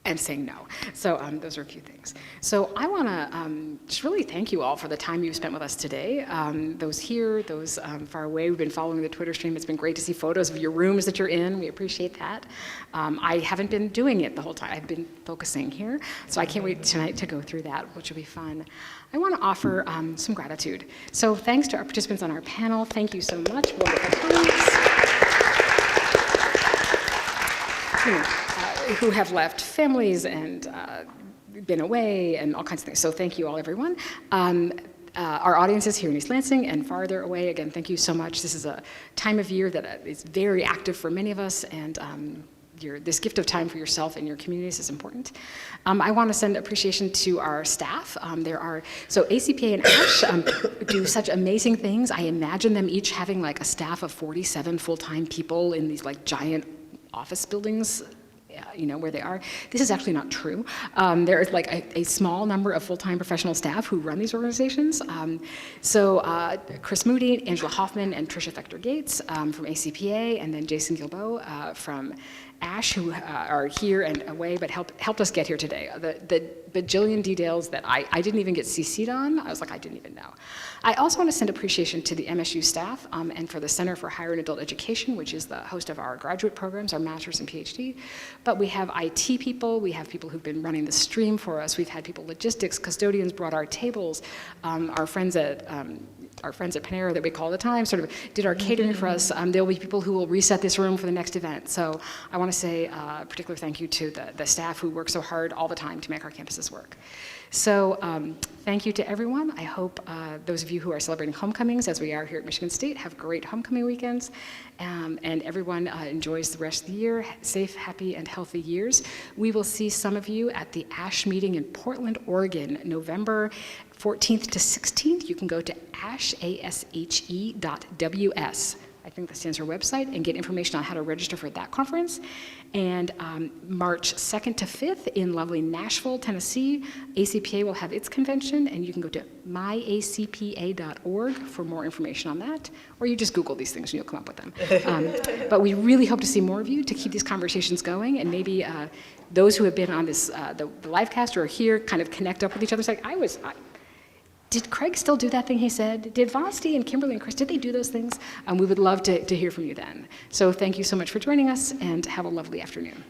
And saying no. So those are a few things. So I want to just really thank you all for the time you've spent with us today. Those here, those far away, we've been following the Twitter stream. It's been great to see photos of your rooms that you're in. We appreciate that. I haven't been doing it the whole time. I've been focusing here. So I can't wait tonight to go through that, which will be fun. I want to offer some gratitude. So thanks to our participants on our panel. Thank you so much. Wonderful times. Who have left families and been away and all kinds of things. So thank you all, everyone. Our audiences here in East Lansing and farther away, again, thank you so much. This is a time of year that is very active for many of us, and this gift of time for yourself and your communities is important. I want to send appreciation to our staff. So ACPA and ASHE do such amazing things. I imagine them each having like a staff of 47 full-time people in these like giant office buildings, where they are. This is actually not true. There is like a small number of full-time professional staff who run these organizations. So Chris Moody, Angela Hoffman, and Tricia Fector-Gates from ACPA, and then Jason Gilbo from ASHE, who are here and away, but helped us get here today. The bajillion details that I didn't even get CC'd on, I was like, I didn't even know. I also want to send appreciation to the MSU staff and for the Center for Higher and Adult Education, which is the host of our graduate programs, our master's and PhD. But we have IT people, we have people who've been running the stream for us, we've had people logistics, custodians brought our tables, our friends at Panera that we call all the time sort of did our catering for us. There'll be people who will reset this room for the next event. So I want to say a particular thank you to the staff who work so hard all the time to make our campuses work. So thank you to everyone. I hope those of you who are celebrating homecomings, as we are here at Michigan State, have great homecoming weekends, and everyone enjoys the rest of the year, safe, happy, and healthy years. We will see some of you at the ASHE meeting in Portland, Oregon, November 14th to 16th. You can go to ashe.ws. I think that stands for website, and get information on how to register for that conference. And March 2nd to 5th in lovely Nashville, Tennessee, ACPA will have its convention, and you can go to myacpa.org for more information on that, or you just Google these things and you'll come up with them. But we really hope to see more of you to keep these conversations going, and maybe those who have been on this, the live cast or are here, kind of connect up with each other. It's like, did Craig still do that thing he said? Did Vasti and Kimberly and Chris, did they do those things? We would love to hear from you then. So thank you so much for joining us, and have a lovely afternoon.